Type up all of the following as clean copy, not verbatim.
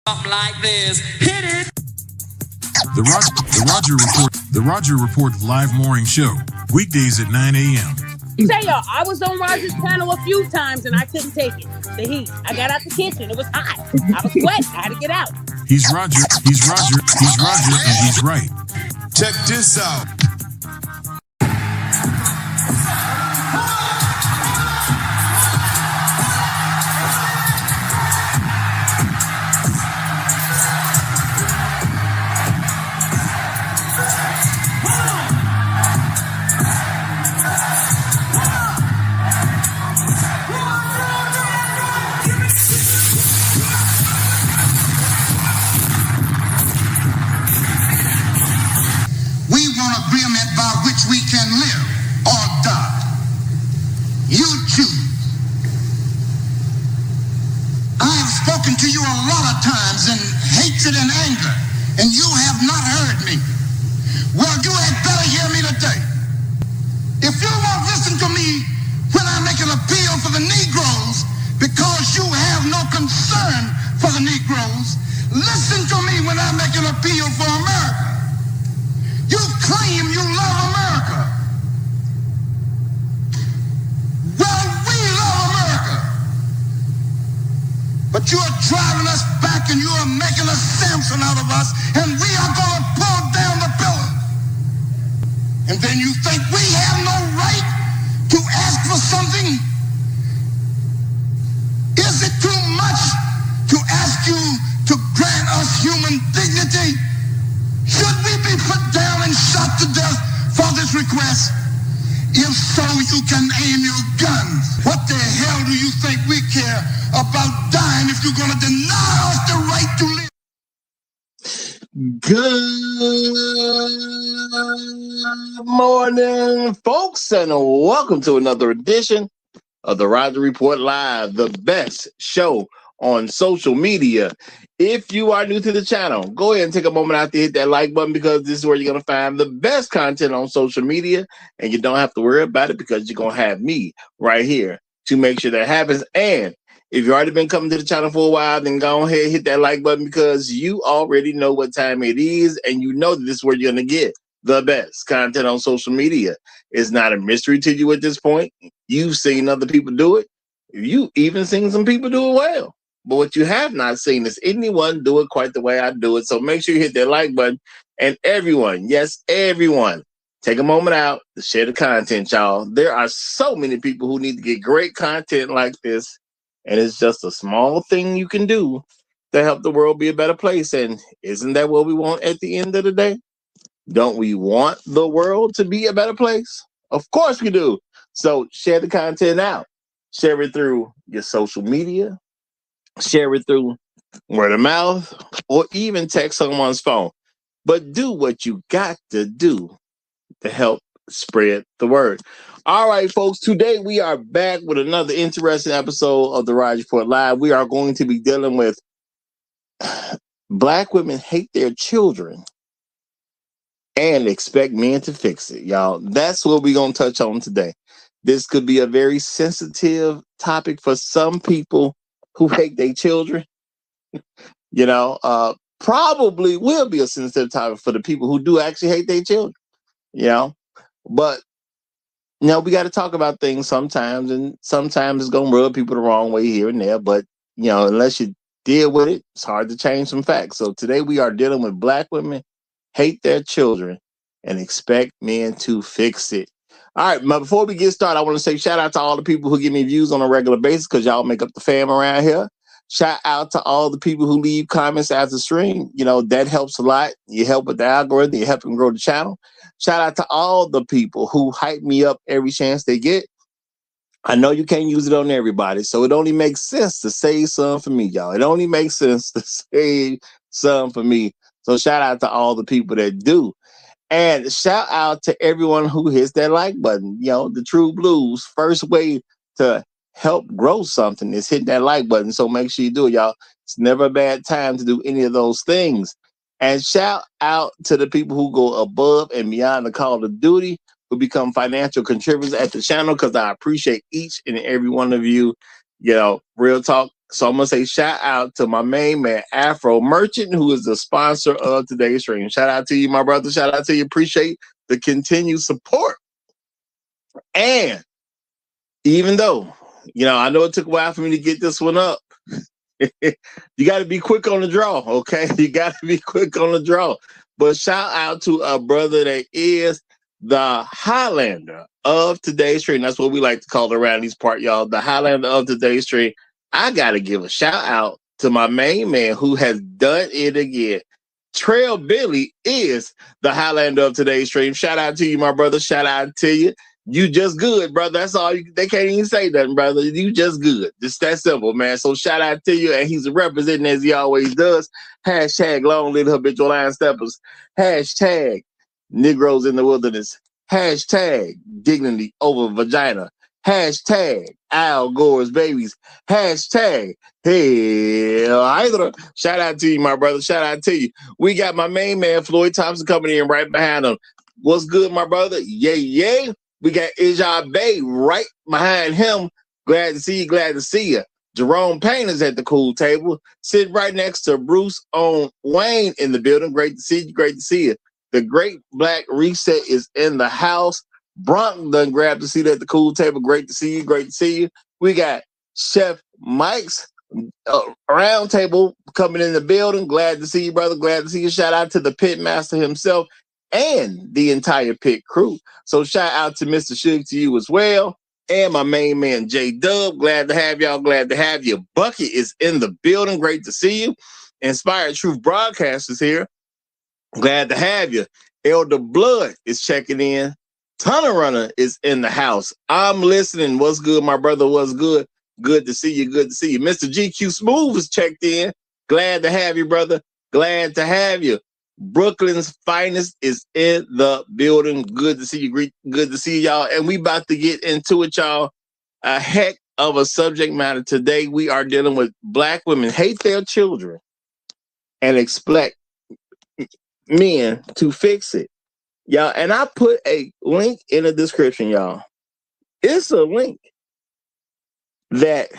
Something like this. Hit it. The Roger Report live morning show. Weekdays at 9 a.m. Say y'all, I was on Roger's panel a few times and I couldn't take it. The heat. I got out the kitchen. It was hot. I was sweating. I had to get out. He's Roger, and he's right. Check this out. We can live or die. You choose. I have spoken to you a lot of times in hatred and anger, and you have not heard me. Well, you had better hear me today. If you won't listen to me when I make an appeal for the Negroes because you have no concern for the Negroes, listen to me when I make an appeal for America. You claim you love America. Well, we love America. But you are driving us back and you are making a Samson out of us, and we are going to pull down the pillar. And then you think we have no right to ask for something? Is it too much to ask you to grant us human dignity? Should we be put down and shot to death for this request? If so, you can aim your guns. What the hell do you think we care about dying if you're going to deny us the right to live? Good morning, folks, and welcome to another edition of the Roger Report Live, the best show on social media. If you are new to the channel, go ahead and take a moment out to hit that like button, because this is where you're going to find the best content on social media, and you don't have to worry about it because you're going to have me right here to make sure that happens. And if you've already been coming to the channel for a while, then go ahead and hit that like button, because you already know what time it is, and you know that this is where you're going to get the best content on social media. It's not a mystery to you at this point. You've seen other people do it. You even seen some people do it well. But what you have not seen is anyone do it quite the way I do it. So make sure you hit that like button. And everyone, yes, everyone, take a moment out to share the content, y'all. There are so many people who need to get great content like this. And it's just a small thing you can do to help the world be a better place. And isn't that what we want at the end of the day? Don't we want the world to be a better place? Of course we do. So share the content out. Share it through your social media. Share it through word of mouth, or even text someone's phone. But do what you got to do to help spread the word. All right, folks, today we are back with another interesting episode of the Roger Report Live. We are going to be dealing with Black women hate their children and expect men to fix it, y'all. That's what we're going to touch on today. This could be a very sensitive topic for some people who hate their children. Probably will be a sensitive topic for the people who do actually hate their children, but we got to talk about things sometimes, and sometimes it's going to rub people the wrong way here and there, but unless you deal with it, it's hard to change some facts. So today we are dealing with Black women hate their children and expect men to fix it. All right, but before we get started, I want to say shout out to all the people who give me views on a regular basis, because y'all make up the fam around here. Shout out to all the people who leave comments after the stream. That helps a lot. You help with the algorithm. You help them grow the channel. Shout out to all the people who hype me up every chance they get. I know you can't use it on everybody, so it only makes sense to save some for me, y'all. It only makes sense to save some for me. So shout out to all the people that do. And shout out to everyone who hits that like button. The True Blues, first way to help grow something is hit that like button. So make sure you do it, y'all. It's never a bad time to do any of those things. And shout out to the people who go above and beyond the call of duty, who become financial contributors at the channel, because I appreciate each and every one of you. Real talk, So I'm gonna say shout out to my main man, Afro Merchant, who is the sponsor of today's stream. Shout out to you, my brother. Shout out to you. Appreciate the continued support. And even though, I know it took a while for me to get this one up, you got to be quick on the draw, okay? You got to be quick on the draw. But shout out to a brother that is the Highlander of today's stream. That's what we like to call it around these parts, y'all. The Highlander of today's stream. I got to give a shout out to my main man who has done it again. Trail Billy is the Highlander of today's stream. Shout out to you, my brother. Shout out to you. You just good, brother. That's all. They can't even say nothing, brother. You just good. Just that simple, man. So shout out to you. And he's representing as he always does. Hashtag long live habitual line steppers. Hashtag Negroes in the wilderness. Hashtag dignity over vagina. Hashtag Al Gore's babies. Hashtag Hell Hydra. Shout out to you, my brother. Shout out to you. We got my main man, Floyd Thompson, coming in right behind him. What's good, my brother? Yay, yay. We got Ijah Bay right behind him. Glad to see you. Glad to see you. Jerome Payne is at the cool table. Sitting right next to Bruce on Wayne in the building. Great to see you. Great to see you. The Great Black Reset is in the house. Bronk done grabbed the seat at the cool table. Great to see you. Great to see you. We got Chef Mike's round table coming in the building. Glad to see you, brother. Glad to see you. Shout out to the pit master himself and the entire pit crew. So shout out to Mr. Suge to you as well. And my main man, J Dub. Glad to have y'all. Glad to have you. Bucky is in the building. Great to see you. Inspired Truth Broadcasters here. Glad to have you. Elder Blood is checking in. Tunnel Runner is in the house. I'm listening. What's good, my brother? What's good? Good to see you. Good to see you. Mr. GQ Smooth is checked in. Glad to have you, brother. Glad to have you. Brooklyn's finest is in the building. Good to see you. Good to see y'all. And we about to get into it, y'all. A heck of a subject matter today. We are dealing with Black women hate their children and expect men to fix it. Y'all, and I put a link in the description, y'all. It's a link that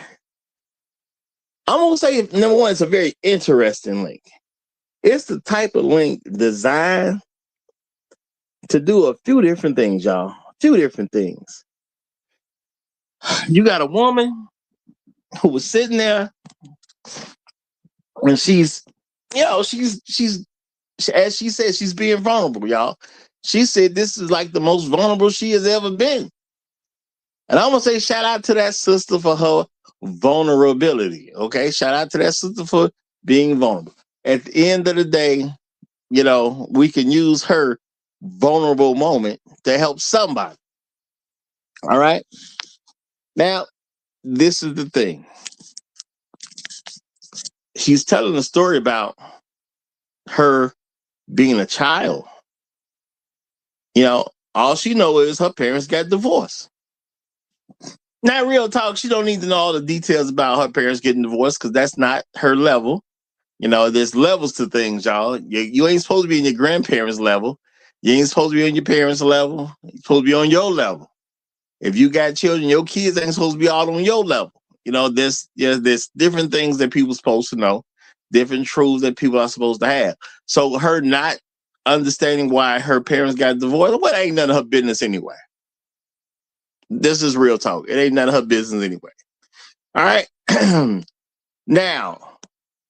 I'm going to say, number one, it's a very interesting link. It's the type of link designed to do a few different things, y'all. A few different things. You got a woman who was sitting there and she's, as she said, she's being vulnerable, y'all. She said this is like the most vulnerable she has ever been. And I'm going to say shout out to that sister for her vulnerability, okay? Shout out to that sister for being vulnerable. At the end of the day, we can use her vulnerable moment to help somebody. All right? Now, this is the thing. She's telling a story about her being a child. All she knows is her parents got divorced. Now, real talk, she don't need to know all the details about her parents getting divorced because that's not her level. There's levels to things, y'all. You ain't supposed to be in your grandparents' level. You ain't supposed to be on your parents' level. You're supposed to be on your level. If you got children, your kids ain't supposed to be all on your level. There's different things that people are supposed to know, different truths that people are supposed to have. So her not understanding why her parents got divorced, well, it ain't none of her business anyway. This is real talk. It ain't none of her business anyway. All right. Now,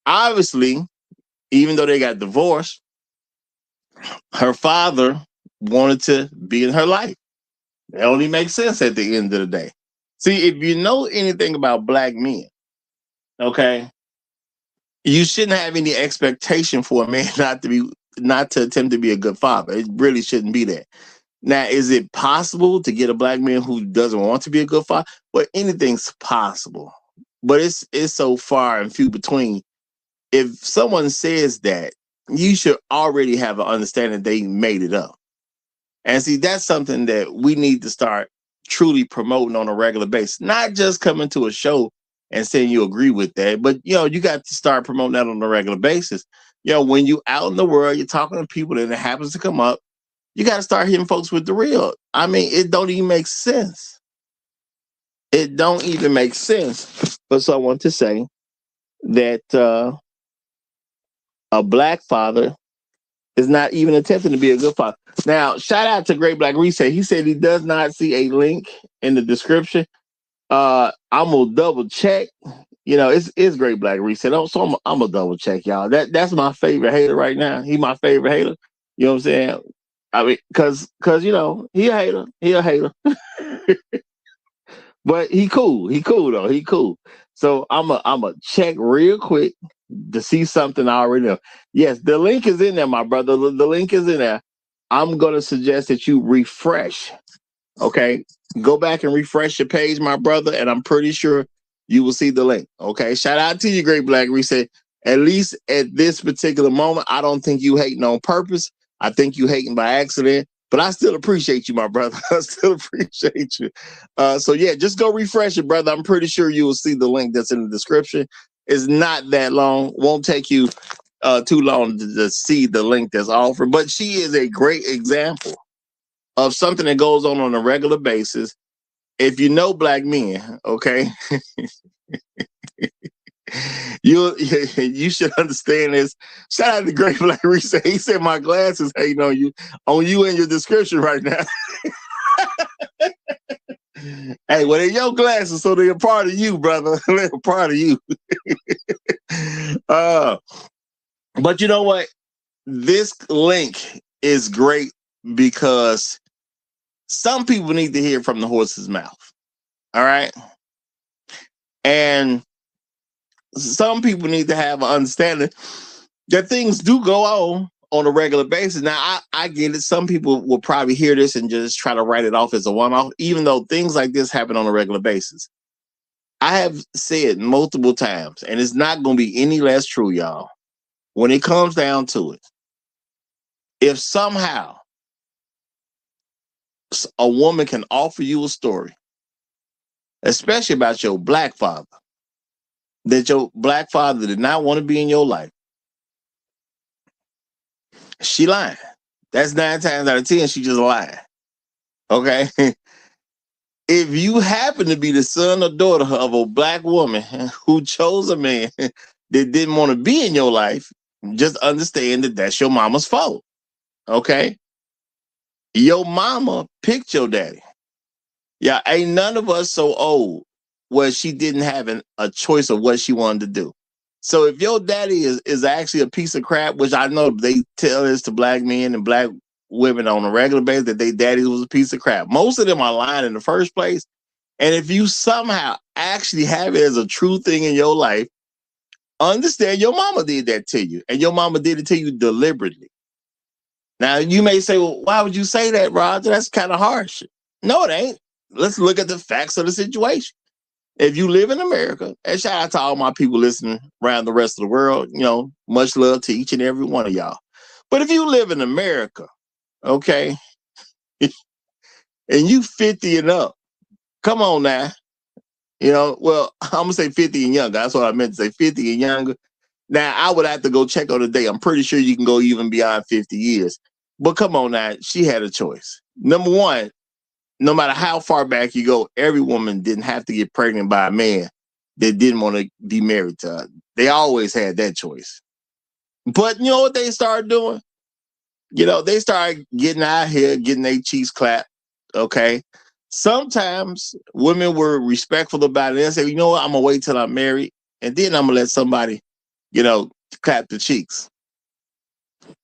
obviously, even though they got divorced, her father wanted to be in her life. It only makes sense at the end of the day. See, if you know anything about Black men, okay, you shouldn't have any expectation for a man not to attempt to be a good father. It really shouldn't be that. Now, is it possible to get a Black man who doesn't want to be a good father? Well, anything's possible, but it's so far and few between. If someone says that, you should already have an understanding they made it up. And see, that's something that we need to start truly promoting on a regular basis. Not just coming to a show and saying you agree with that, but you got to start promoting that on a regular basis. When you out in the world, you're talking to people and it happens to come up, you got to start hitting folks with the real. I mean, it don't even make sense. It don't even make sense for someone to say that a black father is not even attempting to be a good father. Now, shout out to Great Black Reset. He said he does not see a link in the description. I'm gonna double check. You know, it's Great Black Reset. So I'm gonna double check, y'all. That's my favorite hater right now. He my favorite hater. You know what I'm saying? I mean, cause you know, he a hater. He a hater. But he cool. He cool though. He cool. So I'm a check real quick to see something I already know. Yes, the link is in there, my brother. The link is in there. I'm gonna suggest that you refresh. Okay, go back and refresh your page, my brother, and I'm pretty sure you will see the link. Okay, shout out to you, Great Black Reset. At least at this particular moment, I don't think you hating on purpose. I think you hating by accident. But I still appreciate you, my brother. I still appreciate you. So yeah, just go refresh it, brother. I'm pretty sure you will see the link that's in the description. It's not that long. Won't take you too long to see the link that's offered. But she is a great example of something that goes on a regular basis. If you know black men, okay, you should understand this. Shout out to Great Black Reset. He said my glasses hating on you in your description right now. Hey, well, they're your glasses, so they're a part of you, brother. They're a part of you. But you know what? This link is great because some people need to hear from the horse's mouth. All right. And some people need to have an understanding that things do go on a regular basis. Now, I get it. Some people will probably hear this and just try to write it off as a one-off, even though things like this happen on a regular basis. I have said multiple times, and it's not going to be any less true, y'all. When it comes down to it, if somehow a woman can offer you a story, especially about your black father, that your black father did not want to be in your life, she lying. That's 9 times out of 10, she just lying. Okay? If you happen to be the son or daughter of a black woman who chose a man that didn't want to be in your life, just understand that that's your mama's fault. Okay? Your mama picked your daddy. Yeah, ain't none of us so old where she didn't have a choice of what she wanted to do. So if your daddy is actually a piece of crap, which I know they tell this to black men and black women on a regular basis, that their daddy was a piece of crap. Most of them are lying in the first place. And if you somehow actually have it as a true thing in your life, understand your mama did that to you. And your mama did it to you deliberately. Now, you may say, well, why would you say that, Roger? That's kind of harsh. No, it ain't. Let's look at the facts of the situation. If you live in America, and shout out to all my people listening around the rest of the world, you know, much love to each and every one of y'all. But if you live in America, okay, and you 50 and up, come on now. You know, well, I'm going to say 50 and younger. That's what I meant to say, 50 and younger. Now, I would have to go check on the day. I'm pretty sure you can go even beyond 50 years. But come on now, she had a choice. Number one, no matter how far back you go, every woman didn't have to get pregnant by a man that didn't want to be married to her. They always had that choice. But you know what they started doing? You know, they started getting out here, getting their cheeks clapped. Okay. Sometimes women were respectful about it. They said, you know what, I'm going to wait till I'm married, and then I'm going to let somebody, you know, clap the cheeks.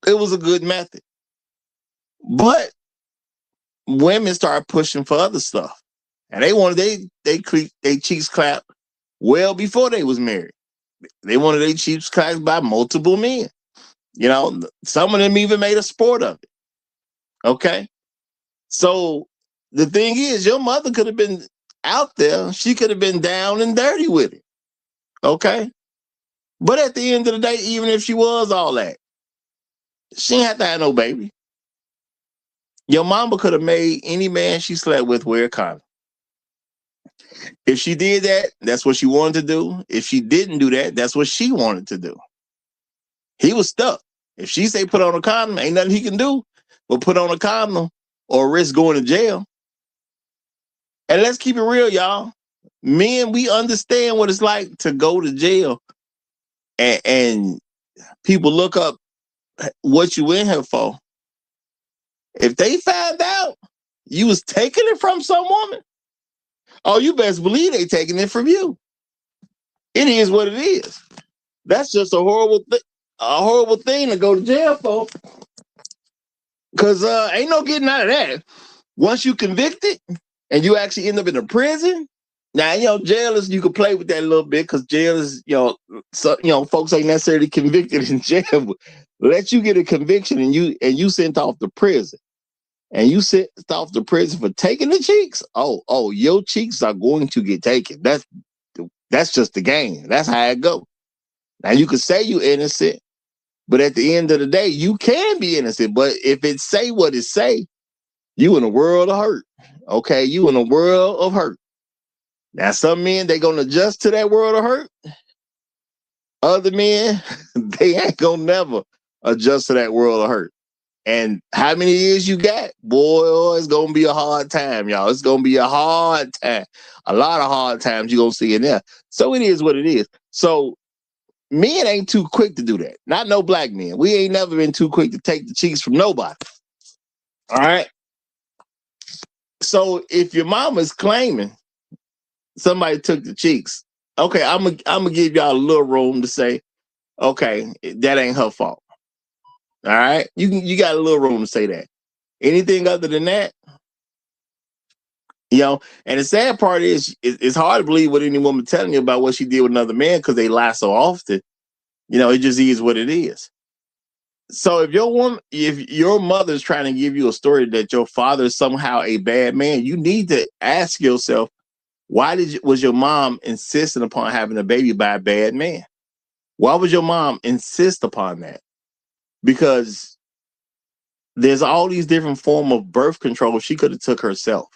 It was a good method. But women started pushing for other stuff. And they wanted they cheeks clapped well before they was married. They wanted their cheeks clapped by multiple men. You know, some of them even made a sport of it. Okay. So the thing is, your mother could have been out there. She could have been down and dirty with it. Okay. But at the end of the day, even if she was all that, she didn't have to have no baby. Your mama could have made any man she slept with wear a condom. If she did that, that's what she wanted to do. If she didn't do that, that's what she wanted to do. He was stuck. If she say put on a condom, ain't nothing he can do but put on a condom or risk going to jail. And let's keep it real, y'all. Men, we understand what it's like to go to jail and people look up what you in here for. If they find out you was taking it from some woman, oh, you best believe they taking it from you. It is what it is. That's just a horrible thing to go to jail for. Cause ain't no getting out of that. Once you convicted and you actually end up in a prison, now jail is, you can play with that a little bit because jail is, folks ain't necessarily convicted in jail. But let you get a conviction and you sent off to prison. And you sent off to prison for taking the cheeks. Oh, your cheeks are going to get taken. That's just the game. That's how it go. Now you can say you innocent, but at the end of the day, you can be innocent. But if it say what it say, you in a world of hurt. Okay, you in a world of hurt. Now some men, they gonna adjust to that world of hurt. Other men, they ain't gonna never adjust to that world of hurt. And how many years you got? Boy, it's gonna be a hard time, y'all. It's gonna be a hard time. A lot of hard times you're gonna see in there. So it is what it is. So men ain't too quick to do that. Not no black men. We ain't never been too quick to take the cheeks from nobody. All right. So if your mama's claiming somebody took the cheeks, okay, I'm gonna give y'all a little room to say, okay, that ain't her fault. All right, you got a little room to say that. Anything other than that, and the sad part is it's hard to believe what any woman telling you about what she did with another man because they lie so often. It just is what it is. So if your mother's trying to give you a story that your father is somehow a bad man, you need to ask yourself, why was your mom insisting upon having a baby by a bad man? Why would your mom insist upon that? Because there's all these different forms of birth control she could have took herself.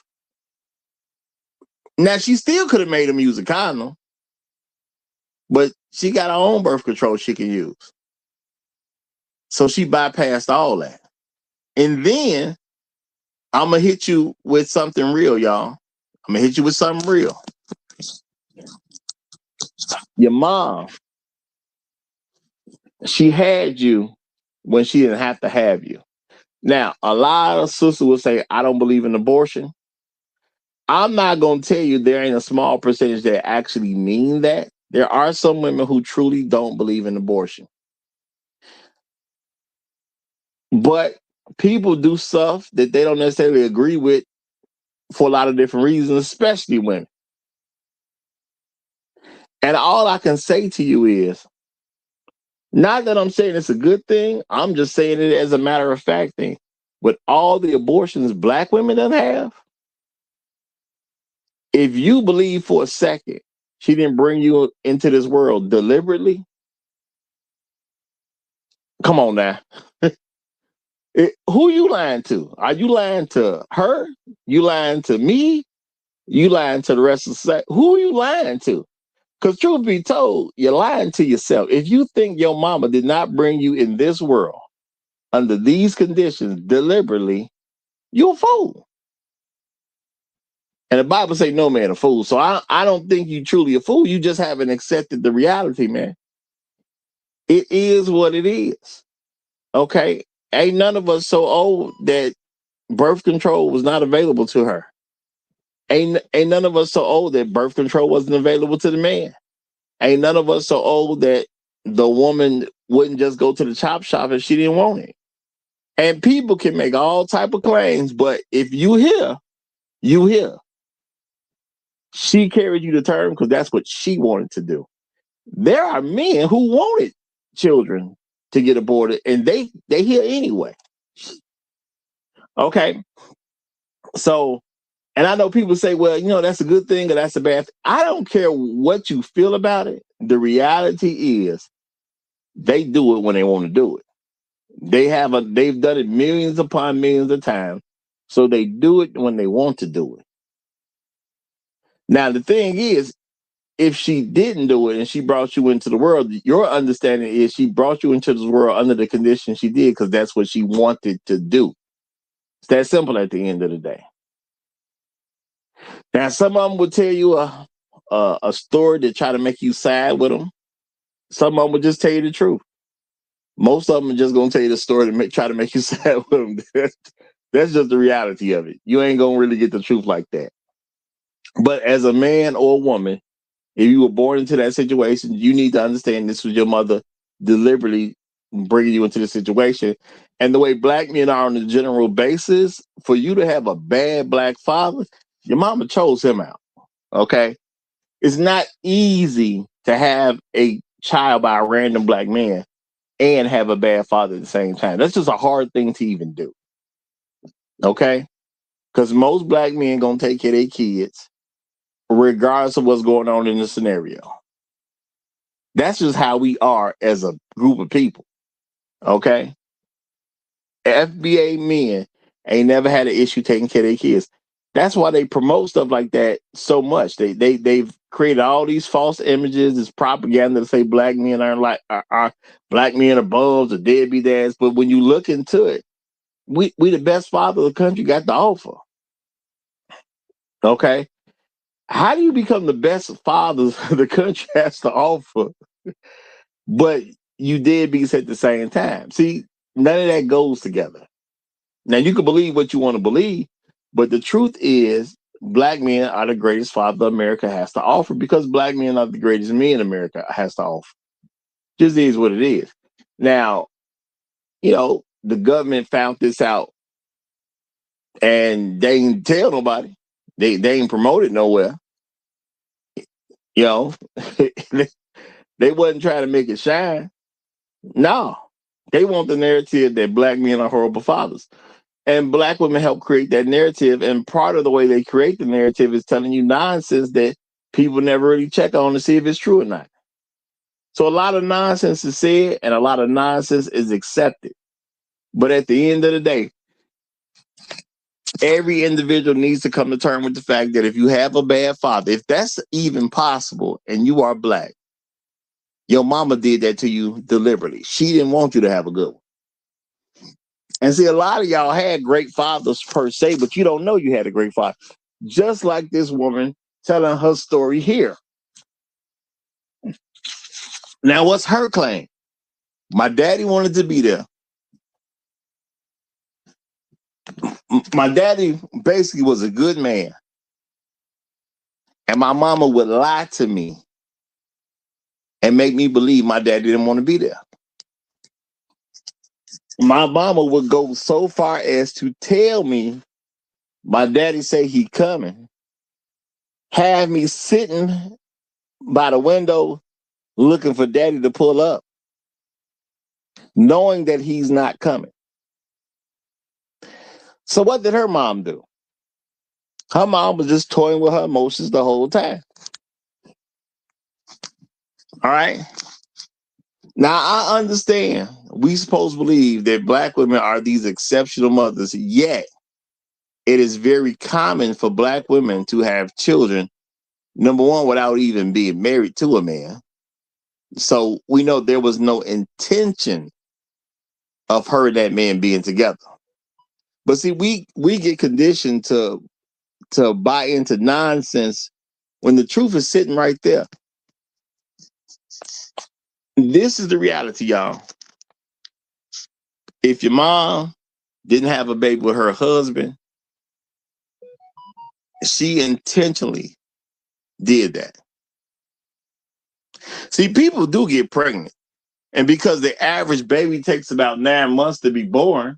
Now, she still could have made him use a condom, but she got her own birth control she can use. So she bypassed all that. And then I'm going to hit you with something real, y'all. I'm going to hit you with something real. Your mom, she had you when she didn't have to have you. Now, a lot of sisters will say, I don't believe in abortion. I'm not going to tell you there ain't a small percentage that actually mean that. There are some women who truly don't believe in abortion. But people do stuff that they don't necessarily agree with for a lot of different reasons, especially women. And all I can say to you is, not that I'm saying it's a good thing, I'm just saying it as a matter of fact thing. With all the abortions black women don't have, if you believe for a second she didn't bring you into this world deliberately, come on now. Who you lying to? Are you lying to her? You lying to me? You lying to the rest of the society? Who are you lying to? Because truth be told, you're lying to yourself. If you think your mama did not bring you in this world under these conditions deliberately, you're a fool. And the Bible say no man a fool. So I don't think you truly a fool. You just haven't accepted the reality, man. It is what it is. Okay? Ain't none of us so old that birth control was not available to her. Ain't none of us so old that birth control wasn't available to the man. Ain't none of us so old that the woman wouldn't just go to the chop shop if she didn't want it. And people can make all type of claims, but if you hear, you hear. She carried you to term because that's what she wanted to do. There are men who wanted children to get aborted, and they hear anyway. Okay. So, and I know people say, well, that's a good thing or that's a bad thing. I don't care what you feel about it. The reality is they do it when they want to do it. They've done it millions upon millions of times. So they do it when they want to do it. Now, the thing is, if she didn't do it and she brought you into the world, your understanding is she brought you into this world under the conditions she did because that's what she wanted to do. It's that simple at the end of the day. Now, some of them will tell you a story to try to make you side with them. Some of them will just tell you the truth. Most of them are just gonna tell you the story to try to make you sad with them. That's just the reality of it. You ain't gonna really get the truth like that. But as a man or a woman, if you were born into that situation, you need to understand this was your mother deliberately bringing you into the situation. And the way black men are on a general basis, for you to have a bad black father, your mama chose him out. Okay? It's not easy to have a child by a random black man and have a bad father at the same time. That's just a hard thing to even do. Okay? Because most black men gonna take care of their kids regardless of what's going on in the scenario. That's just how we are as a group of people. Okay? FBA men ain't never had an issue taking care of their kids. That's why they promote stuff like that so much. They've created all these false images, this propaganda to say black men are black men are bums or deadbeat dads. But when you look into it, we the best father the country got to offer. Okay? How do you become the best father the country has to offer, but you deadbeats at the same time? See, none of that goes together. Now, you can believe what you want to believe, but the truth is black men are the greatest father America has to offer because black men are the greatest men America has to offer. Just is what it is. Now, the government found this out and they ain't tell nobody. They ain't promote it nowhere. You know, they wasn't trying to make it shine. No, they want the narrative that black men are horrible fathers. And black women help create that narrative. And part of the way they create the narrative is telling you nonsense that people never really check on to see if it's true or not. So a lot of nonsense is said and a lot of nonsense is accepted. But at the end of the day, every individual needs to come to terms with the fact that if you have a bad father, if that's even possible and you are black, your mama did that to you deliberately. She didn't want you to have a good one. And see, a lot of y'all had great fathers per se, but you don't know you had a great father. Just like this woman telling her story here. Now, what's her claim? My daddy wanted to be there. My daddy basically was a good man. And my mama would lie to me and make me believe my daddy didn't want to be there. My mama would go so far as to tell me my daddy say he coming, have me sitting by the window looking for daddy to pull up, knowing that he's not coming. So what did her mom do? Her mom was just toying with her emotions the whole time. All right. Now I understand we supposed to believe that black women are these exceptional mothers, yet it is very common for black women to have children, number one, without even being married to a man. So we know there was no intention of her and that man being together. But see, we get conditioned to buy into nonsense when the truth is sitting right there. This is the reality, y'all. If your mom didn't have a baby with her husband, she intentionally did that. See, people do get pregnant. And because the average baby takes about 9 months to be born,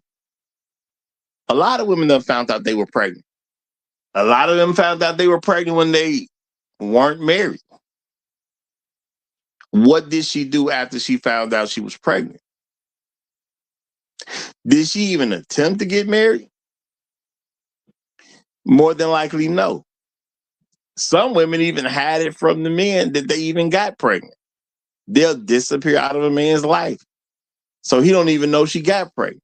a lot of women have found out they were pregnant. A lot of them found out they were pregnant when they weren't married. What did she do after she found out she was pregnant? Did she even attempt to get married? More than likely, no. Some women even hide it from the men that they even got pregnant. They'll disappear out of a man's life, so he don't even know she got pregnant.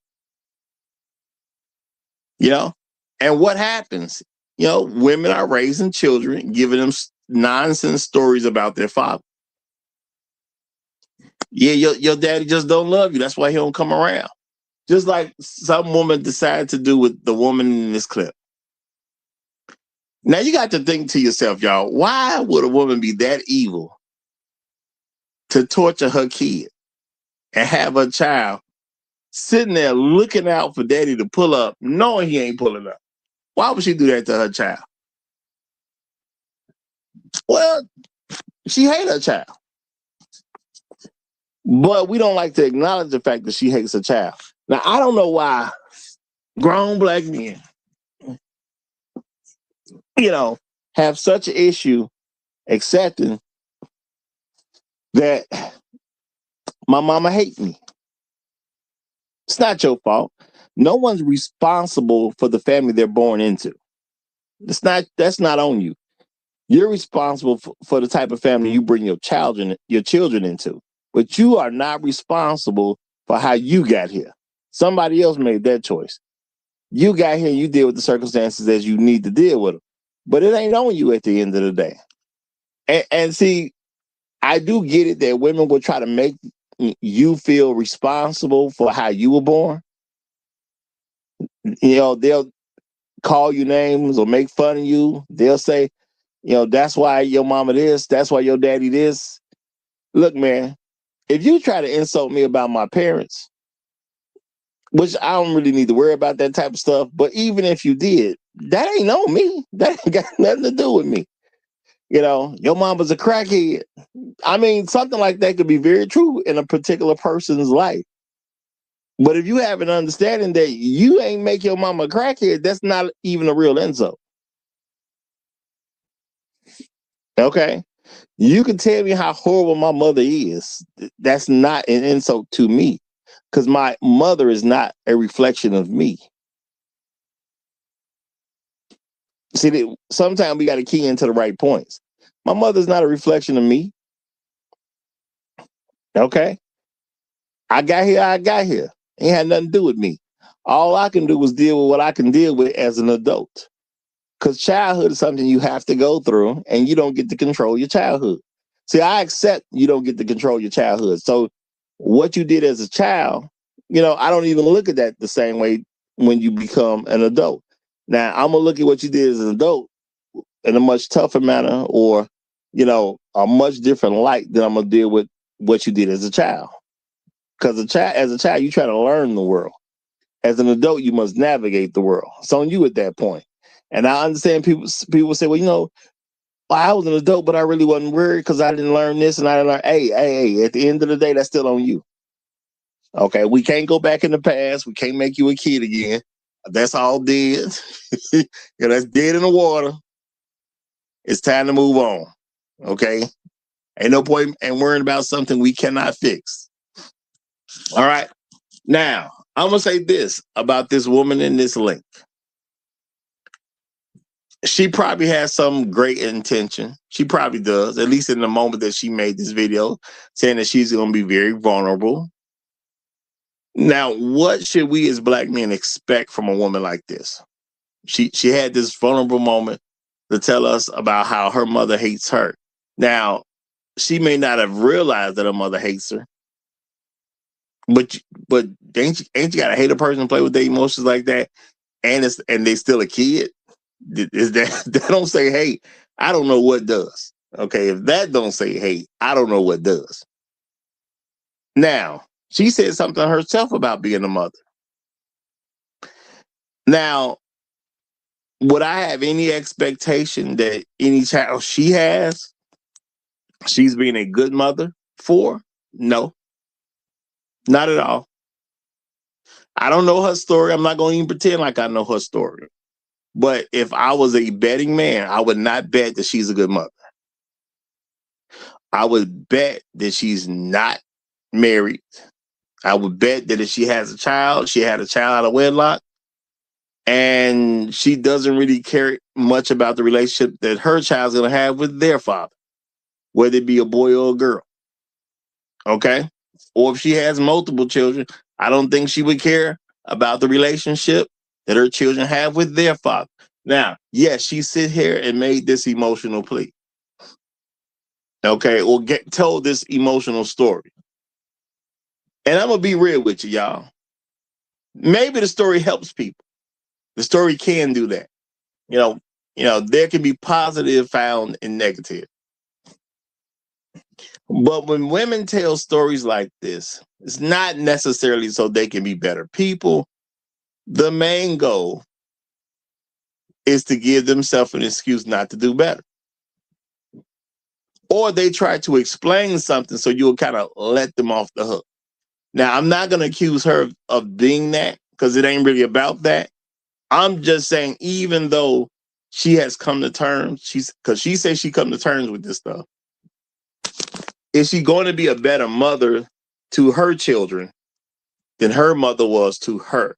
And what happens? Women are raising children, giving them nonsense stories about their father. Yeah, your daddy just don't love you. That's why he don't come around. Just like some woman decided to do with the woman in this clip. Now you got to think to yourself, y'all, why would a woman be that evil to torture her kid and have her child sitting there looking out for daddy to pull up, knowing he ain't pulling up. Why would she do that to her child? Well, she hates her child. But we don't like to acknowledge the fact that she hates her child. Now, I don't know why grown black men, have such an issue accepting that my mama hates me. It's not your fault. No one's responsible for the family they're born into. That's not on you. You're responsible for the type of family you bring your children into. But you are not responsible for how you got here. Somebody else made that choice. You got here, you deal with the circumstances as you need to deal with them. But it ain't on you at the end of the day. And see, I do get it that women will try to make you feel responsible for how you were born. They'll call you names or make fun of you. They'll say, that's why your mama this, that's why your daddy this. Look, man, if you try to insult me about my parents, which I don't really need to worry about that type of stuff, but even if you did, that ain't on me. That ain't got nothing to do with me. Your mama's a crackhead. I mean, something like that could be very true in a particular person's life. But if you have an understanding that you ain't make your mama a crackhead, that's not even a real insult. Okay? You can tell me how horrible my mother is. That's not an insult to me, because my mother is not a reflection of me. See, sometimes we got to key into the right points. My mother's not a reflection of me. Okay? I got here. Ain't had nothing to do with me. All I can do is deal with what I can deal with as an adult. Because childhood is something you have to go through, and you don't get to control your childhood. See, I accept you don't get to control your childhood. So what you did as a child, I don't even look at that the same way when you become an adult. Now, I'm going to look at what you did as an adult in a much tougher manner, or, a much different light than I'm going to deal with what you did as a child. Because as a child, you try to learn the world. As an adult, you must navigate the world. It's on you at that point. And I understand people say, well, I was an adult, but I really wasn't worried because I didn't learn this and I didn't learn. Hey, at the end of the day, that's still on you. Okay, we can't go back in the past. We can't make you a kid again. That's all dead. That's dead in the water. It's time to move on. Okay? Ain't no point in worrying about something we cannot fix. All right? Now, I'm going to say this about this woman in this link. She probably has some great intention. She probably does, at least in the moment that she made this video, saying that she's going to be very vulnerable. Now, what should we as black men expect from a woman like this? She had this vulnerable moment to tell us about how her mother hates her. Now, she may not have realized that her mother hates her, but ain't you gotta hate a person and play with their emotions like that, and they still a kid? Is that don't say hate? I don't know what does. Okay, if that don't say hate, I don't know what does. Now, she said something herself about being a mother. Now, would I have any expectation that any child she has, she's being a good mother for? No, not at all. I don't know her story. I'm not going to even pretend like I know her story. But if I was a betting man, I would not bet that she's a good mother. I would bet that she's not married. I would bet that if she has a child, she had a child out of wedlock, and she doesn't really care much about the relationship that her child's going to have with their father, whether it be a boy or a girl. Okay? Or if she has multiple children, I don't think she would care about the relationship that her children have with their father. Now, yes, she sit here and made this emotional plea. Okay? Or told this emotional story. And I'm going to be real with you, y'all. Maybe the story helps people. The story can do that. There can be positive found in negative. But when women tell stories like this, it's not necessarily so they can be better people. The main goal is to give themselves an excuse not to do better. Or they try to explain something so you'll kind of let them off the hook. Now, I'm not going to accuse her of being that because it ain't really about that. I'm just saying, even though she has come to terms, because she says she come to terms with this stuff, is she going to be a better mother to her children than her mother was to her?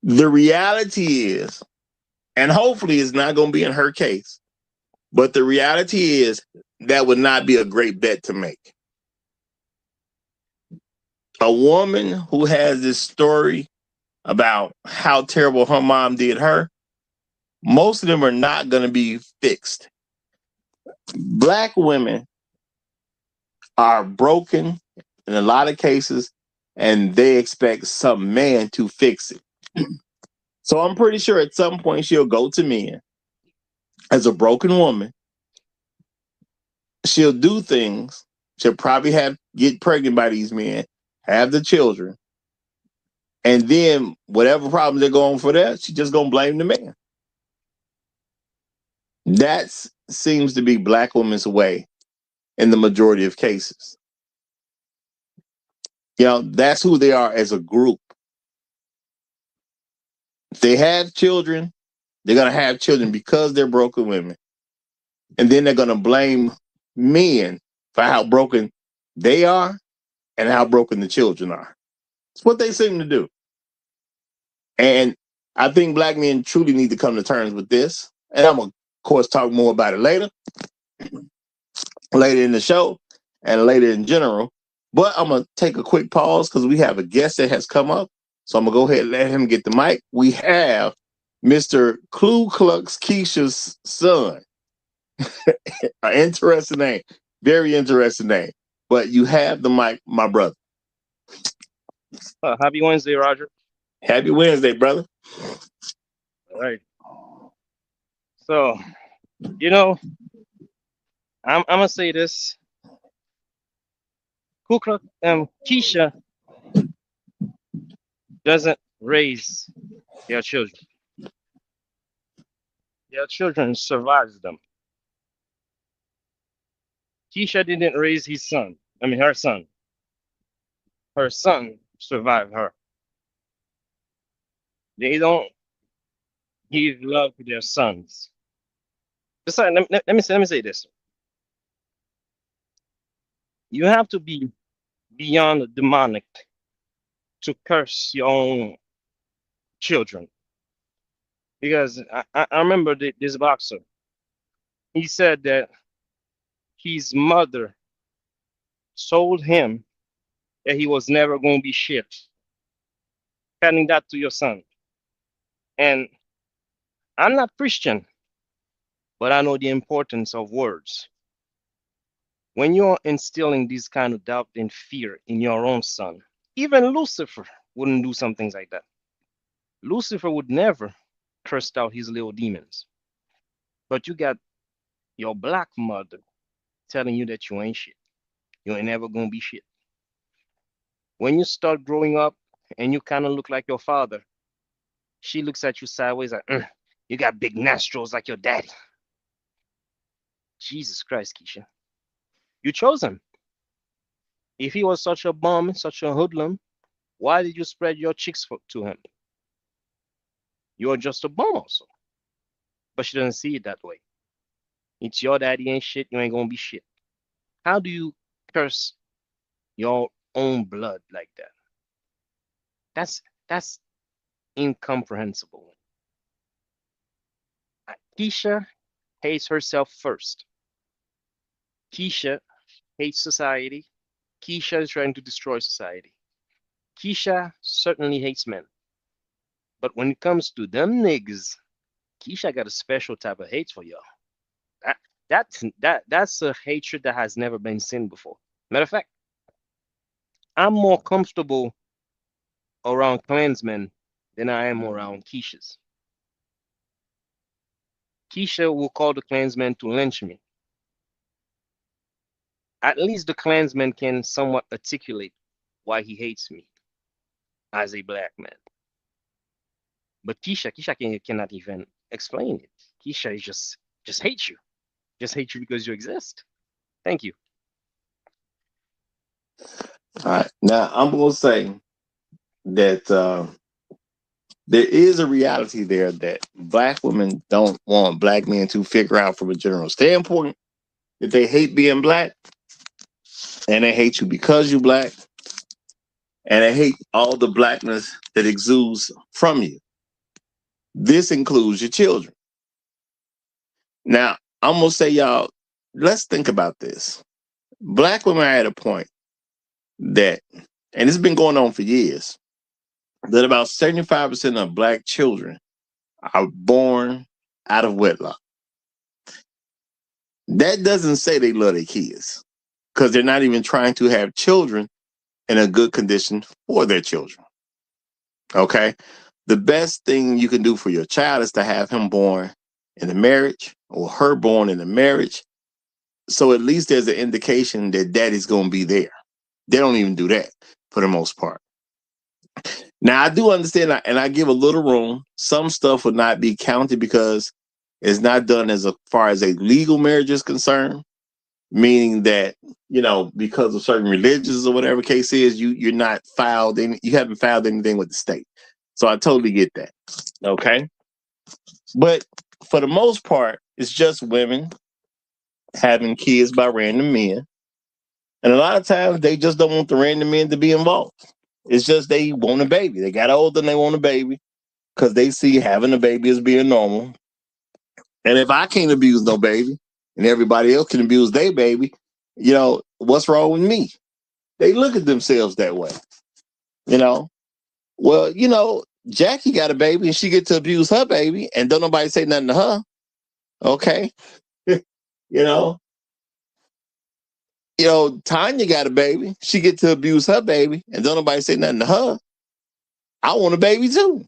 The reality is, and hopefully it's not going to be in her case, but the reality is that would not be a great bet to make. A woman who has this story about how terrible her mom did her, most of them are not going to be fixed. Black women are broken in a lot of cases, and they expect some man to fix it. So I'm pretty sure at some point she'll go to men as a broken woman. She'll do things. She'll probably get pregnant by these men, have the children, and then whatever problems they're going for that, she's just gonna blame the man. That seems to be Black women's way in the majority of cases. That's who they are as a group. If they have children, they're gonna have children because they're broken women, and then they're gonna blame men for how broken they are and how broken the children are. It's what they seem to do. And I think Black men truly need to come to terms with this. And I'm going to, of course, talk more about it later in the show and later in general. But I'm going to take a quick pause because we have a guest that has come up. So I'm going to go ahead and let him get the mic. We have Mr. Ku Klux Keisha's son. An interesting name. Very interesting name. But you have the mic, my brother. Happy Wednesday, Roger. Happy Wednesday, brother. All right. So, I'm gonna say this. Keisha doesn't raise their children. Their children survives them. Keisha didn't raise his son. I mean, her son. Her son survived her. They don't give love to their sons. Besides, let me say this. You have to be beyond demonic to curse your own children. Because I remember this boxer. He said that his mother told him that he was never going to be shit. Telling that to your son. And I'm not Christian, but I know the importance of words. When you're instilling this kind of doubt and fear in your own son, even Lucifer wouldn't do some things like that. Lucifer would never curse out his little demons. But you got your black mother telling you that you ain't shit. You ain't never gonna be shit. When you start growing up and you kind of look like your father, she looks at you sideways like, you got big nostrils like your daddy. Jesus Christ, Keisha. You chose him. If he was such a bum, such a hoodlum, why did you spread your cheeks to him? You're just a bum also. But she doesn't see it that way. It's your daddy ain't shit, you ain't gonna be shit. How do you curse your own blood like that? That's incomprehensible. Keisha hates herself first. Keisha hates society. Keisha is trying to destroy society. Keisha certainly hates men. But when it comes to them niggas, Keisha got a special type of hate for y'all. That's a hatred that has never been seen before. Matter of fact, I'm more comfortable around Klansmen than I am around Keisha's. Keisha will call the Klansmen to lynch me. At least the Klansman can somewhat articulate why he hates me as a black man. But cannot even explain it. Keisha is just hates you. Just hates you because you exist. Thank you. All right. Now I'm gonna say that there is a reality there that black women don't want black men to figure out from a general standpoint that they hate being black, and they hate you because you black, and they hate all the blackness that exudes from you. This includes your children. Now, I'm gonna say, y'all, let's think about this. Black women are at a point that, and it's been going on for years, that about 75% of black children are born out of wedlock. That doesn't say they love their kids, because they're not even trying to have children in a good condition for their children. Okay? The best thing you can do for your child is to have him born in a marriage or her born in a marriage. So at least there's an indication that daddy's going to be there. They don't even do that for the most part. Now, I do understand, and I give a little room. Some stuff would not be counted because it's not done as far as a legal marriage is concerned, meaning that, because of certain religions or whatever case is, you haven't filed anything with the state. So I totally get that. Okay. But for the most part, it's just women having kids by random men. And a lot of times they just don't want the random men to be involved. It's just they want a baby. They got older and they want a baby because they see having a baby as being normal. And if I can't abuse no baby and everybody else can abuse their baby, what's wrong with me? They look at themselves that way. Well, Jackie got a baby and she get to abuse her baby and don't nobody say nothing to her. Okay. Tanya got a baby. She get to abuse her baby and don't nobody say nothing to her. I want a baby too.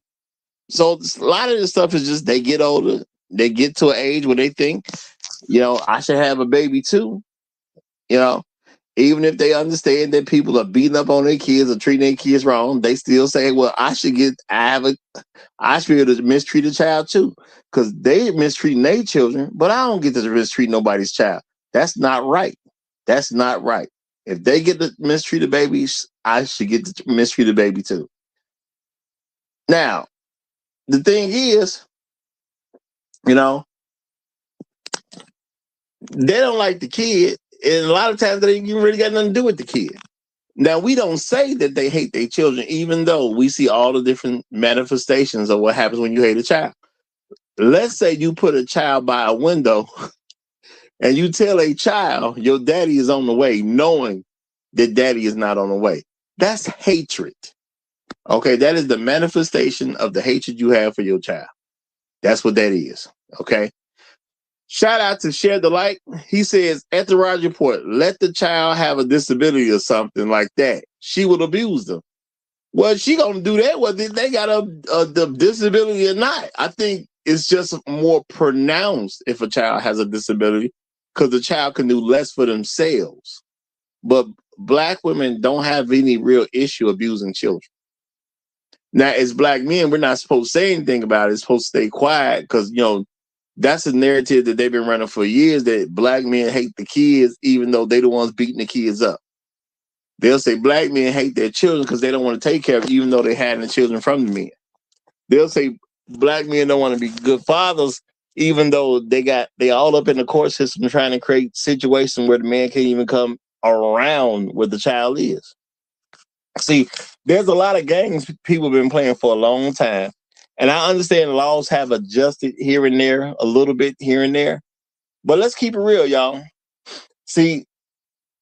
So a lot of this stuff is just they get older. They get to an age where they think, I should have a baby too. Even if they understand that people are beating up on their kids or treating their kids wrong, they still say, well, I should be able to mistreat a child too. Because they mistreating their children, but I don't get to mistreat nobody's child. That's not right. That's not right. If they get to mistreat a baby, I should get to mistreat a baby too. Now, the thing is, they don't like the kid, and a lot of times they ain't even really got nothing to do with the kid. Now, we don't say that they hate their children, even though we see all the different manifestations of what happens when you hate a child. Let's say you put a child by a window and you tell a child your daddy is on the way, knowing that daddy is not on the way. That's hatred. Okay, that is the manifestation of the hatred you have for your child. That's what that is. Okay. Shout out to Share the Light. He says, at the Roger Report, let the child have a disability or something like that. She will abuse them. Well, she gonna do that whether they got a disability or not. I think it's just more pronounced if a child has a disability because the child can do less for themselves. But black women don't have any real issue abusing children. Now, as black men, we're not supposed to say anything about it. It's supposed to stay quiet because, that's a narrative that they've been running for years, that black men hate the kids, even though they're the ones beating the kids up. They'll say black men hate their children because they don't want to take care of it, even though they're having the children from the men. They'll say black men don't want to be good fathers, even though they all up in the court system trying to create situations where the man can't even come around where the child is. See, there's a lot of games people have been playing for a long time. And I understand laws have adjusted here and there, a little bit here and there. But let's keep it real, y'all. See,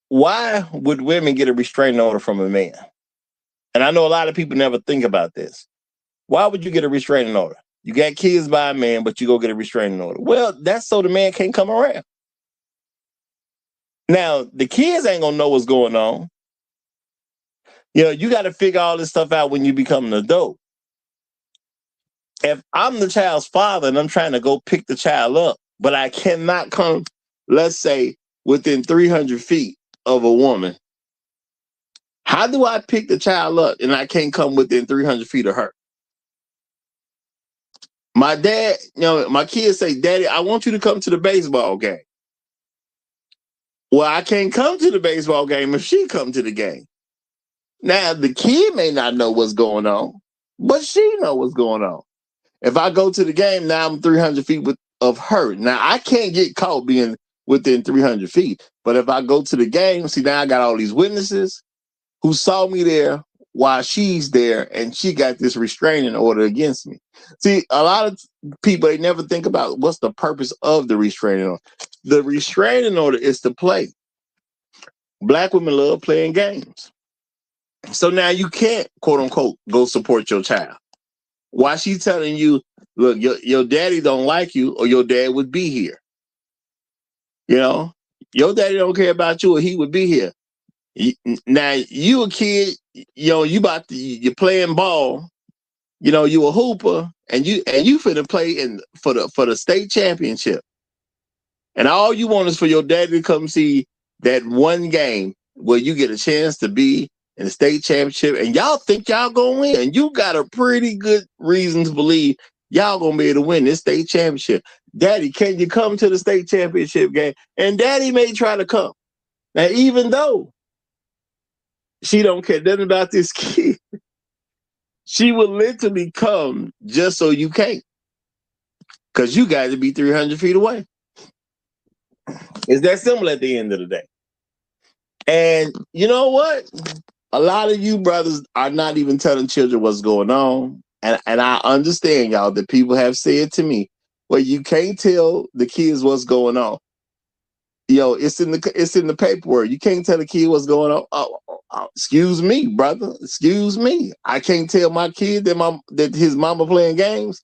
why would women get a restraining order from a man? And I know a lot of people never think about this. Why would you get a restraining order? You got kids by a man, but you go get a restraining order. Well, that's so the man can't come around. Now, the kids ain't going to know what's going on. You got to figure all this stuff out when you become an adult. If I'm the child's father and I'm trying to go pick the child up, but I cannot come, let's say, within 300 feet of a woman, how do I pick the child up and I can't come within 300 feet of her? My dad, my kids say, Daddy, I want you to come to the baseball game. Well, I can't come to the baseball game if she come to the game. Now, the kid may not know what's going on, but she know what's going on. If I go to the game, now I'm 300 feet of her. Now, I can't get caught being within 300 feet. But if I go to the game, see, now I got all these witnesses who saw me there while she's there, and she got this restraining order against me. See, a lot of people, they never think about what's the purpose of the restraining order. The restraining order is to play. Black women love playing games. So now you can't, quote unquote, go support your child. Why she telling you, look, your daddy don't like you, or your dad would be here. Your daddy don't care about you, or he would be here. Now you a kid, you're playing ball, you a hooper, and you finna play for the state championship. And all you want is for your daddy to come see that one game where you get a chance to be in the state championship, and y'all think y'all gonna win. You got a pretty good reason to believe y'all gonna be able to win this state championship. Daddy, can you come to the state championship game? And daddy may try to come. Now, even though she don't care nothing about this kid, she will literally come just so you can't. Because you got to be 300 feet away. It's that simple at the end of the day. And you know what? A lot of you brothers are not even telling children what's going on. And I understand, y'all, that people have said to me, well, you can't tell the kids what's going on. It's in the paperwork. You can't tell the kid what's going on. Oh, excuse me, brother. Excuse me. I can't tell my kid that his mama playing games.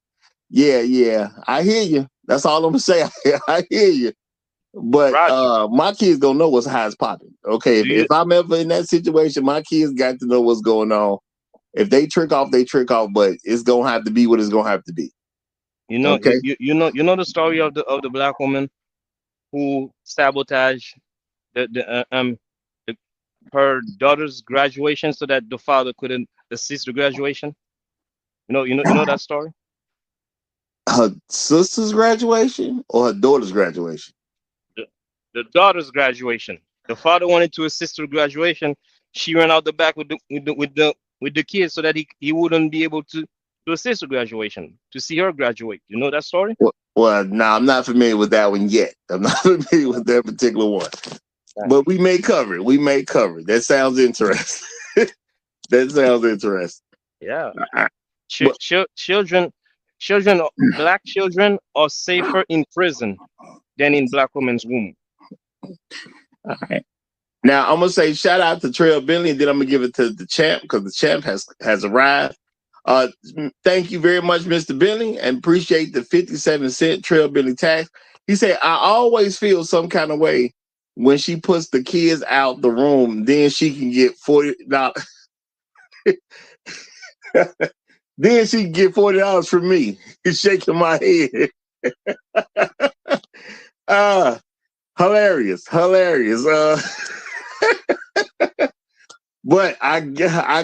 Yeah. I hear you. That's all I'm gonna say. I hear you. But my kids gonna know what's high as popping. Okay, if I'm ever in that situation, my kids got to know what's going on. If they trick off, they trick off. But it's gonna have to be what it's gonna have to be. Okay? You know the story of the black woman who sabotaged the her daughter's graduation so that the father couldn't assist the graduation. You know that story. Her sister's graduation or her daughter's graduation? The daughter's graduation. The father wanted to assist her graduation. She ran out the back with the kids so that he wouldn't be able to assist her graduation, to see her graduate. You know that story? Well, no, I'm not familiar with that one yet. I'm not familiar with that particular one. But we may cover it. That sounds interesting. That sounds interesting. Yeah. Children, black children are safer in prison than in black women's womb. All right. Now I'm gonna say shout out to Trail Bentley, and then I'm gonna give it to the champ because the champ has arrived. Thank you very much, Mr. Bentley, and appreciate the 57-cent Trail Bentley tax. He said, I always feel some kind of way when she puts the kids out the room, then she can get $40. Then she can get $40 from me. He's shaking my head. Hilarious. But I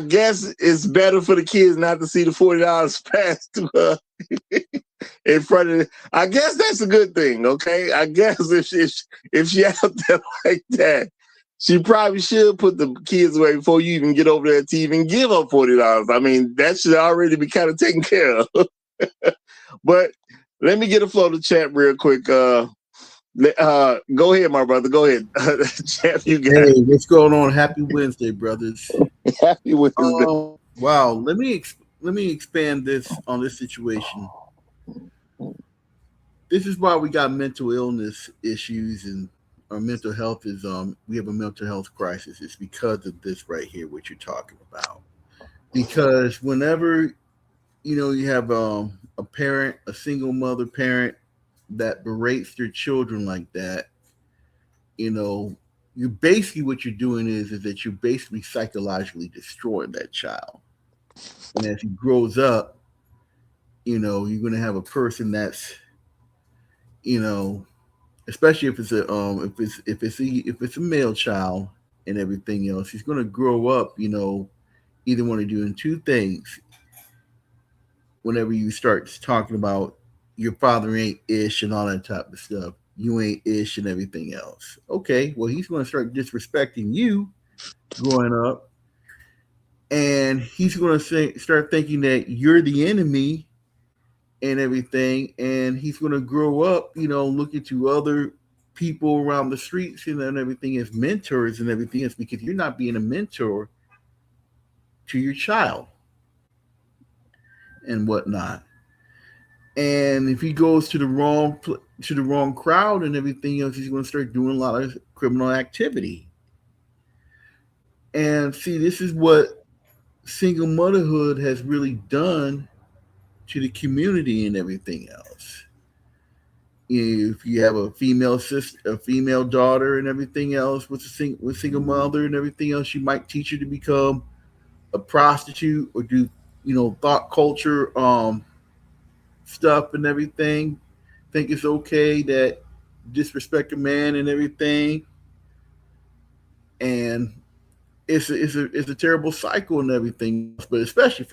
guess it's better for the kids not to see the $40 pass to her in front of. I guess that's a good thing. Okay, I guess if she out there like that, she probably should put the kids away before you even get over there to even give her $40. I mean, that should already be kind of taken care of. But let me get a flow to chat real quick. Go ahead, my brother. Go ahead. Champ, you got Hey, what's going on? Happy Wednesday, brothers. Happy Wednesday. Wow. Let me expand this on this situation. This is why we got mental illness issues, and our mental health is we have a mental health crisis. It's because of this right here, what you're talking about. Because whenever you have a parent, a single mother parent that berates their children like that, you basically what you're doing is that you're basically psychologically destroying that child. And as he grows up, you're going to have a person that's, especially if it's a male child, and everything else, he's going to grow up, either want to do two things. Whenever you start talking about your father ain't ish and all that type of stuff, you ain't ish and everything else. Okay, well, he's going to start disrespecting you growing up, and he's going to start thinking that you're the enemy and everything, and he's going to grow up, looking to other people around the streets and everything as mentors and everything else, because you're not being a mentor to your child and whatnot. And if he goes to the wrong crowd and everything else, he's going to start doing a lot of criminal activity. And see, this is what single motherhood has really done to the community and everything else. If you have a female sister, a female daughter, and everything else with single mother and everything else, you might teach her to become a prostitute or do thought culture stuff and everything. Think it's okay that disrespect a man and everything, and it's a terrible cycle and everything. But especially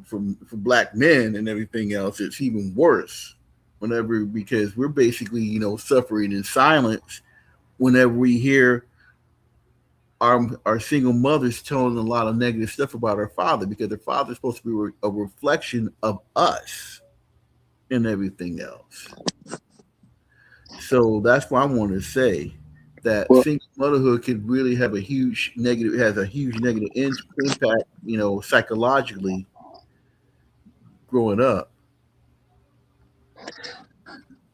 for black men and everything else, it's even worse. Because we're basically suffering in silence whenever we hear our single mothers telling a lot of negative stuff about our father, because their father is supposed to be a reflection of us and everything else. So that's why I want to say that single motherhood could really have a huge negative impact, psychologically growing up.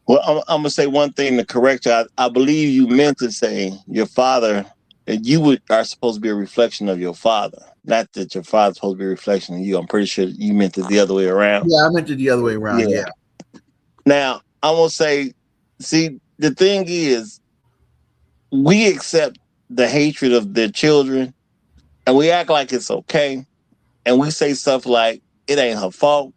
Well, I'm gonna say one thing to correct you. I believe you meant to say your father, and you are supposed to be a reflection of your father, not that your father's supposed to be a reflection of you. I'm pretty sure you meant it the other way around. Yeah, I meant it the other way around. Yeah. Now I'm gonna say, see, the thing is, we accept the hatred of their children, and we act like it's okay, and we say stuff like it ain't her fault,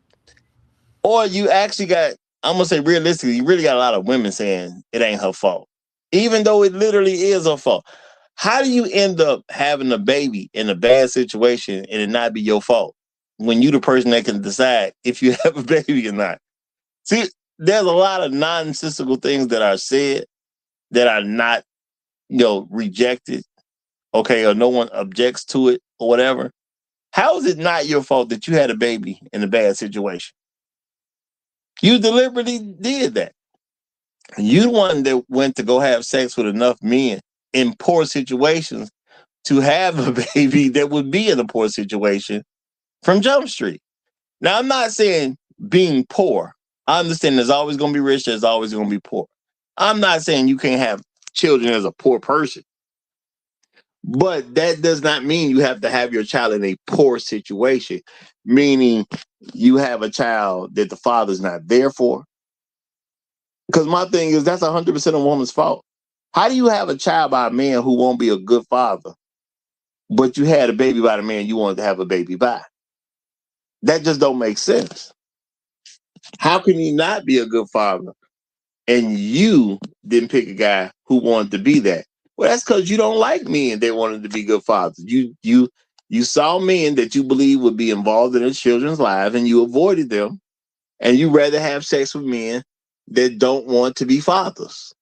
or you actually got. I'm gonna say realistically, you really got a lot of women saying it ain't her fault, even though it literally is her fault. How do you end up having a baby in a bad situation and it not be your fault when you the person that can decide if you have a baby or not? See, there's a lot of nonsensical things that are said that are not, rejected, okay, or no one objects to it or whatever. How is it not your fault that you had a baby in a bad situation? You deliberately did that. You the one that went to go have sex with enough men in poor situations to have a baby that would be in a poor situation from Jump Street. Now, I'm not saying being poor. I understand there's always going to be rich, there's always going to be poor. I'm not saying you can't have children as a poor person. But that does not mean you have to have your child in a poor situation, meaning you have a child that the father's not there for. Because my thing is, that's 100% a woman's fault. How do you have a child by a man who won't be a good father, but you had a baby by the man you wanted to have a baby by? That just don't make sense. How can he not be a good father and you didn't pick a guy who wanted to be that? Well, that's because you don't like men that wanted to be good fathers. You saw men that you believe would be involved in their children's lives and you avoided them, and you rather have sex with men that don't want to be fathers.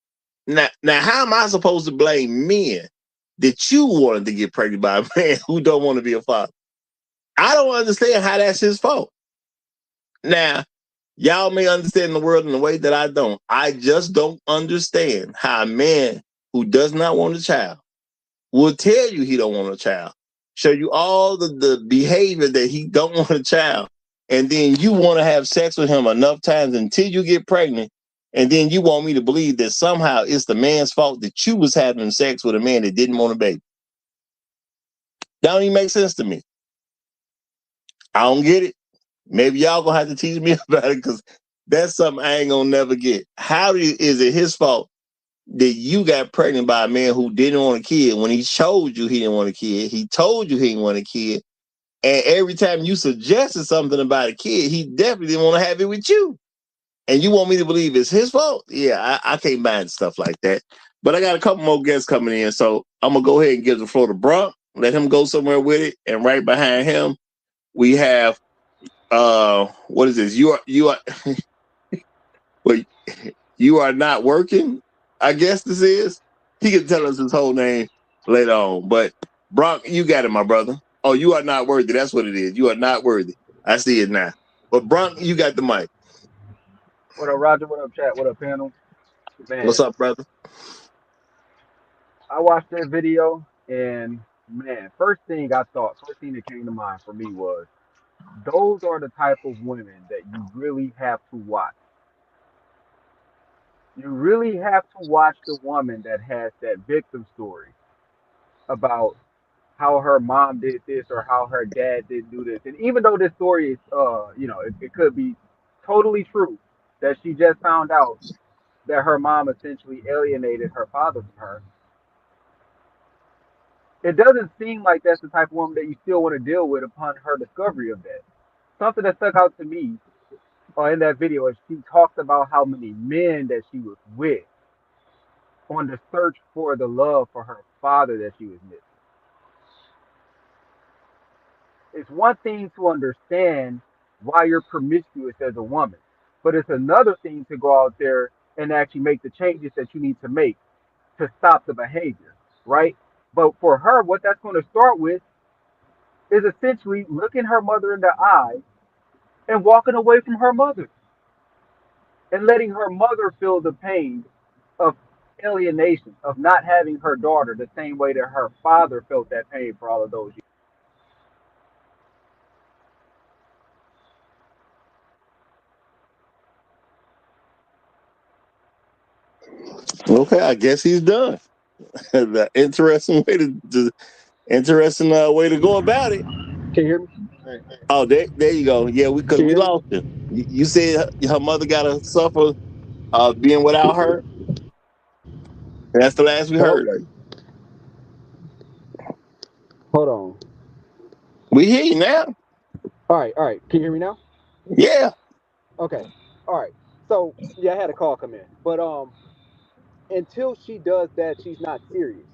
Now, how am I supposed to blame men that you wanted to get pregnant by a man who don't want to be a father? I don't understand how that's his fault. Now, y'all may understand the world in a way that I don't. I just don't understand how a man who does not want a child will tell you he don't want a child, show you all the behavior that he don't want a child, and then you want to have sex with him enough times until you get pregnant, and then you want me to believe that somehow it's the man's fault that you was having sex with a man that didn't want a baby. That don't even make sense to me. I don't get it. Maybe y'all gonna have to teach me about it, because that's something I ain't gonna never get. How is it his fault that you got pregnant by a man who didn't want a kid when he showed you he didn't want a kid? He told you he didn't want a kid. And every time you suggested something about a kid, he definitely didn't want to have it with you. And you want me to believe it's his fault? Yeah, I can't mind stuff like that. But I got a couple more guests coming in, so I'm gonna go ahead and give the floor to Brunk. Let him go somewhere with it, and right behind him we have what is this? You are well, you are not working. I guess this is. He can tell us his whole name later on. But Bronk, you got it, my brother. Oh, you are not worthy. That's what it is. You are not worthy. I see it now. But Bronk, you got the mic. What up, Roger? What up, chat? What up, panel? What's Man, up, brother? I watched that video, and man, first thing that came to mind for me was those are the type of women that you really have to watch. You really have to watch the woman that has that victim story about how her mom did this or how her dad didn't do this. And even though this story is, it could be totally true that she just found out that her mom essentially alienated her father from her, it doesn't seem like that's the type of woman that you still want to deal with upon her discovery of that. Something that stuck out to me in that video is she talked about how many men that she was with on the search for the love for her father that she was missing. It's one thing to understand why you're promiscuous as a woman, but it's another thing to go out there and actually make the changes that you need to make to stop the behavior, right? But for her, what that's going to start with is essentially looking her mother in the eye and walking away from her mother and letting her mother feel the pain of alienation, of not having her daughter the same way that her father felt that pain for all of those years. Okay, I guess he's done. The interesting way to go about it. Can you hear me? Oh, there you go. Yeah, because Can you we hear me? lost him. You said her mother got to suffer being without her. And that's the last we Hello? heard of you. Hold on. We hear you now. All right. Can you hear me now? Yeah. Okay. All right. So yeah, I had a call come in, but until she does that, she's not serious.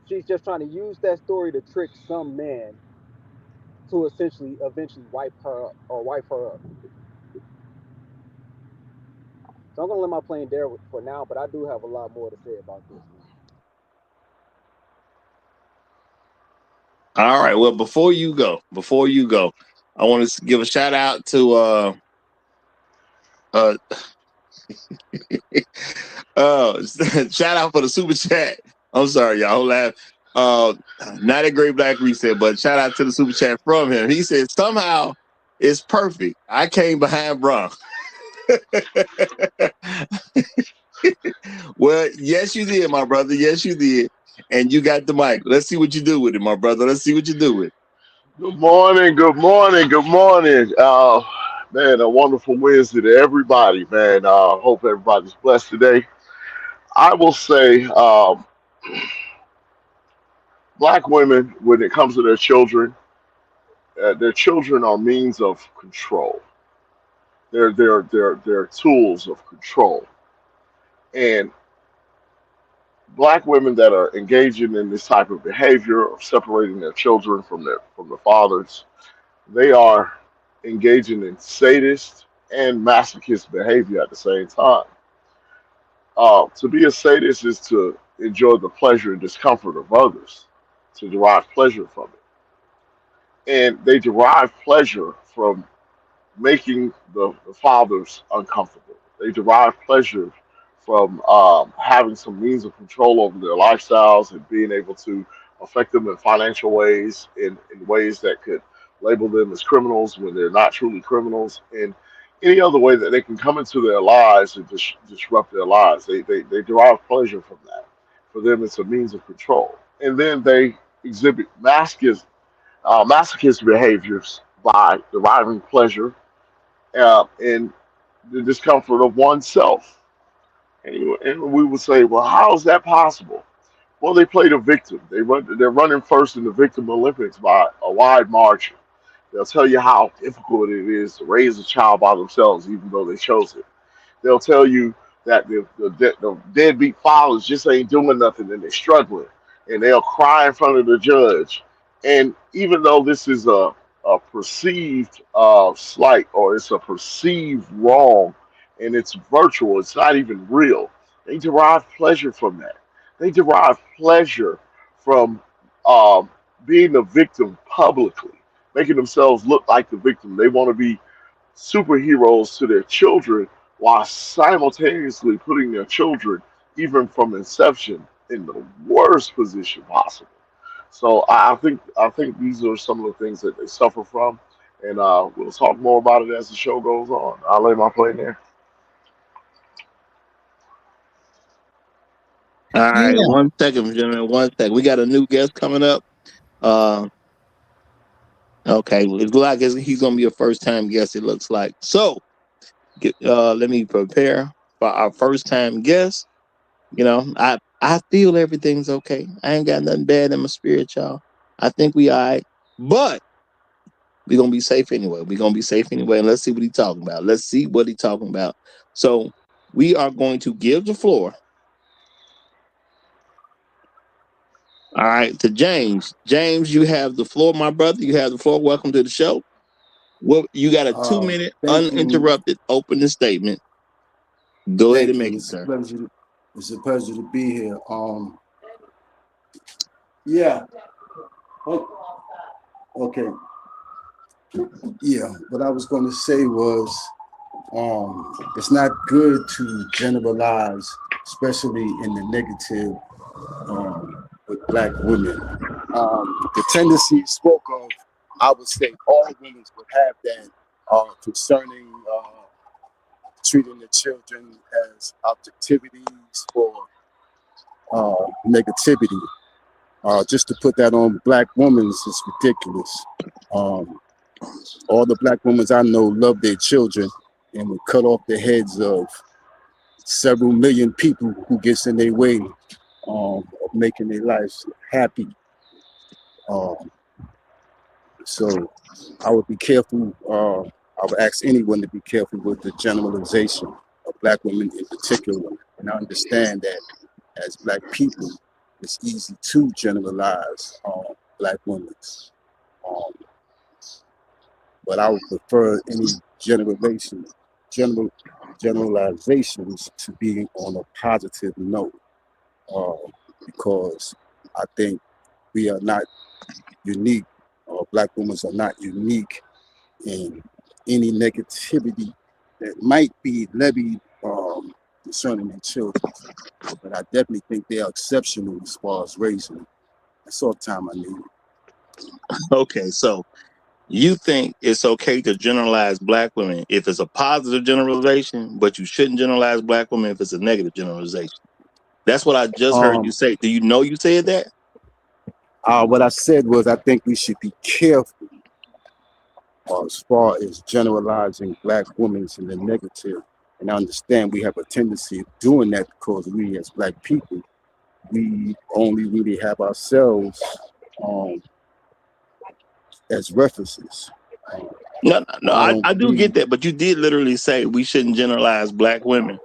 She's just trying to use that story to trick some man to essentially eventually wipe her up or wipe her up. So I'm gonna let my plane there for now, but I do have a lot more to say about this. All right. Well, before you go, I want to give a shout out to uh shout out for the super chat. I'm sorry, y'all laugh. Not a great black reset, but shout out to the super chat from him. He said somehow it's perfect. I came behind Bron. Well, yes, you did, my brother. Yes, you did. And you got the mic. Let's see what you do with it, my brother. Let's see what you do with it. Good morning, good morning, good morning. Man, a wonderful Wednesday to everybody, man. Hope everybody's blessed today. I will say, black women, when it comes to their children are means of control. They're tools of control. And black women that are engaging in this type of behavior of separating their children from the fathers, they are engaging in sadist and masochist behavior at the same time. To be a sadist is to enjoy the pleasure and discomfort of others, to derive pleasure from it. And they derive pleasure from making the fathers uncomfortable. They derive pleasure from having some means of control over their lifestyles and being able to affect them in financial ways, in ways that could label them as criminals when they're not truly criminals, and any other way that they can come into their lives and disrupt their lives. They derive pleasure from that. For them, it's a means of control. And then they exhibit masochist behaviors by deriving pleasure in the discomfort of oneself. And we would say, well, how is that possible? Well, they play the victim. They're running first in the victim Olympics by a wide margin. They'll tell you how difficult it is to raise a child by themselves, even though they chose it. They'll tell you that the deadbeat fathers just ain't doing nothing and they're struggling, and they'll cry in front of the judge. And even though this is a perceived slight, or it's a perceived wrong, and it's virtual, it's not even real, they derive pleasure from that. They derive pleasure from um, being the victim publicly, making themselves look like the victim. They want to be superheroes to their children while simultaneously putting their children, even from inception, in the worst position possible. So I think these are some of the things that they suffer from, and we'll talk more about it as the show goes on. I'll lay my plane there. All right, Yeah. 1 second, gentlemen. 1 second. We got a new guest coming up. Uh, okay, well, it's like he's gonna be a first time guest. It looks like. So, let me prepare for our first time guest. You know, I feel everything's okay. I ain't got nothing bad in my spirit, y'all. I think we all right, but we're gonna be safe anyway. We're gonna be safe anyway, and let's see what he's talking about. Let's see what he's talking about. So, we are going to give the floor. All right, to James. James, you have the floor, my brother. You have the floor. Welcome to the show. Well, you got a 2-minute Thank you. uninterrupted opening statement. Go ahead and Thank you. make it, sir. It's a pleasure to be here. Yeah. Oh, okay. Yeah. What I was going to say was, it's not good to generalize, especially in the negative, with Black women. The tendency spoke of, I would say all women would have that concerning treating the children as objectivities or negativity. Just to put that on Black women is ridiculous. All the Black women I know love their children and would cut off the heads of several million people who gets in their way of making their lives happy. So I would be careful. I would ask anyone to be careful with the generalization of Black women in particular. And I understand that as Black people, it's easy to generalize Black women. Um, but I would prefer any generalizations to be on a positive note, because I think we are not unique, or Black women are not unique in any negativity that might be levied concerning their children. But I definitely think they are exceptional as far as raising. That's all the time I need. Okay, so you think it's okay to generalize Black women if it's a positive generalization, but you shouldn't generalize Black women if it's a negative generalization. That's what I just heard you say. Do you know you said that? What I said was I think we should be careful as far as generalizing Black women in the negative. And I understand we have a tendency of doing that because we as Black people, we only really have ourselves as references. No, I do get that, but you did literally say we shouldn't generalize Black women.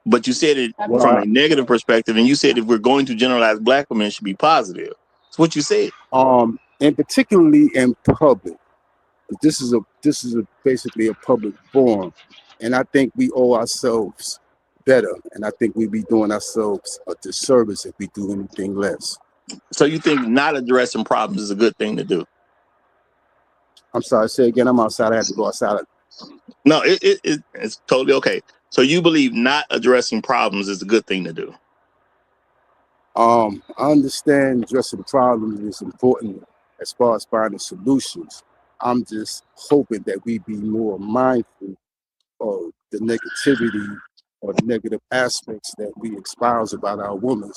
But you said it from a negative perspective, and you said if we're going to generalize Black women, it should be positive. That's what you said. And particularly in public. This is basically a public forum, and I think we owe ourselves better, and I think we'd be doing ourselves a disservice if we do anything less. So you think not addressing problems is a good thing to do? I'm sorry, say again. I'm outside. I have to go outside. No, it's totally okay. So you believe not addressing problems is a good thing to do? I understand addressing problems is important as far as finding solutions. I'm just hoping that we be more mindful of the negativity or the negative aspects that we espouse about our women,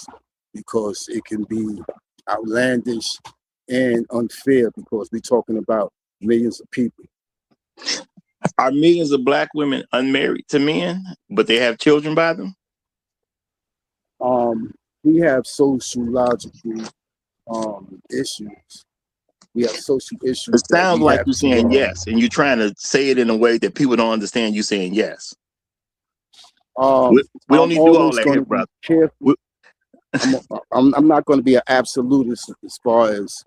because it can be outlandish and unfair because we're talking about millions of people. Are millions of Black women unmarried to men, but they have children by them? We have sociological issues. We have social issues. It sounds like you're saying yes, and you're trying to say it in a way that people don't understand you saying yes. Um, We don't I'm need to do all always that going here, to be brother. careful. I'm not going to be an absolutist as far as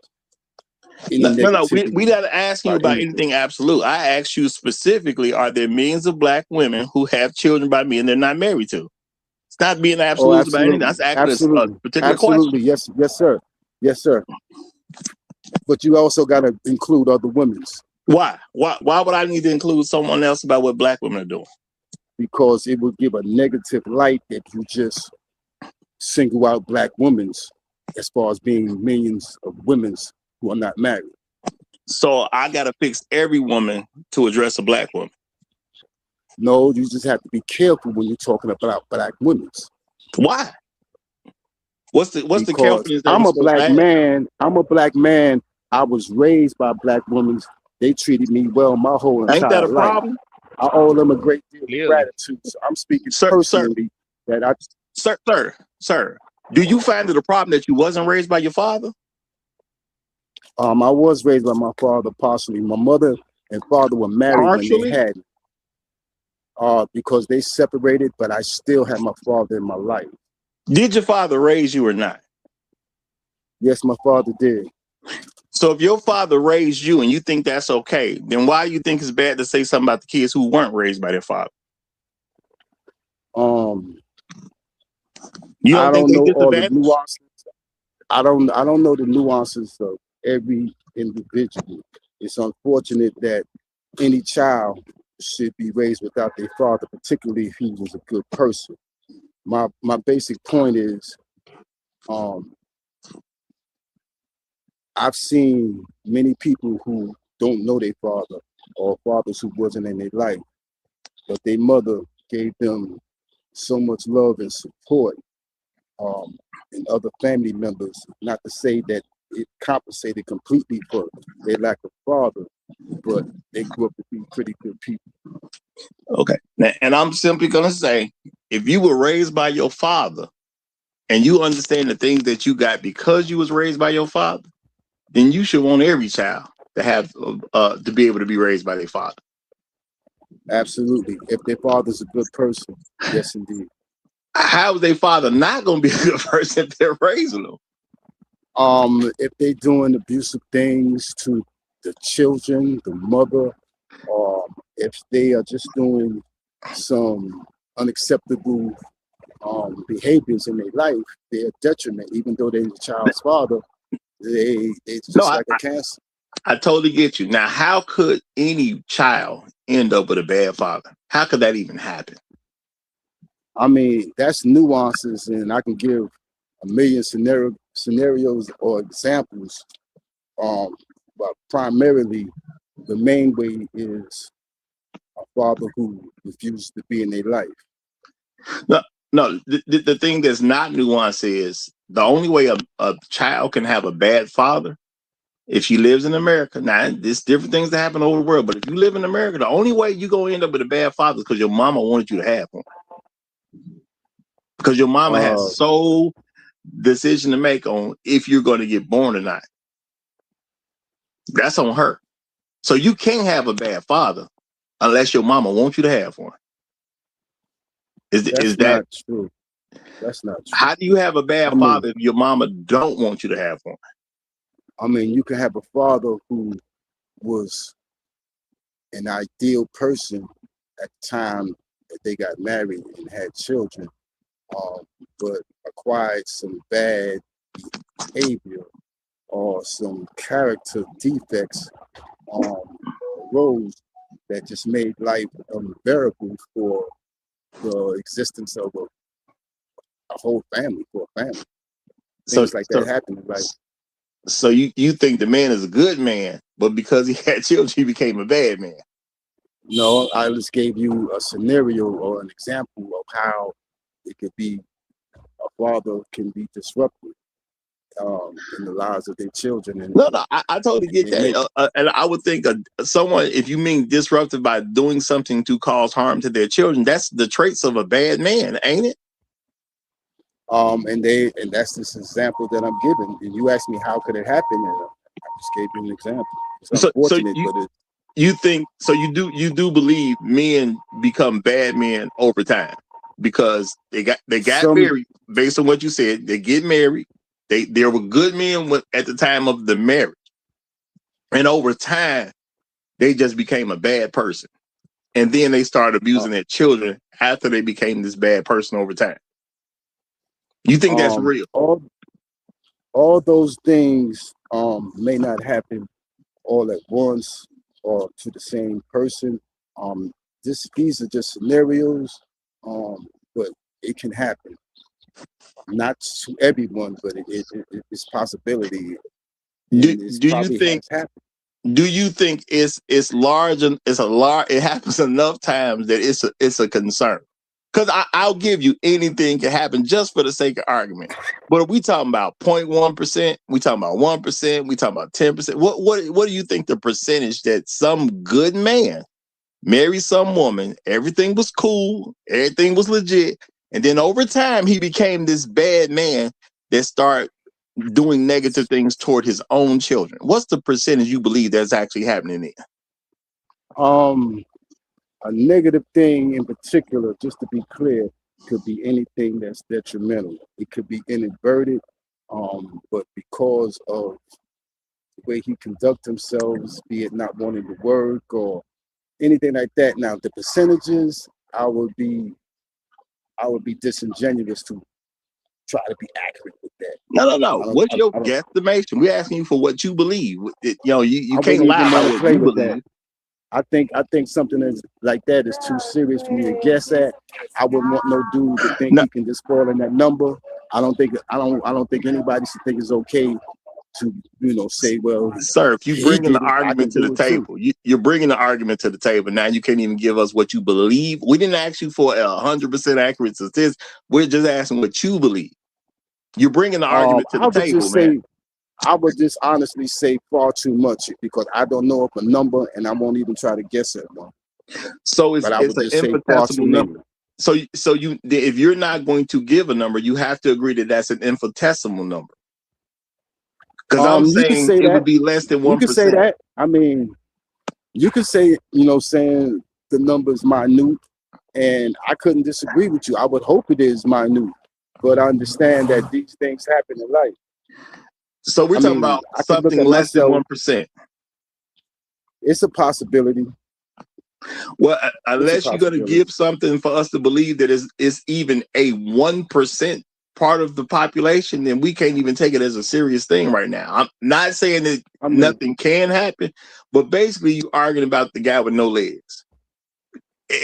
any No. We negativity not asking you about about anything. anything absolute. I asked you specifically: are there millions of black women who have children by men they're not married to? It's not being Oh, absolute about anything. absolutely, That's asking a absolutely, particular absolutely. question. Yes, yes, sir. Yes, sir. But you also got to include other women's Why? Why would I need to include someone else about what black women are doing? because it would give a negative light if you just single out black women's as far as being millions of women's who are not married. So I got to fix every woman to address a black woman. No, you just have to be careful when you're talking about black women's. Why? What's the Because carefulness that we're supposed to have? I'm a black man. I was raised by black women. They treated me well my whole Ain't that entire a life. problem? I owe them a great deal of Clearly. gratitude. So I'm speaking Sir, personally that sir, do you find it a problem that you wasn't raised by your father? I was raised by my father partially. My mother and father were married when they Partially? had me. Because they separated, but I still had my father in my life. Did your father raise you or not? Yes, my father did. So if your father raised you and you think that's okay, then why do you think it's bad to say something about the kids who weren't raised by their father? You I don't think don't they know all the disadvantaged? nuances. I don't know the nuances of every individual. It's unfortunate that any child should be raised without their father, particularly if he was a good person. My basic point is, I've seen many people who don't know their father or fathers who wasn't in their life, but their mother gave them so much love and support, and other family members. Not to say that it compensated completely for their lack of father, but they grew up to be pretty good people. Okay. Now, and I'm simply going to say, if you were raised by your father and you understand the things that you got because you was raised by your father, then you should want every child to have to be able to be raised by their father. Absolutely. If their father's a good person, yes, indeed. How is their father not going to be a good person if they're raising them? If they're doing abusive things to the children, the mother, if they are just doing some unacceptable behaviors in their life, they're a detriment. Even though they're the child's father, it's just like a cancer. I totally get you. Now, how could any child end up with a bad father? How could that even happen? I mean, that's nuances, and I can give a million scenarios or examples. But primarily, the main way is a father who refuses to be in their life. No. The thing that's not nuanced is the only way a child can have a bad father if she lives in America. Now, there's different things that happen over the world, but if you live in America, the only way you're going to end up with a bad father is because your mama wanted you to have one. Because your mama has sole decision to make on if you're going to get born or not. That's on her. So you can't have a bad father unless your mama wants you to have one. Is that not true? That's not true. How do you have a bad father if your mama don't want you to have one? I mean, you can have a father who was an ideal person at the time that they got married and had children, but acquired some bad behavior or some character defects, roles that just made life unbearable for the existence of a whole family, for a family. Things like that happen in life. So you think the man is a good man, but because he had children, he became a bad man? No, I just gave you a scenario or an example of how it could be a father can be disrupted in the lives of their children. And no, I totally get that. And I would think someone, if you mean disrupted by doing something to cause harm to their children, that's the traits of a bad man, ain't it? And that's this example that I'm giving. And you asked me how could it happen, and I just gave you an example. It's unfortunate, but you do believe men become bad men over time? because they got Some married based on what you said. They get married. They were good men at the time of the marriage, and over time they just became a bad person, and then they started abusing their children after they became this bad person over time. You think that's real? all those things may not happen all at once or to the same person. These are just scenarios, but it can happen. Not to everyone, but it's possibility. Do you think? Do you think it's large and it's a large? It happens enough times that it's a concern. Because I'll give you anything can happen just for the sake of argument. But if we talking about 0.1%, we talking about 1%, we talking about 10%. What do you think the percentage that some good man married some woman, everything was cool, everything was legit, and then over time he became this bad man that started doing negative things toward his own children? What's the percentage you believe that's actually happening there? A negative thing in particular, just to be clear, could be anything that's detrimental. It could be inadvertent, but because of the way he conducts himself, be it not wanting to work or anything like that. Now, the percentages, I would be disingenuous to try to be accurate with that. No. What's your guesstimation? We're asking you for what you believe. You can't lie about what you believe. That. I think something is like that is too serious for me to guess at. I wouldn't want no dude to think he can just fall in that number. I don't think anybody should think it's okay to say, well, sir, if you bring the argument to the table, you're bringing the argument to the table. Now you can't even give us what you believe. We didn't ask you for 100% accurate statistics. We're just asking what you believe. You're bringing the argument to the table, man. I would just honestly say far too much because I don't know of a number and I won't even try to guess at one. So it's an infinitesimal number. So if you're not going to give a number, you have to agree that that's an infinitesimal number. Because I'm saying it would be less than 1%. You can say that. I mean, you can say, saying the number is minute, and I couldn't disagree with you. I would hope it is minute, but I understand that these things happen in life. So we're talking about something less than 1%. It's a possibility. Well, unless you're going to give something for us to believe that it's even a 1% part of the population, then we can't even take it as a serious thing right now. I'm not saying that nothing can happen, but basically you're arguing about the guy with no legs.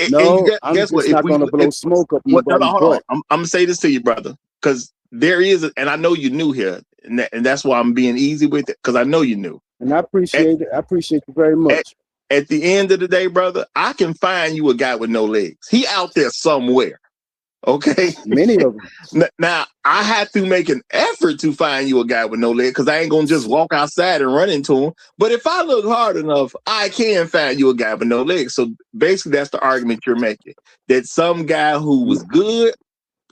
No, I'm just not going to blow smoke up nobody's butt. I'm going to say this to you, brother, because there is, and I know you're new here, and that's why I'm being easy with it, because I know you're new. And I appreciate it. I appreciate you very much. At the end of the day, brother, I can find you a guy with no legs. He out there somewhere. Okay. Many of them. Now, I have to make an effort to find you a guy with no leg because I ain't going to just walk outside and run into him. But if I look hard enough, I can find you a guy with no legs. So basically, that's the argument you're making. That some guy who was good,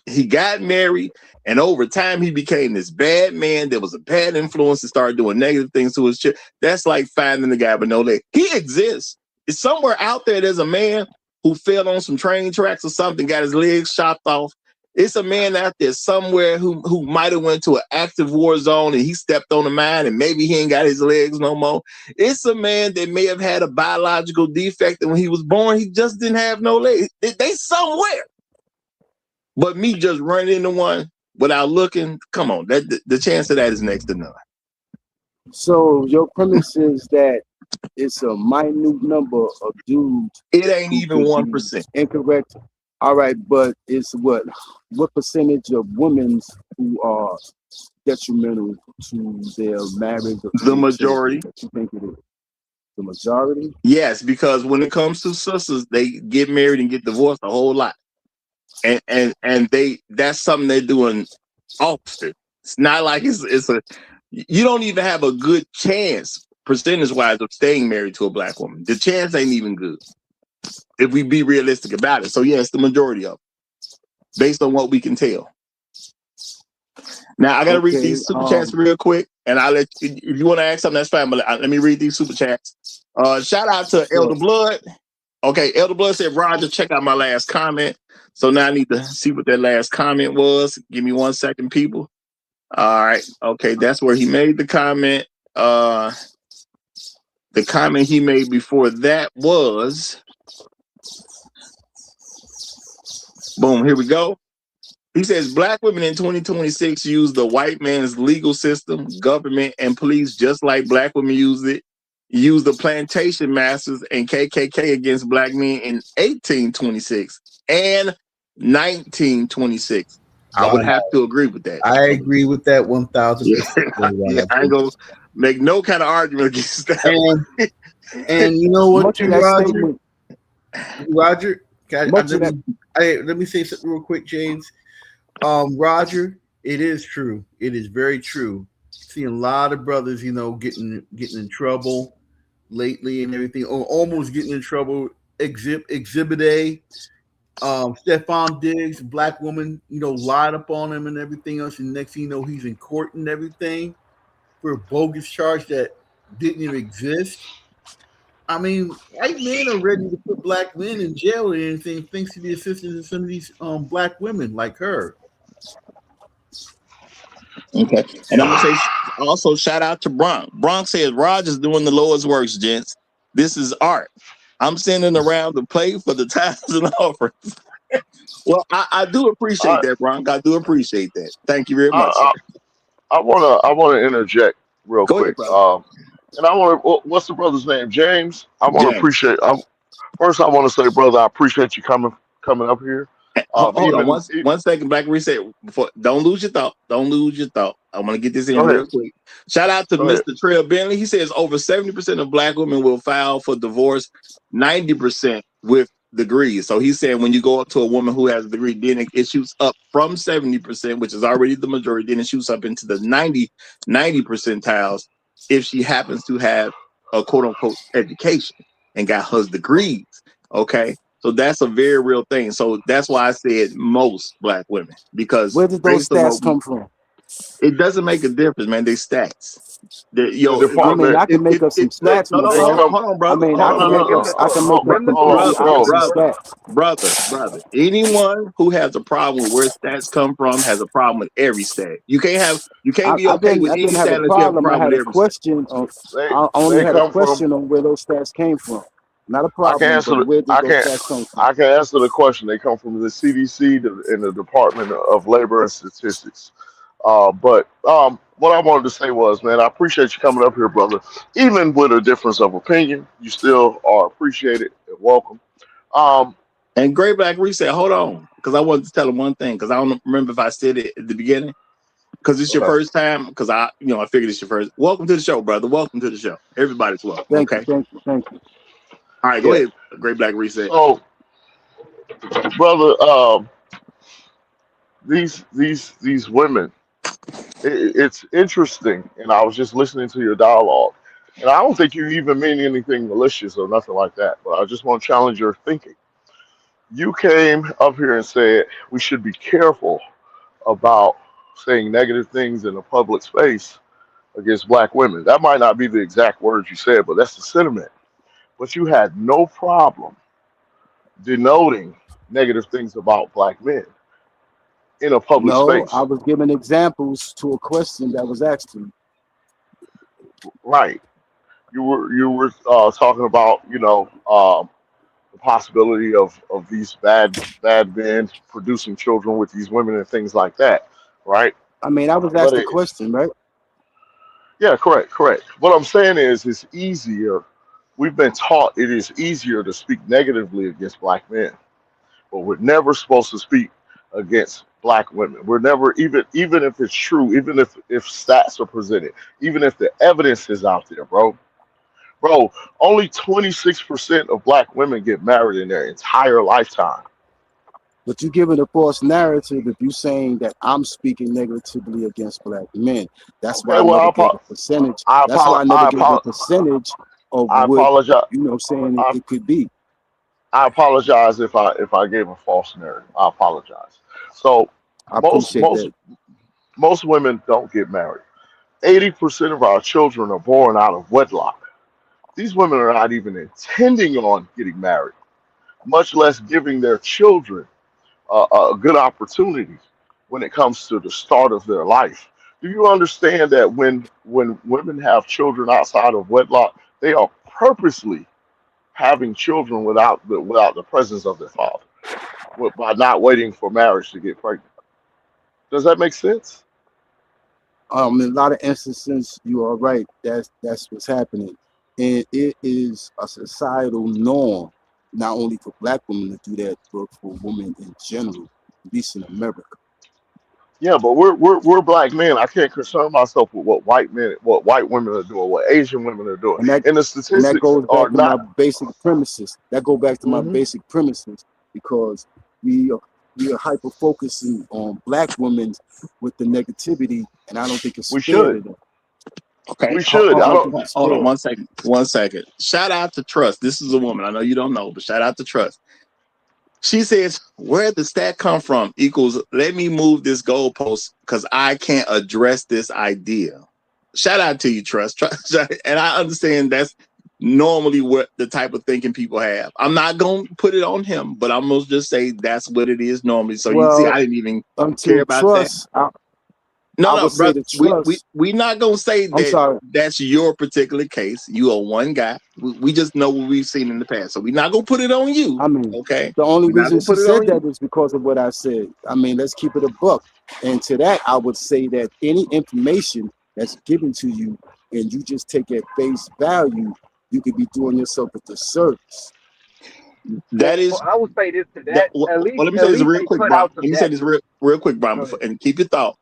he got married, and over time, he became this bad man that was a bad influence and started doing negative things to his child. That's like finding the guy with no leg. He exists. It's somewhere out there. There's a man who fell on some train tracks or something, got his legs chopped off. It's a man out there somewhere who might have went to an active war zone and he stepped on a mine and maybe he ain't got his legs no more. It's a man that may have had a biological defect and when he was born, he just didn't have no legs. They somewhere. But me just running into one without looking, come on, the chance of that is next to none. So your premise is that it's a minute number of dudes. It ain't even 1%. Incorrect. All right, but it's what percentage of women who are detrimental to their marriage? The majority. You think it is the majority? Yes, because when it comes to sisters, they get married and get divorced a whole lot, and that's something they're doing often. It's not like it's a you don't even have a good chance percentage-wise of staying married to a black woman. The chance ain't even good if we be realistic about it. So yeah, it's the majority of them, based on what we can tell. Now I gotta read these super chats real quick, and I'll let you, if you want to ask something, that's fine. But let me read these super chats. Shout out to Elder Blood. Okay, Elder Blood said, Roger, check out my last comment. So now I need to see what that last comment was. Give me 1 second, people. All right. Okay, that's where he made the comment. The comment he made before that was, boom, here we go. He says black women in 2026 use the white man's legal system, government, and police just like black women use the plantation masters and KKK against black men in 1826 and 1926. I would have to agree with that. I agree with that 1,000%. Yeah, I ain't gonna make no kind of argument against that. And you know what, Much of that Roger? statement, Roger, much of that, let me say something real quick, James. Roger, it is true. It is very true. Seeing a lot of brothers, getting in trouble lately and everything, or almost getting in trouble. Exhibit A, Stephon Diggs, black woman, lied up on him and everything else, and next thing you know, he's in court and everything for a bogus charge that didn't even exist. I mean, white men are ready to put black men in jail and anything thanks to the assistance of some of these black women like her. Okay. And I'm gonna say also shout out to Bronx. Bronx says Roger's doing the Lord's works, gents. This is art. I'm sending around the plate for the tithes and offerings. Well, I do appreciate that, Bronx. I do appreciate that. Thank you very much, sir. I wanna interject real Go quick. ahead, And I want to. What's the brother's name? James. I want to James. appreciate. First, I want to say, brother, I appreciate you coming up here. Hold on Even 1 second, Black Reset. Before, don't lose your thought. Don't lose your thought. I want to get this in go real ahead. quick. Shout out to Go ahead. Mr. Trail Bentley. He says over 70% of black women will file for divorce, 90% with degrees. So he's saying when you go up to a woman who has a degree, then it shoots up from 70%, which is already the majority, then it shoots up into the 90 percentiles if she happens to have a quote unquote education and got her degrees. Okay. So that's a very real thing. So that's why I said most black women, because where did those stats come from? it doesn't make a difference, man. They stats. I mean, I can make up some stats, no, hold on, brother. I mean, I can make up completely opposite stats. Brother. Anyone who has a problem with where stats come from has a problem with every stat. You can't be okay with any stat unless you have a problem with every question. I only had a question on where those stats came from. Not a problem, but where did those stats come from? I can answer the question. They come from the CDC and the Department of Labor and Statistics. But what I wanted to say was, man, I appreciate you coming up here, brother. Even with a difference of opinion, you still are appreciated and welcome. And Great Black Reset, hold on, because I wanted to tell him one thing, because I don't remember if I said it at the beginning. Because it's your first time, because I figured it's your first. Welcome to the show, brother. Welcome to the show. Everybody's welcome. Thank you. All right, go ahead, Great Black Reset. So, brother, these women, it's interesting, and I was just listening to your dialogue, and I don't think you even mean anything malicious or nothing like that, but I just want to challenge your thinking. You came up here and said we should be careful about saying negative things in a public space against black women. That might not be the exact words you said, but that's the sentiment. But you had no problem denoting negative things about black men in a public space. I was giving examples to a question that was asked to me. Right. You were talking about the possibility of these bad men producing children with these women and things like that, right? I mean, I was asked a question, right? Yeah, correct. What I'm saying is, it's easier. We've been taught it is easier to speak negatively against black men, but we're never supposed to speak against black women. We're never, even if it's true, even if stats are presented, even if the evidence is out there, bro, only 26% of black women get married in their entire lifetime. But you're giving a false narrative if you're saying that I'm speaking negatively against black men. That's why I never gave a percentage. That's why I never gave a percentage of what saying it could be. I apologize if I gave a false narrative. I apologize. So most women don't get married. 80% of our children are born out of wedlock. These women are not even intending on getting married, much less giving their children good opportunities when it comes to the start of their life. Do you understand that when women have children outside of wedlock, they are purposely having children without the presence of their father, by not waiting for marriage to get pregnant? Does that make sense? In a lot of instances, you are right. That's what's happening, and it is a societal norm, not only for Black women to do that, but for women in general, at least in America. Yeah, but we're black men. I can't concern myself with what white women are doing, what Asian women are doing, And that and the and that statistics goes are back to my not. basic premises. That go back to my Mhm. basic premises because we are we are hyper focusing on Black women with the negativity, and I don't think it's We fair should. to them. Okay, We should. I I don't don't. think it's hold on fair. 1 second. 1 second. Shout out to Trust. This is a woman. I know you don't know, but shout out to Trust. She says, where the stat come from equals, let me move this goalpost because I can't address this idea. Shout out to you, Trust. And I understand that's normally what the type of thinking people have. I'm not going to put it on him, but I'm going to just say that's what it is normally. So you see, Well, I didn't even care until about that. trust, No, I no, would say brother. the We trust. we not gonna say I'm that sorry. that's your particular case. You are one guy. We just know what we've seen in the past, so we're not gonna put it on you. I mean, Okay, the only we're not reason gonna she put it on said you. that is because of what I said. I mean, let's keep it a buck. And to that, I would say that any information that's given to you and you just take at face value, you could be doing yourself a disservice. That is I would say this to that. that. At least, Let me say at this least real they quick, put Brian. out some Let me say data. this real quick, Brian, Go ahead. and keep your thought.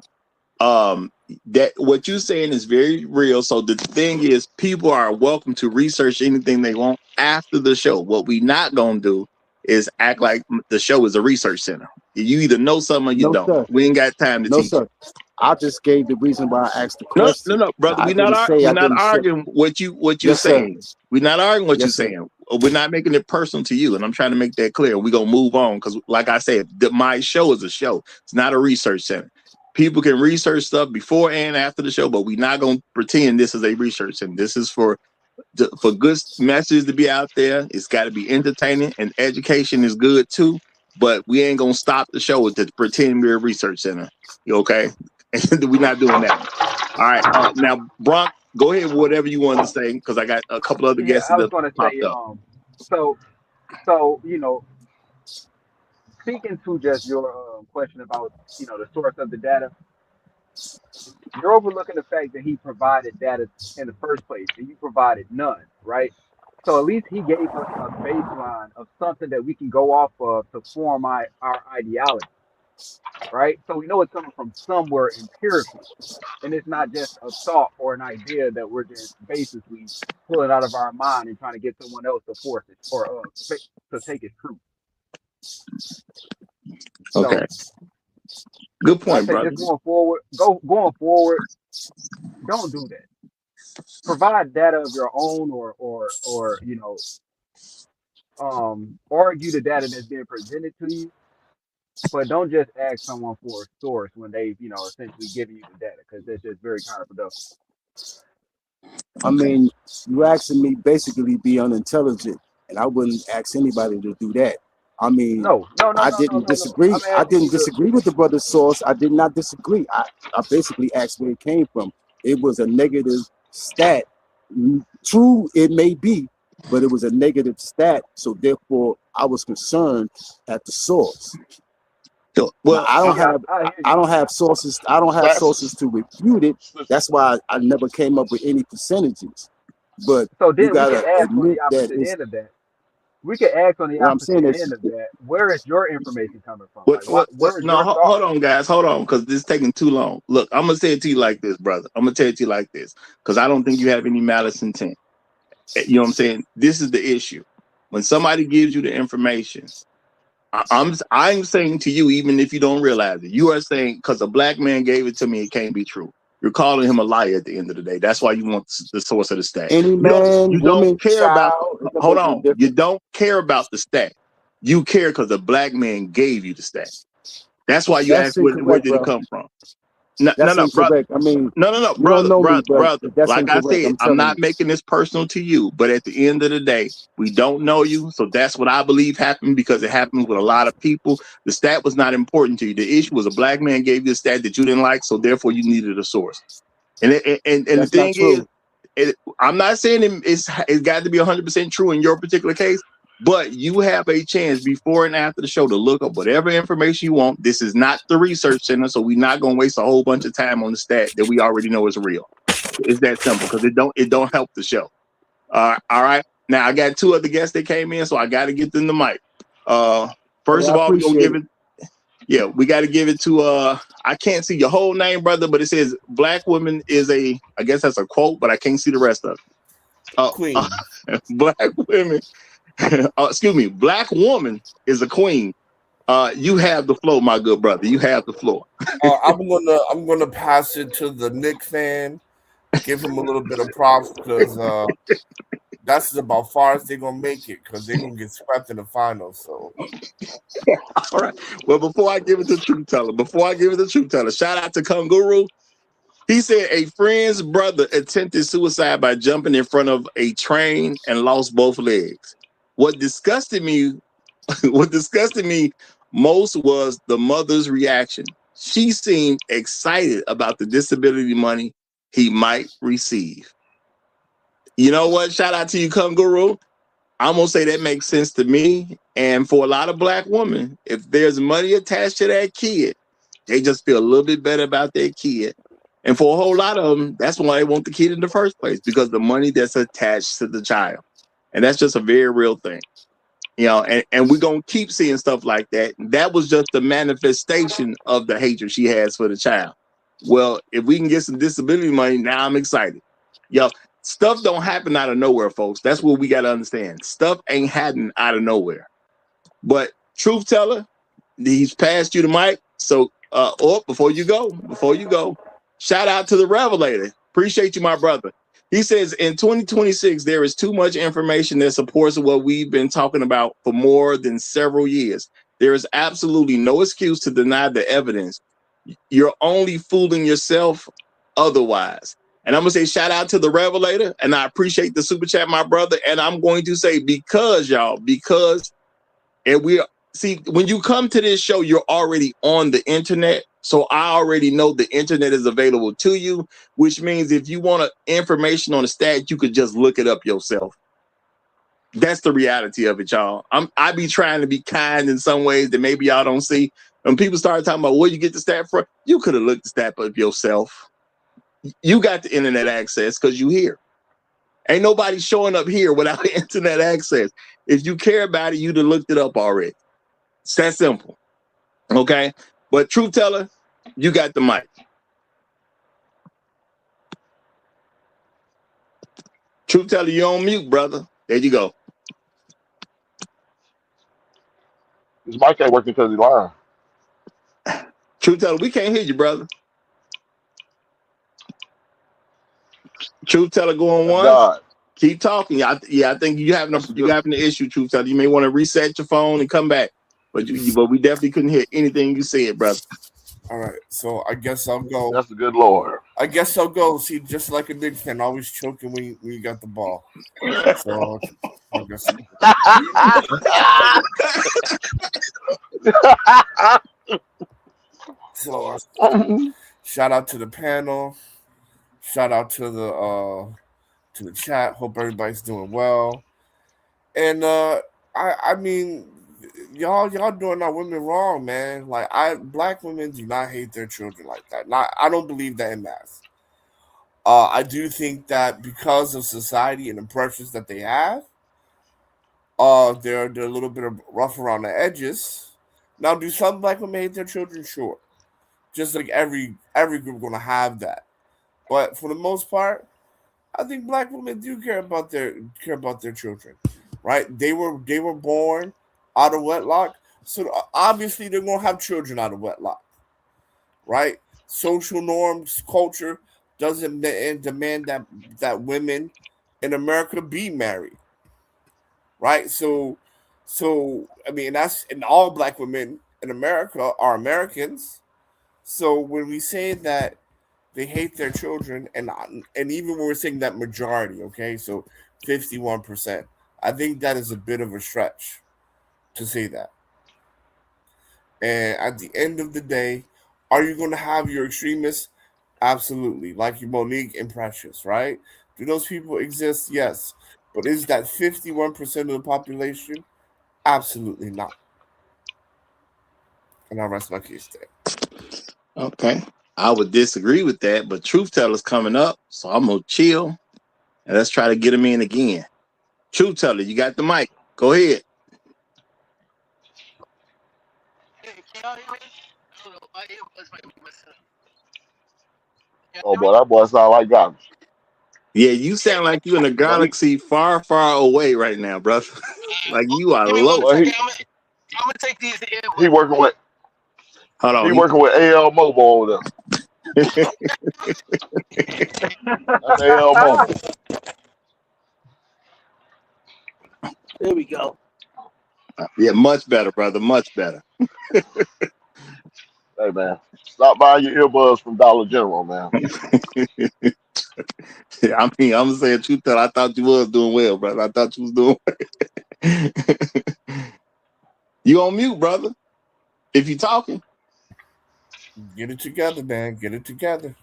That what you're saying is very real. So the thing is, people are welcome to research anything they want after the show. What we not gonna do is act like the show is a research center. You either know something or you No, don't. sir. We ain't got time to No, teach you. sir. I just gave the reason why I asked the No, no, question. no, brother. I didn't say We're I not didn't say. arguing what you Yes, sir. saying. We're not arguing what you're Yes, sir. saying. We're not making it personal to you, and I'm trying to make that clear. We're gonna move on because, like I said, my show is a show. It's not a research center. People can research stuff before and after the show, but we're not gonna pretend this is a research center. This is for good messages to be out there. It's got to be entertaining, and education is good too. But we ain't gonna stop the show to pretend we're a research center. You okay? We're not doing that. All right. Now, Bronk, go ahead with whatever you wanted to say because I got a couple other Yeah, guests I was that going to popped say, up. so so speaking to just your question about the source of the data, you're overlooking the fact that he provided data in the first place, and you provided none, right? So at least he gave us a baseline of something that we can go off of to form our ideology, right? So we know it's coming from somewhere empirically, and it's not just a thought or an idea that we're just basically pulling out of our mind and trying to get someone else to force it or to take it true. Okay. So Good I point, say brother. just going forward, don't do that. Provide data of your own, or argue the data that's being presented to you, but don't just ask someone for a source when they've essentially giving you the data, because that's just very counterproductive. I mean, you asking me basically be unintelligent, and I wouldn't ask anybody to do that. I mean, I didn't No. disagree. I'm I asking didn't you to. disagree with the brother's source. I did not disagree. I basically asked where it came from. It was a negative stat. True, it may be, but it was a negative stat. So therefore, I was concerned at the source. Now, Well, I don't Yeah, have I hear I you. don't have sources. I don't have sources That's to refute it. That's why I never came up with any percentages. But So you then we could gotta ask on admit the that opposite it's end of that. We could ask on the what I'm saying opposite is end of that. Where is your information coming from? Like, what? where is No, your thought? hold on, guys. Hold on, because this is taking too long. Look, I'm gonna say it to you like this, brother. I'm gonna tell it to you like this, because I don't think you have any malice intent. You know what I'm saying? This is the issue. When somebody gives you the information, I'm saying to you, even if you don't realize it, you are saying because a black man gave it to me, it can't be true. You're calling him a liar at the end of the day. That's why you want the source of the stat. any man, You don't woman, care about. child, it don't Hold make no on. You difference. don't care about the stat. You care because the black man gave you the stat. That's why you That's ask where incorrect, did it bro. come from? No, no, That's no, brother. incorrect. I mean, No, you don't brother, know me, brother, but brother. that's Like I incorrect. said, I'm I'm telling not you. making this personal to you, but at the end of the day, we don't know you. So that's what I believe happened because it happens with a lot of people. The stat was not important to you. The issue was a black man gave you a stat that you didn't like, so therefore you needed a source. And the That's not thing is, true. I'm not saying it's got to be 100% true in your particular case, but you have a chance before and after the show to look up whatever information you want. This is not the research center, so we're not going to waste a whole bunch of time on the stat that we already know is real. It's that simple because it don't help the show. All right. Now I got two other guests that came in, so I got to get them the mic. Hey, First I of all, we're gonna appreciate give it. it. Yeah, we got to give it to. I can't see your whole name, brother, but it says "Black women is a." I guess that's a quote, but I can't see the rest of it. Queen. Black women. Excuse me. Black woman is a queen. You have the floor, my good brother. You have the floor. I'm gonna pass it to the Nick fan. Give him a little bit of props because that's about far as they're gonna make it because they're gonna get swept in the finals. So All right. Well, before I give it to Truth Teller, shout out to Kunguru. He said a friend's brother attempted suicide by jumping in front of a train and lost both legs. What disgusted me, what disgusted me most was the mother's reaction. She seemed excited about the disability money he might receive. You know what? Shout out to you, Kunguru. I'm gonna say that makes sense to me. And for a lot of black women, if there's money attached to that kid, they just feel a little bit better about their kid. And for a whole lot of them, that's why they want the kid in the first place, because the money that's attached to the child. And that's just a very real thing. And we're gonna keep seeing stuff like that. That was just the manifestation of the hatred she has for the child. Well, if we can get some disability money, now I'm excited. Yo, stuff don't happen out of nowhere, folks. That's what we gotta understand. Stuff ain't happening out of nowhere. But Truth Teller, he's passed you the mic. So before you go, shout out to the Revelator. Appreciate you, my brother. He says in 2026, there is too much information that supports what we've been talking about for more than several years. There is absolutely no excuse to deny the evidence. You're only fooling yourself otherwise. And I'm going to say shout out to the Revelator, and I appreciate the super chat, my brother. And I'm going to say because and we see when you come to this show, you're already on the internet. So I already know the internet is available to you, which means if you want information on the stat, you could just look it up yourself. That's the reality of it, y'all. I be trying to be kind in some ways that maybe y'all don't see. When people start talking about where you get the stat from, you could have looked the stat up yourself. You got the internet access because you here. Ain't nobody showing up here without internet access. If you care about it, you'd have looked it up already. It's that simple. Okay? But Truth Teller, you got the mic. Truth Teller, you're on mute, brother. There you go. His mic ain't working because he's lying. Truth Teller, we can't hear you, brother. Truth Teller going That's once. God. Keep talking. I think you having an issue, Truth Teller. You may want to reset your phone and come back. But we definitely couldn't hear anything you said, brother. all right, so I guess I'll go. That's the good Lord. I guess I'll go. See, just like a big fan, always choking when you got the ball. So I guess. So shout out to the panel. Shout out to the chat. Hope everybody's doing well. And I mean, y'all doing our women wrong, man. Like black women do not hate their children like that. I don't believe that in mass. I do think that because of society and the pressures that they have, they're a little bit rough around the edges. Now, do some black women hate their children? Sure. Just like every group gonna have that. But for the most part, I think black women do care about their children, right? They were born out of wedlock, so obviously they're gonna have children out of wedlock, right? Social norms, culture doesn't demand that women in America be married, right? So I mean that's and all black women in America are Americans. So when we say that they hate their children, and even when we're saying that majority, okay, so 51%, I think that is a bit of a stretch to say that. And at the end of the day, are you going to have your extremists? Absolutely, like your Monique and Precious, right? Do those people exist? Yes. But is that 51% of the population? Absolutely not. And I rest my case there. Okay. I would disagree with that, but Truth Teller's coming up, so I'm going to chill, and let's try to get him in again. Truth Teller, you got the mic. Go ahead. Oh boy, that boy sound like garbage. Yeah, you sound like you're in a galaxy far, far away right now, brother. Like you are low. Well, I'm gonna take these earbuds. he working with Hold on. he working with AL Mobile over there. That's AL Mobile. There we go. Yeah, much better, brother. Much better. Hey man, stop buying your earbuds from Dollar General, man. Yeah, I mean, I'm saying Truth Teller, I thought you was doing well, brother. I thought you was doing well. You on mute, brother. If you talking. Get it together, man. Get it together.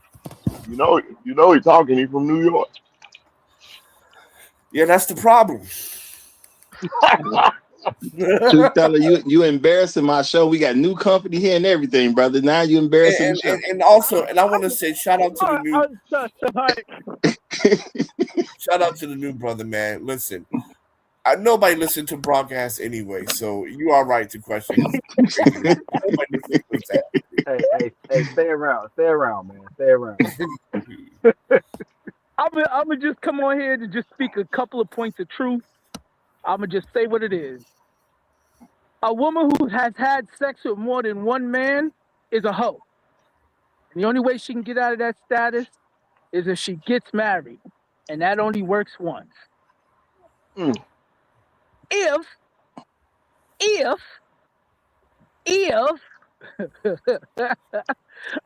You know he talking. He from New York. Yeah, that's the problem. Truth Teller, you embarrassing my show. We got new company here and everything, brother. Now you embarrassing the show. And also, and I want to say shout out to the new shout out to the new brother, man. Listen, nobody listened to broadcast anyway, so you are right to question his nobody listens to that. Hey, stay around, man. Stay around. I'm gonna just come on here to just speak a couple of points of truth. I'm gonna just say what it is. A woman who has had sex with more than one man is a hoe. And the only way she can get out of that status is if she gets married, and that only works once. If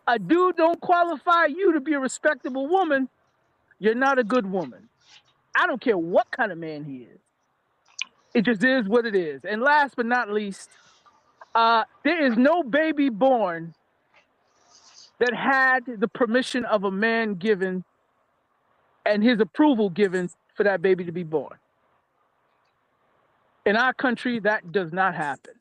a dude don't qualify you to be a respectable woman, you're not a good woman. I don't care what kind of man he is. It just is what it is. And last but not least, there is no baby born that had the permission of a man given and his approval given for that baby to be born. In our country, that does not happen.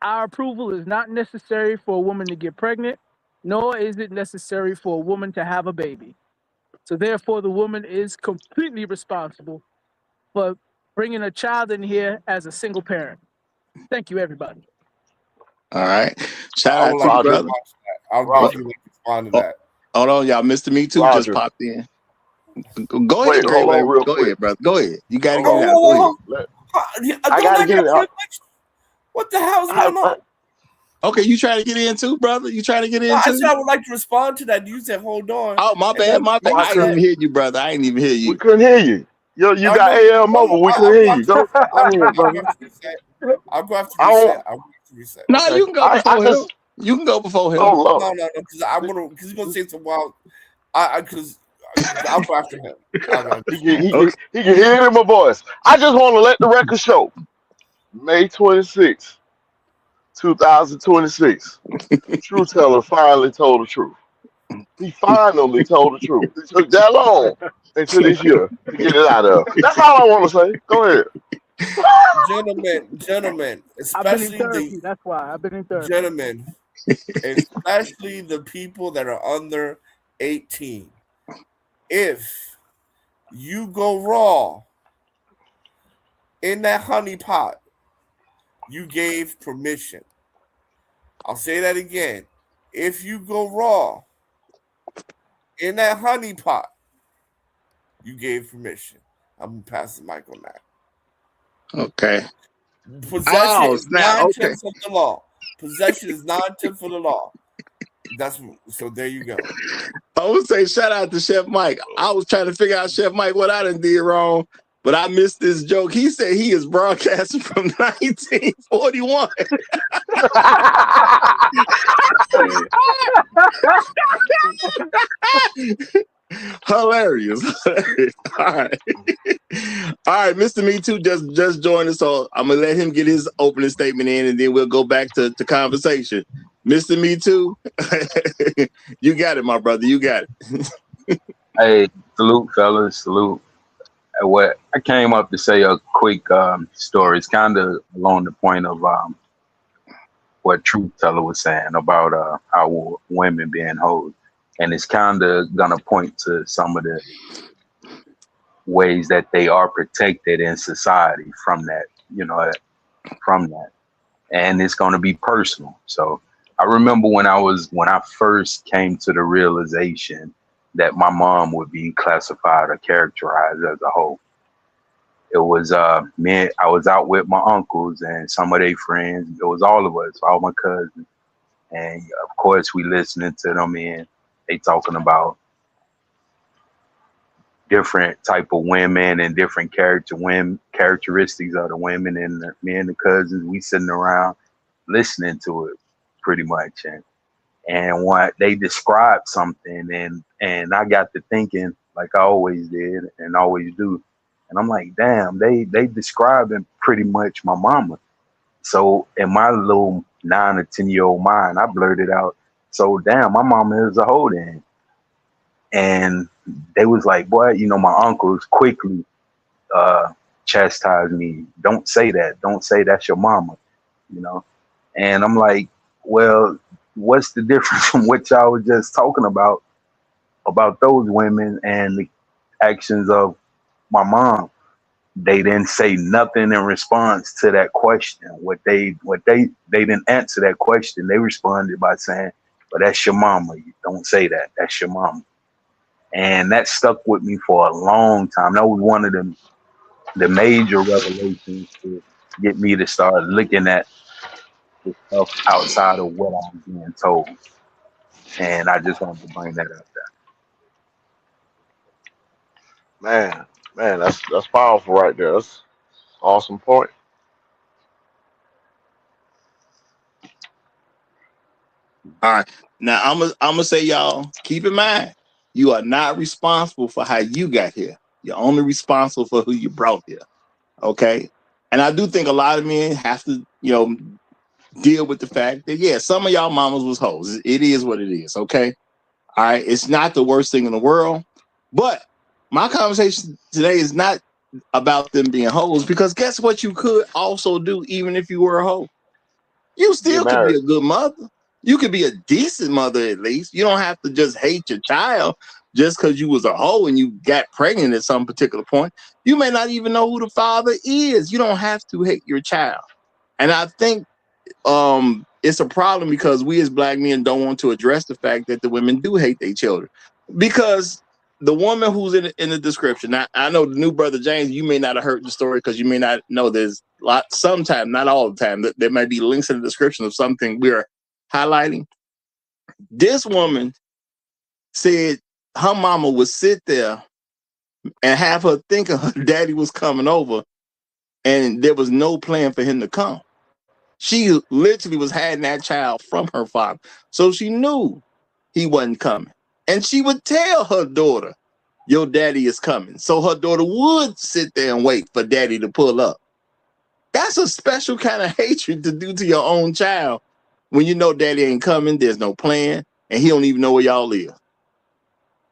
Our approval is not necessary for a woman to get pregnant, nor is it necessary for a woman to have a baby. So therefore, the woman is completely responsible for bringing a child in here as a single parent. Thank you, everybody. All right. Shout out to like you, brother. I would definitely like to respond to that. Hold on, y'all. Mr. Me Too just popped in. Go ahead, Gray. Go ahead, brother. Go ahead. You got to get it out. Go ahead. I got to get it out. What the hell's going on? Okay, you trying to get in too, brother? You trying to get in too? I said I would like to respond to that. You said, hold on. Oh, my bad. I didn't even hear you, brother. I didn't even hear you. We couldn't hear you. You got AL Mobile. We couldn't hear you. Go. I'm here, brother. I'll go after reset. No, you can go before him. You can go before him. No, because he's gonna say some wild. Because I'll go after him. He can hear it in my voice. I just want to let the record show. May 26th, 2026. Truth Teller finally told the truth. He finally told the truth. It took that long until this year to get it out of. That's all I want to say. Go ahead. Gentlemen, especially that's why I've been in therapy. Gentlemen, especially the people that are under 18. If you go raw in that honey pot, you gave permission. I'll say that again. If you go raw in that honey pot, you gave permission. I'm going to pass the mic on that. Okay. Possession is 9/10 of the law. Possession is 9/10 for the law. So there you go. I would say shout out to Chef Mike. I was trying to figure out, Chef Mike, what I done did wrong, but I missed this joke. He said he is broadcasting from 1941. Hilarious. All right. All right, Mr. Me Too just joined us, so I'm gonna let him get his opening statement in, and then we'll go back to conversation. Mr. Me Too, you got it, my brother. You got it. Hey, salute, fellas, salute. What I came up to say a quick story. It's kind of along the point of what Truth Teller was saying about how women being hoes, and it's kind of gonna point to some of the ways that they are protected in society from that, and it's gonna be personal. So I remember when I first came to the realization that my mom would be classified or characterized as a hoe. It was I was out with my uncles and some of their friends. It was all of us, all my cousins, and of course we listening to them, and they talking about different type of women and different characteristics of the women, and me and the cousins, we sitting around listening to it pretty much, and what they described something, and I got to thinking, like I always did and always do, and I'm like, damn, they describing pretty much my mama. So in my little 9 or 10-year-old mind, I blurted out, so damn, my mama is a hoe then. And they was like, boy, my uncles quickly chastised me. Don't say that. Don't say that's your mama, And I'm like, well, what's the difference from what y'all was just talking about those women and the actions of my mom? They didn't say nothing in response to that question. They didn't answer that question. They responded by saying, well, that's your mama. You don't say that. That's your mama. And that stuck with me for a long time. That was one of the major revelations to get me to start looking at the stuff outside of what I'm being told. And I just wanted to bring that up there. Man, that's powerful right there. That's awesome point. All right. Now I'm gonna say, y'all, keep in mind, you are not responsible for how you got here. You're only responsible for who you brought here. Okay. And I do think a lot of men have to, deal with the fact that, yeah, some of y'all mamas was hoes. It is what it is. Okay. All right. It's not the worst thing in the world. But my conversation today is not about them being hoes, because guess what you could also do even if you were a hoe? You still could be a good mother. You could be a decent mother at least. You don't have to just hate your child just because you was a hoe and you got pregnant at some particular point. You may not even know who the father is. You don't have to hate your child. And I think it's a problem because we as black men don't want to address the fact that the women do hate their children. Because the woman who's in the description, I know the new brother James, you may not have heard the story because you may not know there's a lot, sometimes, not all the time, that there might be links in the description of something we're highlighting. This woman said her mama would sit there and have her thinking her daddy was coming over and there was no plan for him to come. She literally was hiding that child from her father. So she knew he wasn't coming. And she would tell her daughter, your daddy is coming. So her daughter would sit there and wait for daddy to pull up. That's a special kind of hatred to do to your own child when you know daddy ain't coming, there's no plan, and he don't even know where y'all live.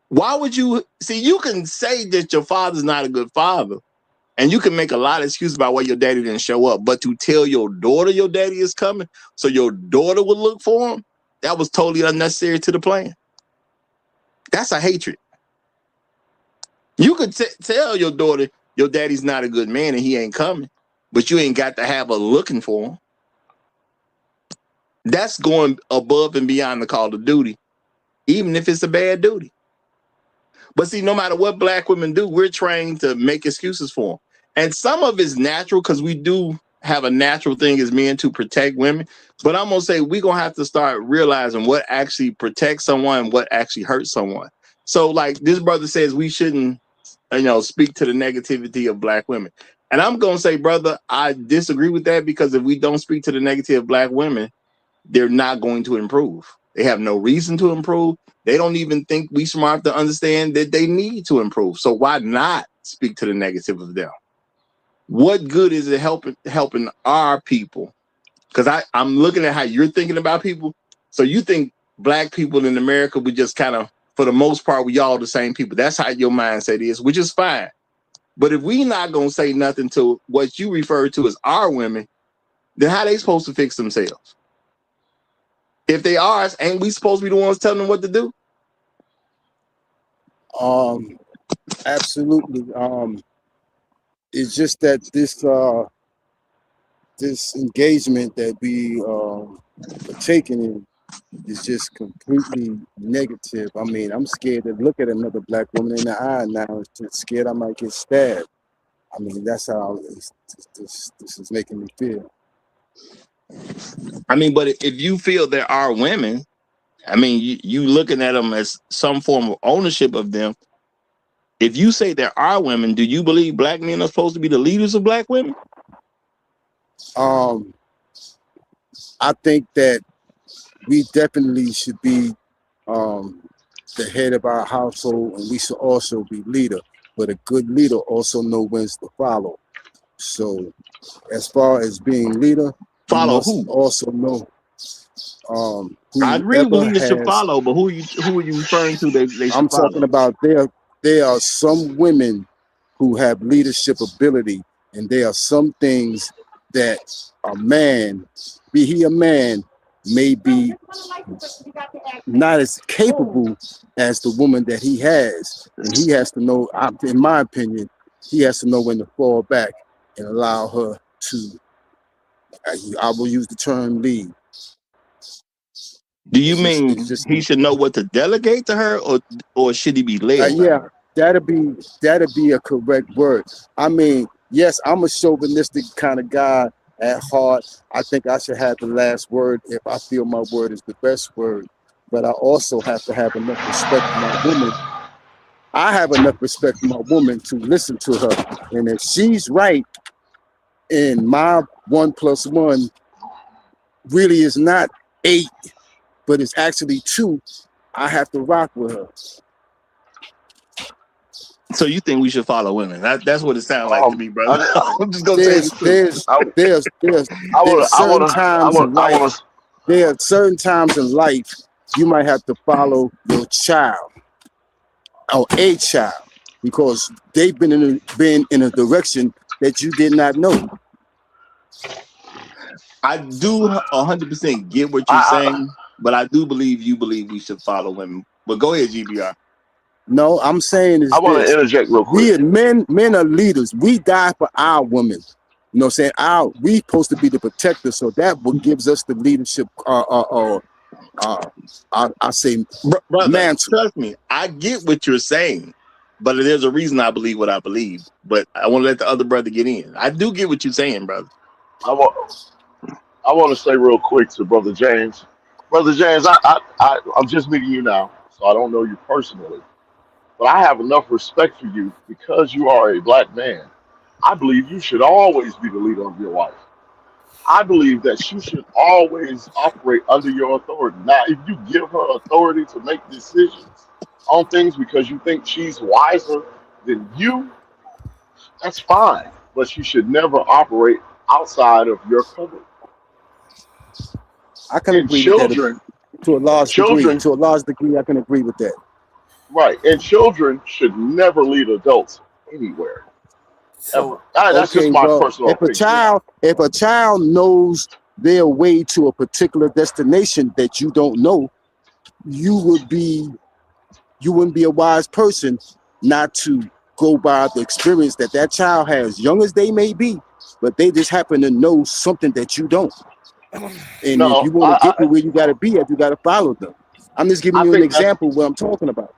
Why would you see? You can say that your father's not a good father, and you can make a lot of excuses about why your daddy didn't show up, but to tell your daughter your daddy is coming so your daughter would look for him, that was totally unnecessary to the plan. That's a hatred. You could tell your daughter your daddy's not a good man and he ain't coming, but you ain't got to have her looking for him. That's going above and beyond the call of duty, even if it's a bad duty. But see, no matter what black women do, we're trained to make excuses for them. And some of it's natural because we do have a natural thing as men to protect women. But I'm going to say we're going to have to start realizing what actually protects someone and what actually hurts someone. So like this brother says, we shouldn't speak to the negativity of black women. And I'm gonna say, brother, I disagree with that, because if we don't speak to the negativity of black women, they're not going to improve. They have no reason to improve. They don't even think we smart to understand that they need to improve. So why not speak to the negative of them? What good is it helping our people? Because I'm looking at how you're thinking about people. So you think black people in America, we just kind of, for the most part, we all the same people. That's how your mindset is, which is fine. But if we not gonna say nothing to what you refer to as our women, then how they supposed to fix themselves? If they are, ain't we supposed to be the ones telling them what to do? Absolutely. It's just that this engagement that we are taking in is just completely negative. I mean, I'm scared to look at another black woman in the eye now. It's just scared I might get stabbed. I mean, that's how this is making me feel. I mean, but if you feel there are women, I mean, you looking at them as some form of ownership of them. If you say there are women, do you believe black men are supposed to be the leaders of black women? I think that we definitely should be the head of our household, and we should also be leader. But a good leader also knows when to follow. So, as far as being leader, you must also know. I agree with leadership has, follow, but who are you referring to? They I'm should follow? talking about there are some women who have leadership ability, and there are some things that a man, be he a man, may be not as capable as the woman that he has. And he has to know, in my opinion, he has to know when to fall back and allow her to, I will use the term lead. Do you mean he should know what to delegate to her, or should he be led? Yeah, that'd be a correct word. I mean, yes, I'm a chauvinistic kind of guy at heart. I think I should have the last word if I feel my word is the best word. But I also have to have enough respect for my woman. I have enough respect for my woman to listen to her. And if she's right, and my 1 + 1 really is not 8, but it's actually 2, I have to rock with her. So you think we should follow women? That's what it sounds like to me, brother. I'm just gonna say There are certain times in life you might have to follow your child or a child because they've been in a direction that you did not know. I do 100% get what you're saying, but I do believe you believe we should follow women. But go ahead, GBR. No, I'm saying is I want to interject real quick. Men are leaders. We die for our women. You know what I'm saying? We supposed to be the protector, so that what gives us the leadership. I say, brother, mantle. Trust me, I get what you're saying, but there's a reason I believe what I believe. But I want to let the other brother get in. I do get what you're saying, brother. I want to say real quick to Brother James. Brother James, I'm just meeting you now, so I don't know you personally. But I have enough respect for you because you are a black man. I believe you should always be the leader of your wife. I believe that you should always operate under your authority. Now, if you give her authority to make decisions on things because you think she's wiser than you, that's fine. But you should never operate outside of your cover. I can agree with that to a large degree. To a large degree, I can agree with that. Right, and children should never lead adults anywhere. So that's just my personal opinion. If a child knows their way to a particular destination that you don't know, you wouldn't be a wise person not to go by the experience that child has, young as they may be, but they just happen to know something that you don't. And if you want to get to where you got to be at, you got to follow them. I'm just giving you an example of what I'm talking about.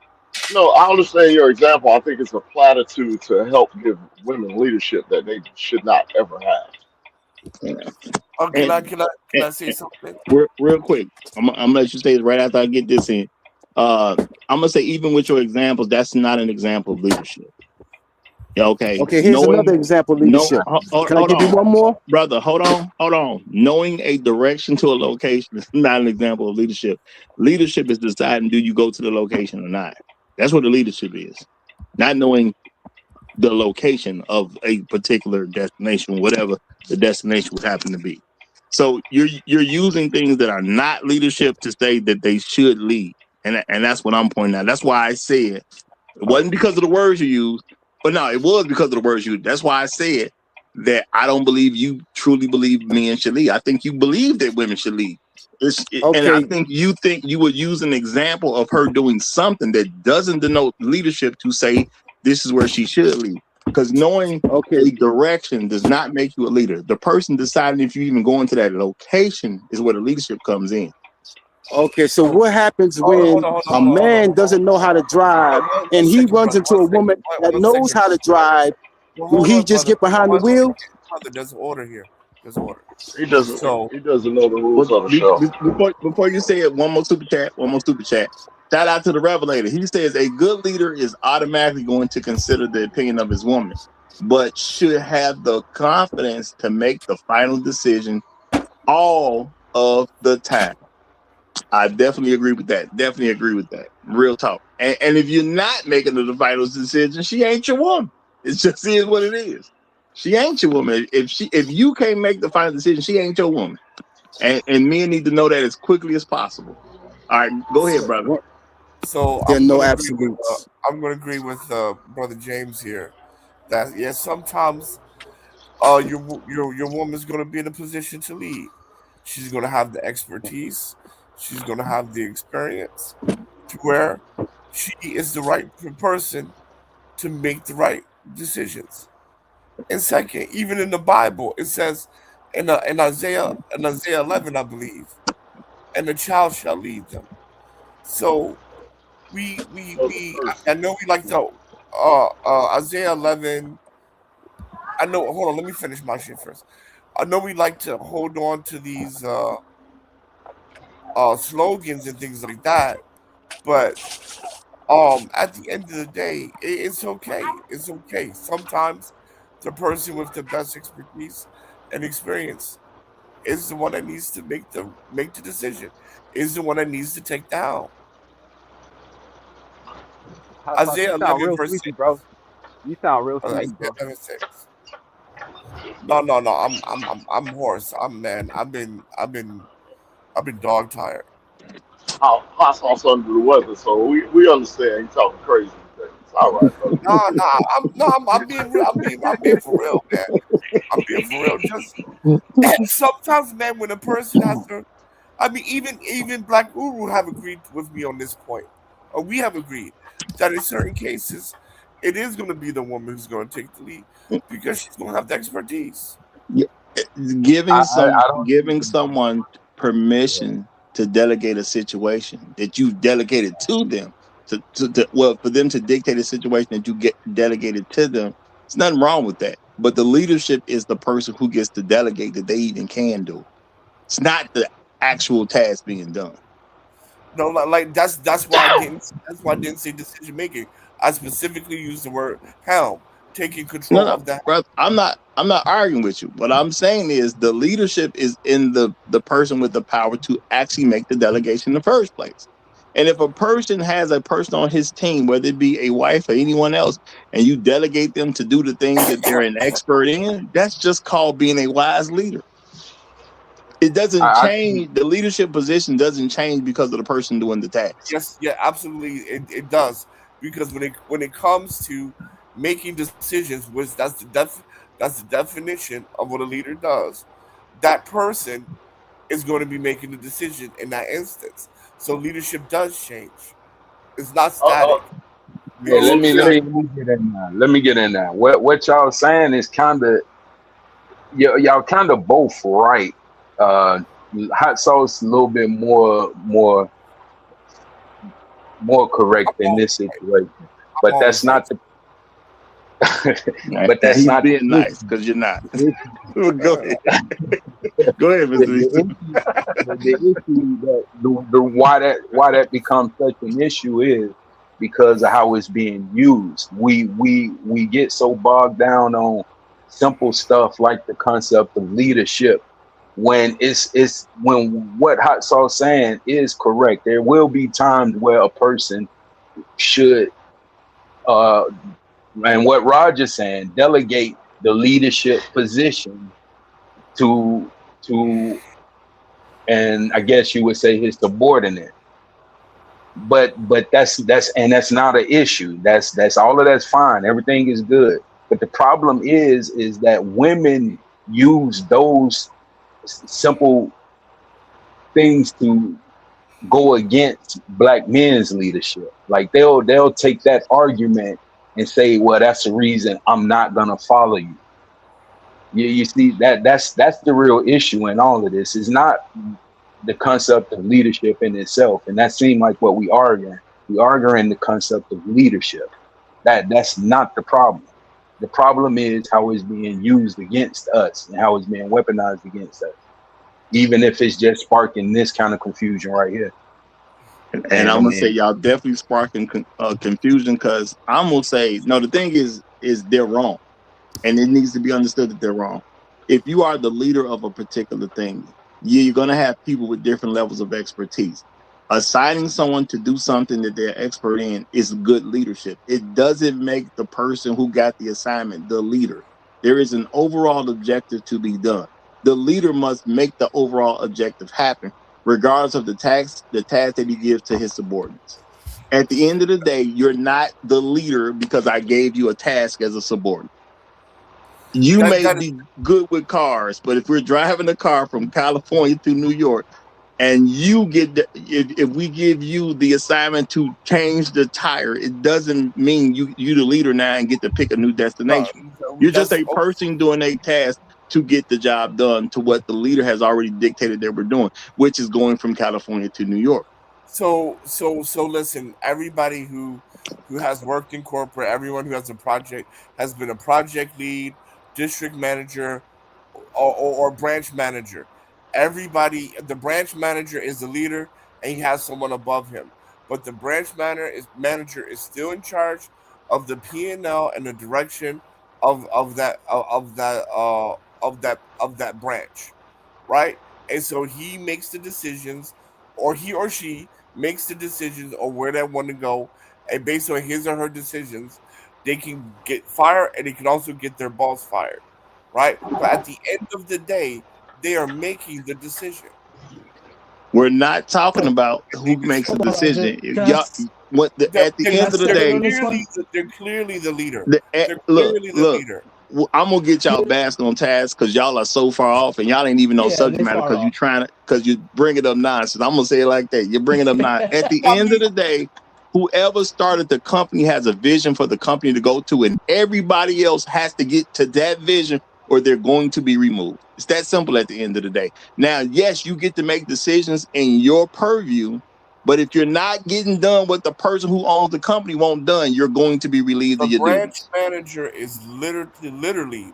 No, I understand your example. I think it's a platitude to help give women leadership that they should not ever have. Oh, can I say something? Real quick. I'm gonna let you say it right after I get this in. I'm gonna say even with your examples, that's not an example of leadership. Yeah, okay. Okay, here's another Knowing, example of no, leadership. Can I hold give you on, one more? brother. Hold on. Knowing a direction to a location is not an example of leadership. Leadership is deciding do you go to the location or not. That's what the leadership is. Not knowing the location of a particular destination, whatever the destination would happen to be. So you're using things that are not leadership to say that they should lead, and that's what I'm pointing out. That's why I said it wasn't because of the words you used, but no, it was because of the words you used. That's why I said that I don't believe you truly believe men should lead. I think you believe that women should lead. And I Okay, think you would use an example of her doing something that doesn't denote leadership to say this is where she should lead. Because knowing okay, a direction does not make you a leader. The person deciding if you even go into that location is where the leadership comes in. okay. So So what happens hold when on, hold on, a hold on, hold on, man hold on. doesn't know how to drive One and he second, runs brother. into a woman that One knows second. how to drive? Well, Do hold he on, just brother. get behind the One wheel? second, brother. There's order here. There's order. He doesn't. So, He doesn't know the But rules of the show. before you say it, one more super chat. Shout out to the Revelator. He says a good leader is automatically going to consider the opinion of his woman, but should have the confidence to make the final decision all of the time. I definitely agree with that. Definitely agree with that. Real talk. And if you're not making the final decision, she ain't your woman. It just is what it is. She ain't your woman. If you can't make the final decision, she ain't your woman. And men need to know that as quickly as possible. All right, go ahead, so, brother. so There are I'm no gonna agree with. absolutes. Brother James here. That sometimes your woman's gonna be in a position to lead. She's gonna have the expertise. She's gonna have the experience to where she is the right person to make the right decisions. And second, even in the Bible, it says in Isaiah 11, I believe, and the child shall lead them. So Knows the person. I know we like to Isaiah 11. I know. Hold on, let me finish my shit first. I know we like to hold on to these slogans and things like that, but at the end of the day, it's okay. It's okay. Sometimes the person with the best expertise and experience is the one that needs to make the decision. Is the one that needs to take down. Hot sauce, you Isaiah sound 11 real verse sleepy, 6. bro. You sound real sleepy, Isaiah bro. 11:6. No, no, no. I'm hoarse. I'm man. I've been dog tired. Hot sauce under the weather, so we understand. He talking crazy today. It's all right, brother. No, no. I'm being real. I'm being for real, man. I'm being for real. Just sometimes, man, when a person has to, I mean, even Black Uru have agreed with me on this point, or we have agreed that in certain cases, it is going to be the woman who's going to take the lead because she's going to have the expertise. Yeah, giving someone permission to delegate a situation that you delegated to them well, for them to dictate a situation that you get delegated to them. There's nothing wrong with that, but the leadership is the person who gets to delegate that they even can do. It's not the actual task being done. No, like that's why I didn't say decision making. I specifically used the word helm, taking No, control no, of the. brother. I'm not arguing with you. What I'm saying is the leadership is in the person with the power to actually make the delegation in the first place. And if a person has a person on his team, whether it be a wife or anyone else, and you delegate them to do the things that they're an expert in, that's just called being a wise leader. It doesn't I change. The leadership position doesn't change because of the person doing the task. Yes, yeah, absolutely, it does because when it comes to making decisions, which that's the definition of what a leader does. That person is going to be making the decision in that instance. So leadership does change. It's not Uh, uh, static. yeah, let Leadership me is let not. me let me get in there. Let me get in there. What y'all saying is kind of y'all kind of both right. Uh, hot sauce a little bit more correct I'm in always this right. situation, I'm but always that's right. not the Right? but that's He's not the being issue. nice because you're not. The issue, Go ahead. Go ahead, the, Mr. the Easton. issue, the issue that the why that becomes such an issue is because of how it's being used. We get so bogged down on simple stuff like the concept of leadership when it's when what Hot Sauce saying is correct. There will be times where a person should uh and what Roger's saying, delegate the leadership position to to and I guess you would say his subordinate. But that's not an issue. That's all of that's fine. Everything is good. But the problem is that women use those simple things to go against black men's leadership. Like they'll take that argument and say, well, that's the reason I'm not gonna follow you. You see that's the real issue in all of this. Is not the concept of leadership in itself, and that seemed like what we arguing. We arguing the concept of leadership. That's not the problem. The problem is how it's being used against us and how it's being weaponized against us, even if it's just sparking this kind of confusion right here. And I'm gonna say y'all definitely sparking confusion, because I'm gonna say no. The thing is they're wrong, and it needs to be understood that they're wrong. If you are the leader of a particular thing, you're gonna have people with different levels of expertise. Assigning someone to do something that they're expert in is good leadership. It doesn't make the person who got the assignment the leader. There is an overall objective to be done. The leader must make the overall objective happen, regardless of the task that he gives to his subordinates. At the end of the day, you're not the leader because I gave you a task as a subordinate. You may be good with cars, but if we're driving a car from California to New York, and you get if we give you the assignment to change the tire, it doesn't mean you the leader now and get to pick a new destination. You're just a person doing a task to get the job done to what the leader has already dictated that we're doing, which is going from California to New York. So listen, everybody who has worked in corporate, everyone who has a project has been a project lead, district manager, or branch manager. Everybody, the branch manager is the leader, and he has someone above him. But the branch manager is still in charge of the P&L and the direction of that branch, right? And so he makes the decisions, or he or she makes the decisions on where they want to go, and based on his or her decisions, they can get fired, and they can also get their boss fired, right? But at the end of the day, they are making the decision. We're not talking about who makes the decision. Y'all, at the end of the day, they're clearly the leader. Look, I'm gonna get y'all back on task because y'all are so far off and y'all ain't even know subject matter because you bring it up nonsense. I'm gonna say it like that. You're bringing up nonsense. At the end of the day, whoever started the company has a vision for the company to go to, and everybody else has to get to that vision or they're going to be removed. It's that simple at the end of the day. Now, yes, you get to make decisions in your purview, but if you're not getting done what the person who owns the company won't done, you're going to be relieved of your duties. The branch manager is literally,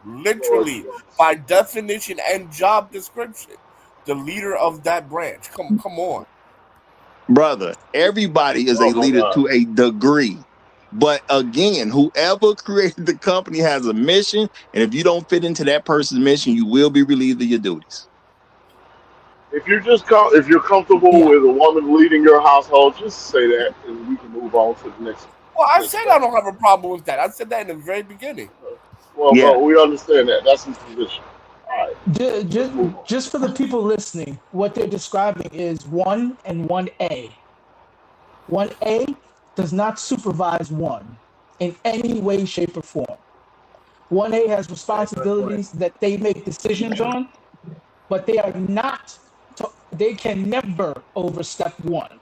by definition and job description, the leader of that branch. Come on. Brother, everybody is a leader to a degree. But again, whoever created the company has a mission, and if you don't fit into that person's mission, you will be relieved of your duties. If you're comfortable with a woman leading your household, just say that, and we can move on to the next. Well, I said I don't have a problem with that. I said that in the very beginning. Well, but we understand that. That's his position. All right. Just for the people listening, what they're describing is 1 and 1A. 1A does not supervise 1 in any way, shape, or form. 1A has responsibilities that they make decisions on, but they are not. They can never overstep 1.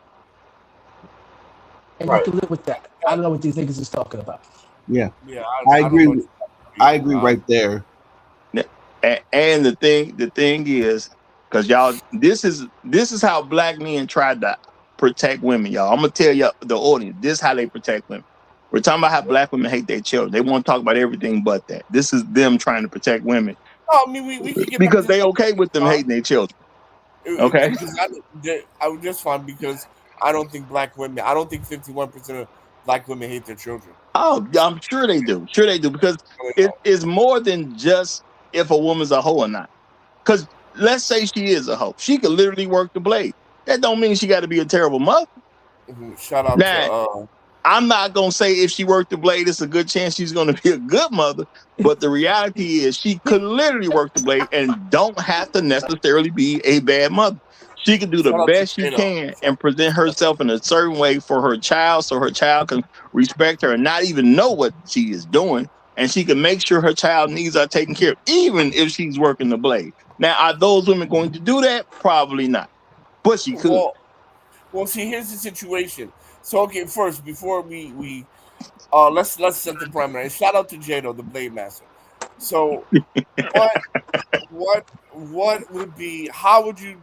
And you can live with that. I don't know what these niggas is talking about. Yeah, I agree. I agree right there. And the thing is, because y'all, this is how black men try to protect women, y'all. I'm gonna tell you the audience, this is how they protect women. We're talking about how black women hate their children. They want to talk about everything but that. This is them trying to protect women. Oh, I mean, we can get because they okay with them hating their children. Okay, I was just fine because I don't think black women. I don't think 51% of black women hate their children. Oh, I'm sure they do. Sure they do, because it's more than just if a woman's a hoe or not. Because let's say she is a hoe, she could literally work the blade. That don't mean she got to be a terrible mother. Shout out Now, to I'm not gonna say if she worked the blade, it's a good chance she's gonna be a good mother. But the reality is, she could literally work the blade and don't have to necessarily be a bad mother. She can do the shout out to best she Jado. can and present herself in a certain way for her child, so her child can respect her and not even know what she is doing. And she can make sure her child needs are taken care of, even if she's working the blade. Now, are those women going to do that? Probably not. But she could. Well, see, here's the situation. So, okay, first, before we let's set the parameter. Shout out to Jado, the Blade Master. So, what would be? How would you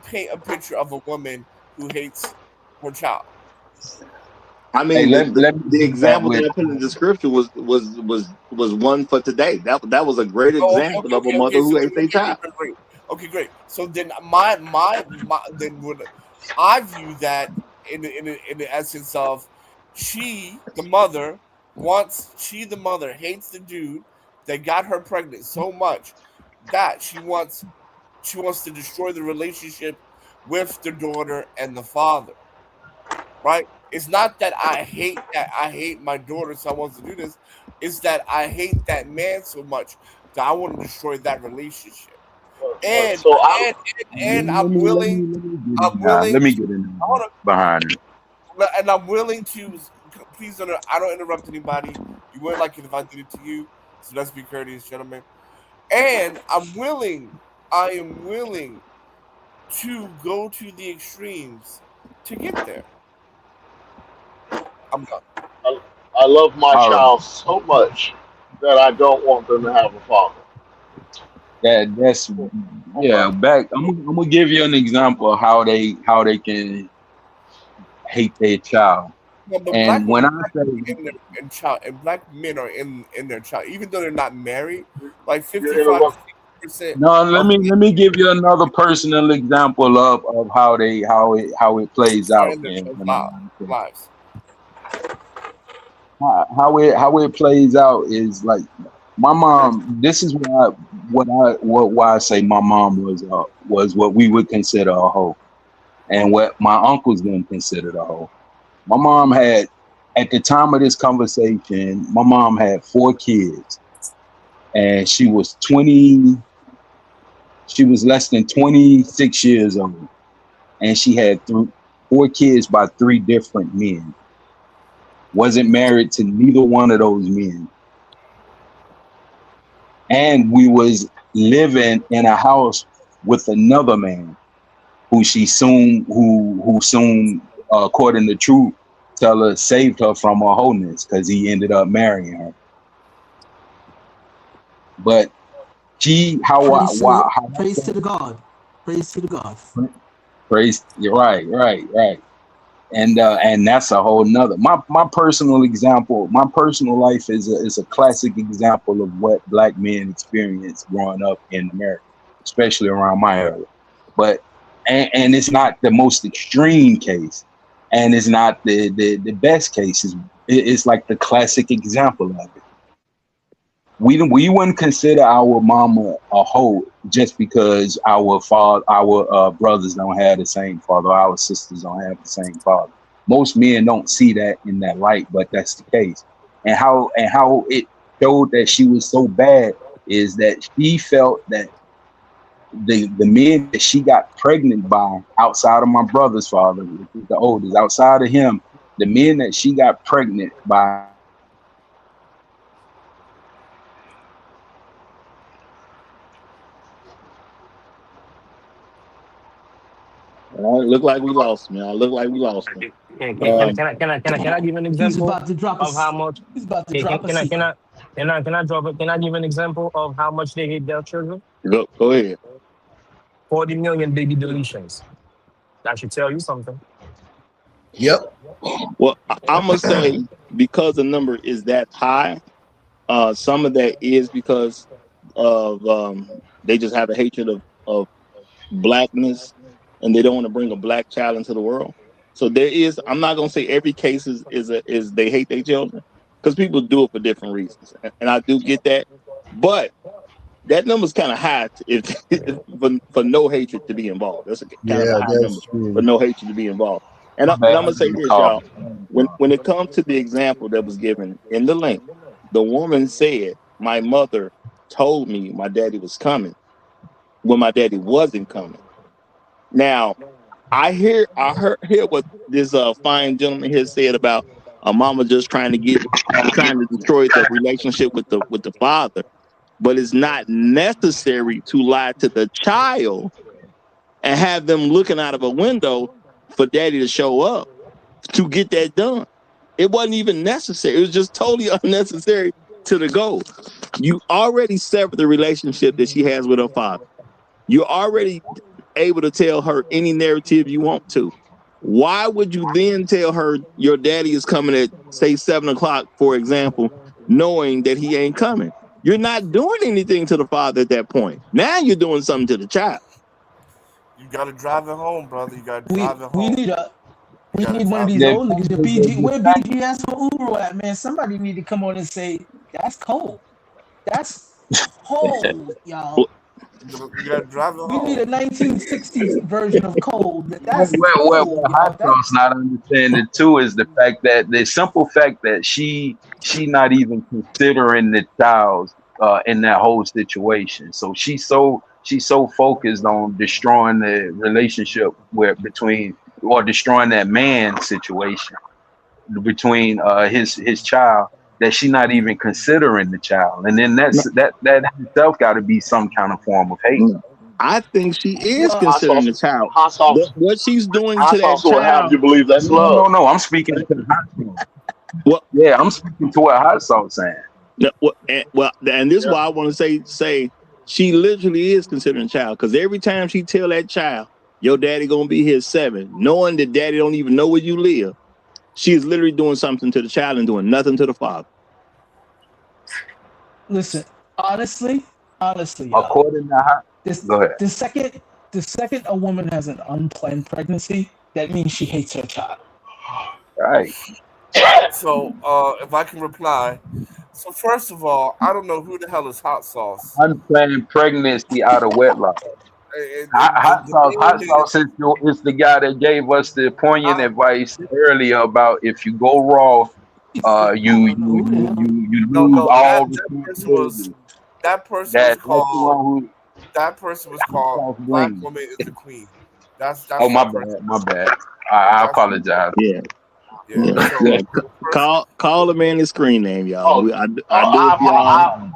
paint a picture of a woman who hates her child? I mean, Hey, the example that with I put in the description was one for today. That was a great Oh, example of a mother okay. So who hates their child. great. Okay, great. So then my then would I view that in the essence of the mother the mother hates the dude that got her pregnant so much that she wants to destroy the relationship with the daughter and the father. Right? It's not that I hate my daughter, so I want to do this. It's that I hate that man so much that I want to destroy that relationship. And So I and let me let me get in hold on, behind it. and I'm willing to please don't I don't interrupt anybody. You wouldn't like it if I did it to you, so let's be courteous, gentlemen. And I am willing to go to the extremes to get there. I'm done. I love my All right. child so much that I don't want them to have a father. That's yeah. Back, I'm gonna give you an example of how they can hate their child. No, but And when I say black men are in their child, even though they're not married, like You're 55 interrupting. to 60% no, let of me give you another personal example of how it plays are out in their in child's my life. lives. How it plays out is like my mom. This is why I say my mom was what we would consider a hoe, and what my uncles then considered a hoe. My mom had, at the time of this conversation, my mom had 4 kids, and she was less than 26 years old, and she had 4 kids by 3 different men. Wasn't married to neither one of those men. And we was living in a house with another man who soon, according to truth teller, saved her from her wholeness because he ended up marrying her. But praise to the God. Praise to the God. Praise, you're right. And that's a whole nother. My personal example, my personal life is a classic example of what black men experience growing up in America, especially around my area. But and it's not the most extreme case, and it's not the best cases. It's like the classic example of it. We wouldn't consider our mama a hoe just because our brothers don't have the same father, our sisters don't have the same father. Most men don't see that in that light, but that's the case. And how it showed that she was so bad is that she felt that the men that she got pregnant by, outside of my brother's father, which is the oldest, outside of him, the men that she got pregnant by. Look like we lost, man. Look like we lost him. Can I give an He's example about to drop of how much? He's about to Okay, drop a seed. can I give an example of how much they hate their children? Go ahead. 40 million baby deletions. That should tell you something. Yep. Well, I'm gonna say, because the number is that high, some of that is because of they just have a hatred of blackness, and they don't want to bring a black child into the world. So there is. I'm not gonna say every case is they hate their children, because people do it for different reasons, and I do get that. But that number's kind of high if for no hatred to be involved. That's kind of a Yeah, high number that's for true. no hatred to be involved. And My and bad. I'm I'm gonna say getting a this, call. y'all. When it comes to the example that was given in the link, the woman said, "My mother told me my daddy was coming when my daddy wasn't coming." Now, hear what this fine gentleman here said about a mama just trying to destroy the relationship with the father, but it's not necessary to lie to the child and have them looking out of a window for daddy to show up to get that done. It wasn't even necessary. It was just totally unnecessary to the goal. You already severed the relationship that she has with her father. You're already able to tell her any narrative you want to. Why would you then tell her your daddy is coming at, say, 7 o'clock, for example, knowing that he ain't coming? You're not doing anything to the father at that point. Now you're doing something to the child. You gotta drive it home, brother. You gotta We drive it we home. need You gotta one of drive it these The, home. old niggas. The the, BG, the where fact, BGS for Uber at, man? Somebody need to come on and say that's cold. That's cold, y'all. You gotta drive it We need home. a 1960s version of cold. That's where cold, Hot y'all. That Sauce not understanding too is the fact that the simple fact that she not even considering the child in that whole situation. So she's so focused on destroying the relationship where between or destroying that man situation between his child that she not even considering the child. And then that itself got to be some kind of form of hate. I think she is well, Hot considering sauce, the child. hot sauce, What she's doing hot to that sauce would have child. you believe that's No, love. no, I'm speaking to the hot sauce. Well, Yeah, I'm speaking to what hot sauce saying. and this is Yeah. why I want to say she literally is considering the child, because every time she tell that child, your daddy gonna be here 7, knowing that daddy don't even know where you live, she is literally doing something to the child and doing nothing to the father. listen, honestly, y'all. According to hot, This go ahead. the second a woman has an unplanned pregnancy, that means she hates her child. Right. So, if I can reply. So first of all, I don't know who the hell is Hot Sauce. Unplanned pregnancy out of wedlock. The Hot name sauce is the guy that gave us the poignant I, advice earlier about if you go raw, you lose no, all was responsibility. that person was That's the called one who that person was hot called sauce Black blame. Woman is the Queen. Oh That's my that person. bad, my bad. I That's apologize. Yeah. yeah. So Yeah. Call the man his screen name, y'all. Oh, I do it for y'all.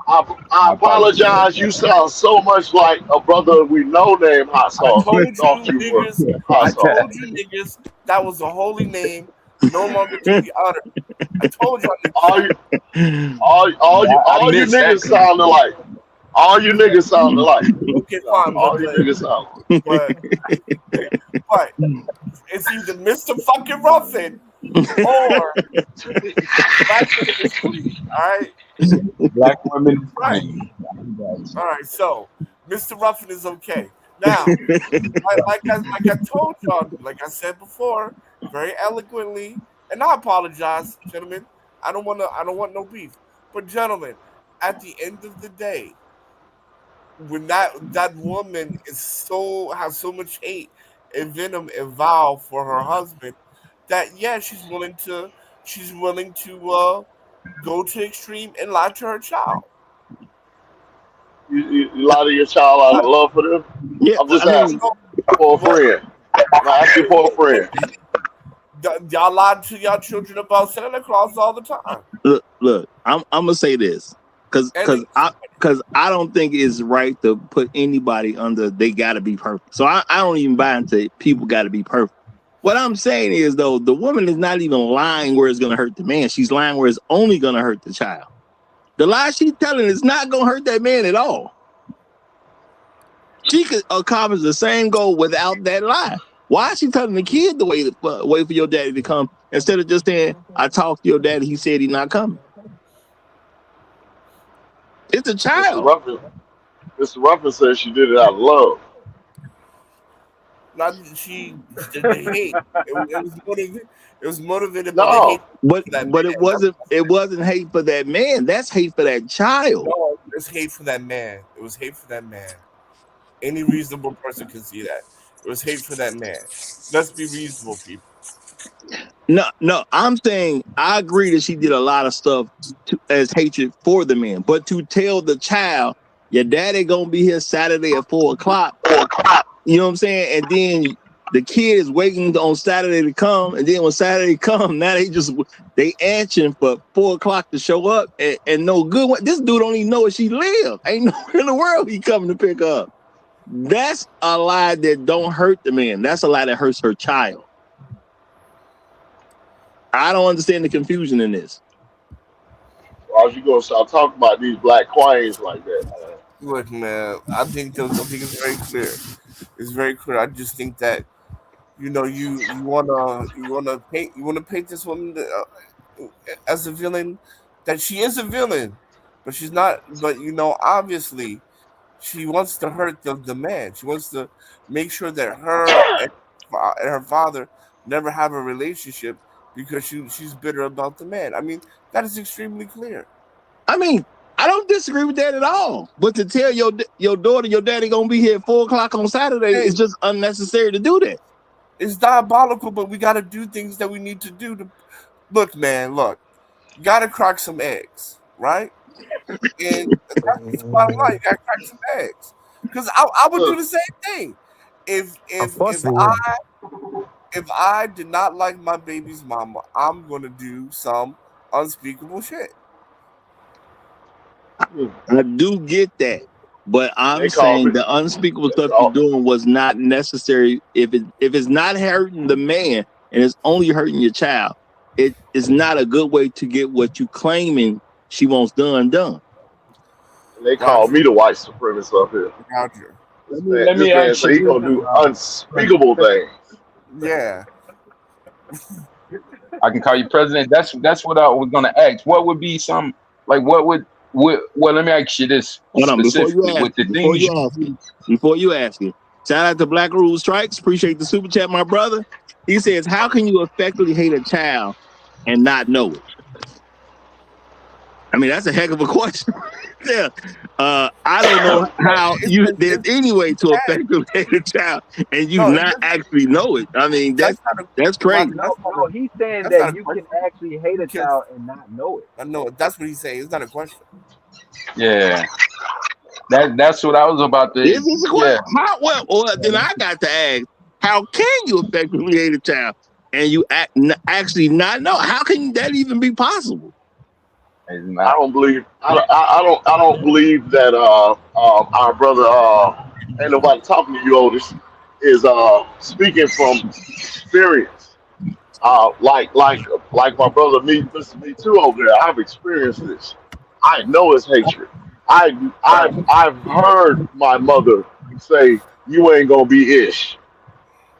I I apologize. apologize. You sound so much like a brother we know named Hot I Sauce. We told thought you you were niggas, Hot I Sauce. told you niggas that was a holy name, no longer to be uttered. I told y'all niggas All that. you, I all you missed that niggas piece. sound alike. All you niggas sound alike. Okay, fine, All you niggas sound alike. but it's either Mr. Fucking Ruffin or Black Woman is Queen. All right, Black women right. scream. All right. So Mr. Ruffin is okay. Now, like I told y'all, like I said before, very eloquently, and I apologize, gentlemen. I don't want no beef. But gentlemen, at the end of the day, when that woman has so much hate and venom and vow for her husband that yeah, she's willing to go to extreme and lie to her child. You lie to your child out of love for them. Yeah, I'm just I mean, asking for a What? friend. I'm asking for a friend. Y'all lie to y'all children about Santa Claus all the time. look. I'm gonna say this, And because I don't think it's right to put anybody under they got to be perfect. So I don't even buy into people got to be perfect. What I'm saying is though, the woman is not even lying where it's gonna hurt the man. She's lying where it's only gonna hurt the child. The lie she's telling is not gonna hurt that man at all. She could accomplish the same goal without that lie. Why is she telling the kid to wait for your daddy to come instead of just saying, I talked to your daddy, he said he's not coming? It's a Mr. child. Ruffin, Mr. Ruffin says she did it out of love. Not the hate. It was motivated by the No, hate But for that but man. That's it wasn't hate for that man. That's hate for that child. no, it's hate for that man. It was hate for that man. Any reasonable person can see that. It was hate for that man. Let's be reasonable, people. No, I'm saying I agree that she did a lot of stuff as hatred for the man, but to tell the child your daddy gonna be here Saturday at 4 o'clock, you know what I'm saying, and then the kid is waiting on Saturday to come, and then when Saturday come, now they answering for 4 o'clock to show up, and no good one. This dude don't even know where she live. Ain't nowhere in the world he coming to pick up. That's a lie that don't hurt the man. That's a lie that hurts her child. I don't understand the confusion in this. or else you gonna start talking about these black queens like that, man. Look, man, I think it's very clear. It's very clear. I just think that you wanna paint this woman as a villain, that she is a villain, but she's not. But obviously, she wants to hurt the man. She wants to make sure that and her father never have a relationship because she's bitter about the man. I mean, that is extremely clear. I mean, I don't disagree with that at all. But to tell your daughter your daddy gonna be here at 4 o'clock on Saturday Hey, is just unnecessary to do that. it's diabolical, but we got to do things that we need to do to look, man. Look, you got to crack some eggs, right? And that's the bottom line. You got to crack some eggs because I would do Look, the same thing if Of if course if you I would. if I did not like my baby's mama, I'm gonna do some unspeakable shit. I do get that. But they I'm call me. saying the unspeakable They stuff you're call. doing was not necessary. If it's not hurting the man and it's only hurting your child, it is not a good way to get what you claiming she wants done. They call Roger, me the white supremacist up here. Roger. Let This me man ask say you he this, gonna do unspeakable things. Yeah. I can call you president. That's what I was gonna ask. What would be some like well let me ask you this Hold on, specifically with the things before you ask me, shout out to Black Rule Strikes. Appreciate the super chat, my brother. He says, how can you effectively hate a child and not know it? I mean, that's a heck of a question. Yeah. I don't know how there's any way to effectively hate a child and you No, not actually know it. I mean, that's not that's a Roger. crazy. No, he's saying That's not that a you can question. actually hate You a can't. child and not know it. I know it. That's what he's saying. It's not a question. yeah. That's what I was about This to is a question. yeah. Well, then I got to ask, how can you effectively hate a child and you actually not know? How can that even be possible? It's I not. don't believe. I don't believe that our brother ain't nobody talking to you, Otis, is speaking from experience. Like my brother me too over there. I've experienced this. I know it's hatred. I've heard my mother say, "You ain't gonna be ish.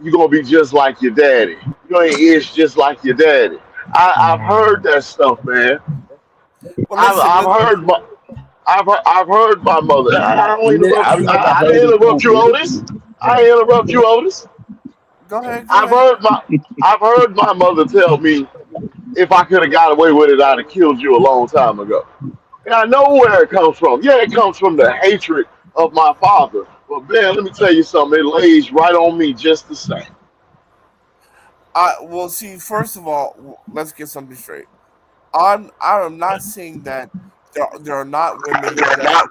You gonna be just like your daddy. You ain't ish just like your daddy." I've heard that stuff, man. Well, listen, I've listen. heard I've heard my mother. I don't interrupt you. I I heard didn't it interrupt too, you, B. Otis. I didn't interrupt you, Otis. Go ahead. Go I've ahead. heard my I've heard my mother tell me if I could have got away with it, I'd have killed you a long time ago. And I know where it comes from. Yeah, it comes from the hatred of my father. But man, let me tell you something. It lays right on me just the same. Well, see. First of all, let's get something straight. I am not saying that there are not women that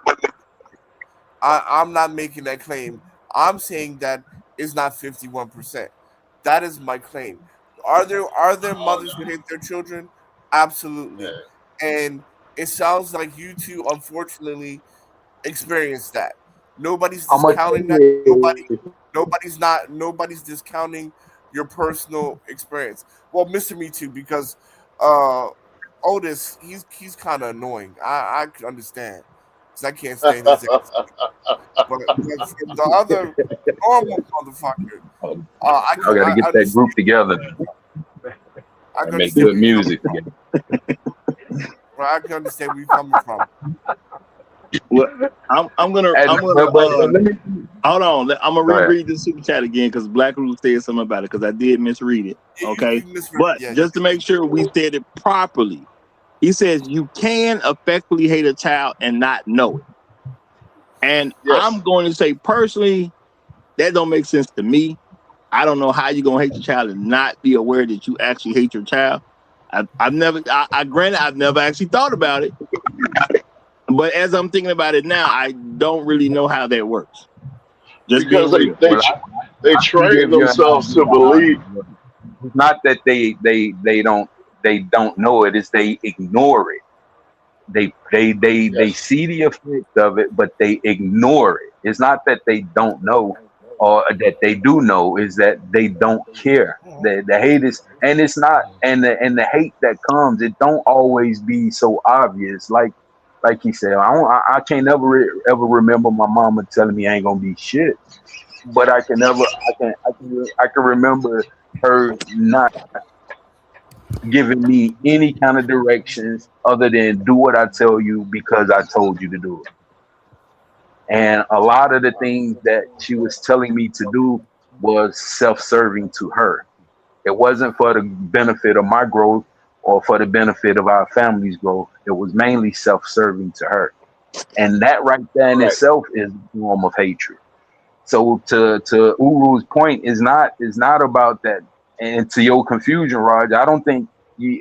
I'm not making that claim. I'm saying that it's not 51%. That is my claim. Are there Oh mothers who no. hate their children? Absolutely. Yeah. And it sounds like you two unfortunately experienced that. Nobody's I'm gonna tell discounting that. you Nobody's discounting your personal experience. Well, Mr. Me Too, because uh Otis, he's kind of annoying. I can understand because I can't stand his ass. But for the other normal motherfucker, I I can gotta I get that understand. group together I and can make understand good where you're coming music from. together. Right? I can understand where you're coming from. Well, I'm gonna And but let me hold on. I'm gonna go ahead. reread the super chat again because Black Rule said something about it because I did misread it. Okay, You misread. but Yeah, just to make sure we said it properly, he says you can effectively hate a child and not know it. And I'm Yes. going to say personally, that don't make sense to me. I don't know how you're gonna hate your child and not be aware that you actually hate your child. I've never, granted, I've never actually thought about it, but as I'm thinking about it now, I don't really know how that works. Just being Because they real. they Well, tr- they I can train give you an themselves to believe. idea. It's not that they don't know it. It's they ignore it. They Yes. see the effect of it, but they ignore it. It's not that they don't know or that they do know. Is that they don't care. The hate is, and it's not, and the hate that comes, it don't always be so obvious. Like he said, I can't ever remember my mama telling me I ain't gonna be shit, but I can remember her not giving me any kind of directions other than do what I tell you because I told you to do it. And a lot of the things that she was telling me to do was self-serving to her. It wasn't for the benefit of my growth or for the benefit of our family's growth. It was mainly self-serving to her. And that right there in Right. itself is a form of hatred. So to Uru's point is not about that. And to your confusion, Raj, I don't think you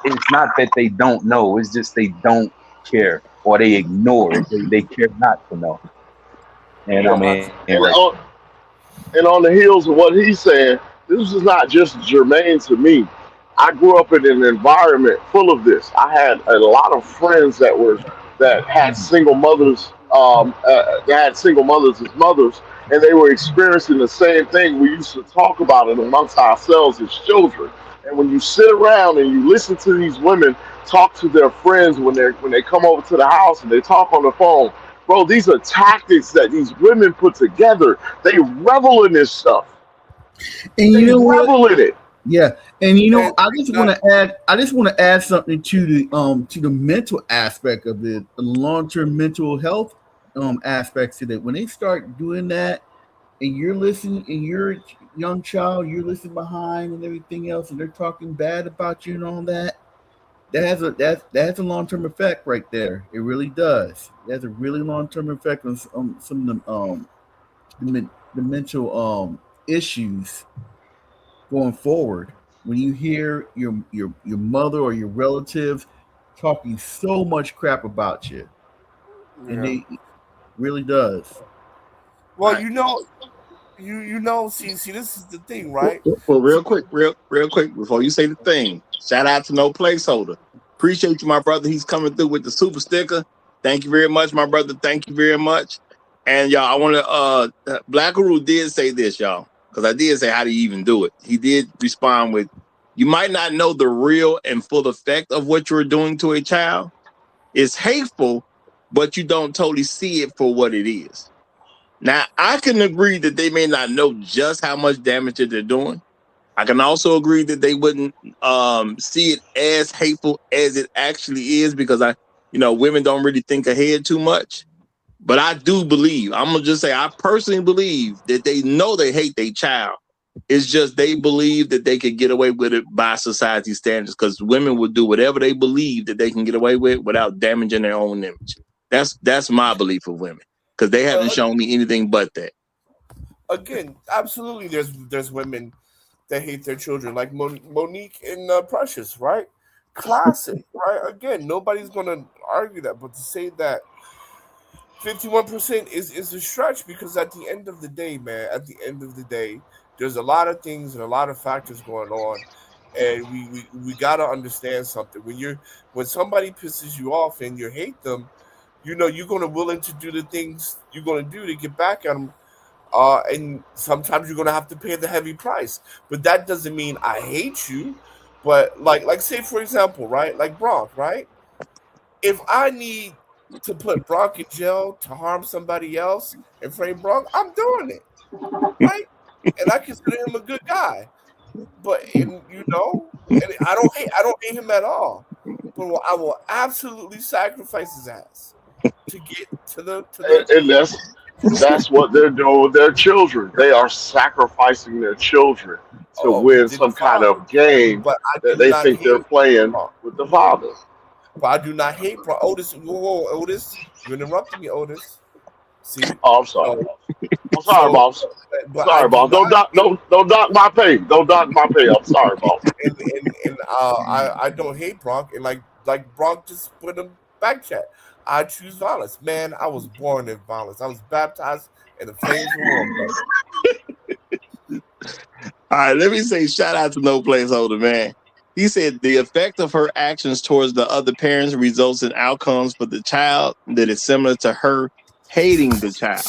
it's not that they don't know. It's just they don't care or they ignore it. They care not to know. And I Well, mean, and like, on the heels of what he's saying, this is not just germane to me. I grew up in an environment full of this. I had a lot of friends that had single mothers, that had single mothers as mothers, and they were experiencing the same thing. We used to talk about it amongst ourselves as children. And when you sit around and you listen to these women talk to their friends when they come over to the house and they talk on the phone, bro, these are tactics that these women put together. They revel in this stuff. And you They know what? revel in it. Yeah, and and I just want to add something to the mental aspect of it, the long-term mental health aspects to it. When they start doing that, and you're listening, and you're a young child, you're listening behind and everything else, and they're talking bad about you and all that. That has a long-term effect right there. It really does. It has a really long-term effect on some of the mental issues going forward. When you hear your mother or your relatives talking so much crap about you, and yeah. they really does. All Well, right. see, this is the thing, right? Well, So, real quick, before you say the thing, shout out to No Placeholder. Appreciate you, my brother. He's coming through with the super sticker. Thank you very much, my brother. Thank you very much. And y'all, I want to Black Guru did say this, y'all, because I did say how do you even do it. He did respond with, you might not know the real and full effect of what you're doing to a child. It's hateful, but you don't totally see it for what it is. Now, I can agree that they may not know just how much damage that they're doing. I can also agree that they wouldn't see it as hateful as it actually is because women don't really think ahead too much. But I do believe, I'm gonna just say, I personally believe that they know they hate their child. It's just they believe that they could get away with it by society standards because women will do whatever they believe that they can get away with without damaging their own image. That's my belief of women because they haven't well, shown me anything but that. again, absolutely, there's women that hate their children, like Monique and Precious, right? Classic, right? Again, nobody's gonna argue that, but to say that 51% is a stretch because at the end of the day, man, at the end of the day, there's a lot of things and a lot of factors going on, and we gotta understand something. When somebody pisses you off and you hate them, you're gonna willing to do the things you're gonna do to get back at them. And sometimes you're gonna have to pay the heavy price. But that doesn't mean I hate you. But like say for example, right? Like Bronx, right? If I need to put Bronx in jail to harm somebody else and frame Bronx, I'm doing it, right? And I consider him a good guy. And I don't hate him at all. I will absolutely sacrifice his ass to get to the And that's what they're doing with their children. They are sacrificing their children to win to the some kind father. of game But I that do they not think they're hate playing Bronx. with the father. But I do not hate Bronx. Otis, whoa, Otis, you interrupted me, Otis. See, Oh, I'm sorry. so I'm sorry, so, boss. I'm but I sorry, do boss. not hate. Don't dock my pay. Don't dock my pay. I'm sorry, boss. I don't hate Bronx, and like Bronx just put in back chat. I choose violence, man. I was born in violence. I was baptized in the flames of war, brother. All right, let me say shout out to No Placeholder, man. He said the effect of her actions towards the other parents results in outcomes for the child that is similar to her hating the child.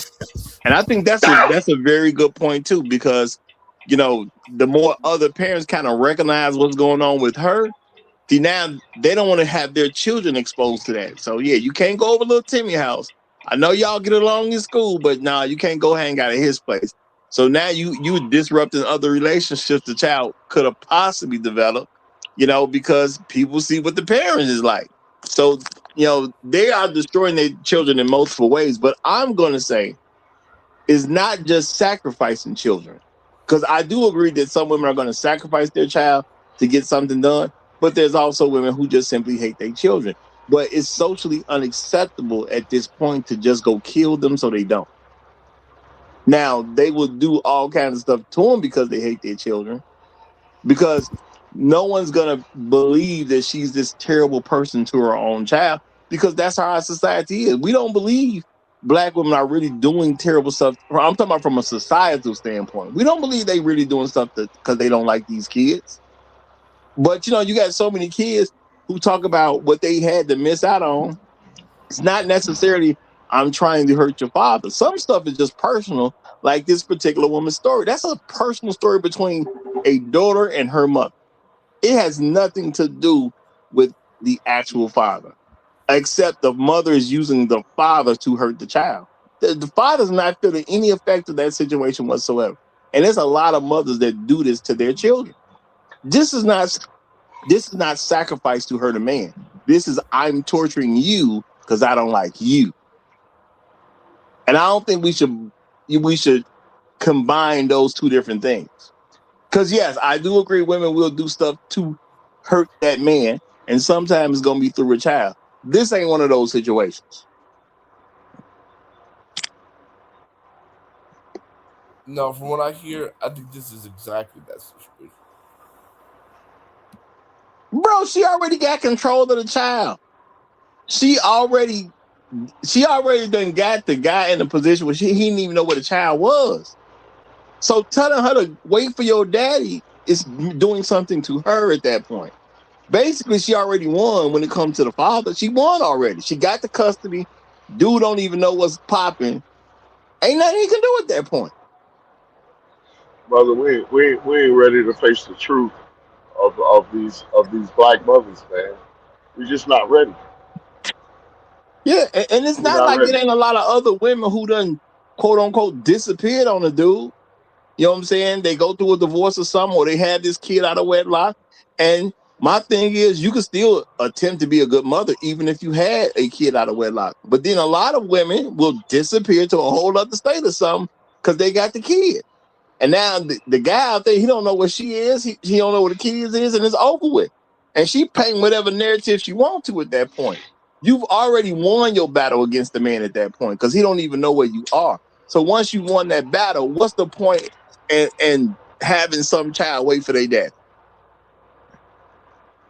And I think that's a very good point too, because the more other parents kind of recognize what's going on with her, see, now they don't want to have their children exposed to that. So yeah, you can't go over little Timmy house. I know y'all get along in school, but nah, you can't go hang out at his place. So now you disrupting other relationships the child could have possibly developed, because people see what the parent is like. So, they are destroying their children in multiple ways. But I'm gonna say it's not just sacrificing children. Because I do agree that some women are going to sacrifice their child to get something done, but there's also women who just simply hate their children. But it's socially unacceptable at this point to just go kill them so they don't. Now, they will do all kinds of stuff to them because they hate their children, because no one's going to believe that she's this terrible person to her own child, because that's how our society is. We don't believe black women are really doing terrible stuff. I'm talking about from a societal standpoint. We don't believe they really doing stuff because they don't like these kids. But you got so many kids who talk about what they had to miss out on. It's not necessarily I'm trying to hurt your father. Some stuff is just personal, like this particular woman's story. That's a personal story between a daughter and her mother. It has nothing to do with the actual father, except the mother is using the father to hurt the child. The father's not feeling any effect of that situation whatsoever. And there's a lot of mothers that do this to their children. This is not sacrifice to hurt a man. This is I'm torturing you because I don't like you. And I don't think we should combine those two different things. Because yes, I do agree women will do stuff to hurt that man, and sometimes it's gonna be through a child. This ain't one of those situations. No, from what I hear, I think this is exactly that situation. Bro, she already got control of the child. She already done got the guy in a position where he didn't even know what a child was. So telling her to wait for your daddy is doing something to her at that point. Basically, she already won when it comes to the father. She won already. She got the custody. Dude don't even know what's popping. Ain't nothing he can do at that point. Brother, we ain't ready to face the truth of these black mothers, man. We're just not ready. Yeah, and it's We're not not like it ready. ain't a lot of other women who done quote unquote disappeared on a dude. You know what I'm saying? They go through a divorce or something, or they had this kid out of wedlock. And my thing is, you can still attempt to be a good mother, even if you had a kid out of wedlock. But then a lot of women will disappear to a whole other state or something because they got the kid. And now the guy out there, he don't know what she is. He don't know what the kids is, and it's over with. And she painting whatever narrative she wants to at that point. You've already won your battle against the man at that point because he don't even know where you are. So once you won that battle, what's the point and having some child wait for their dad?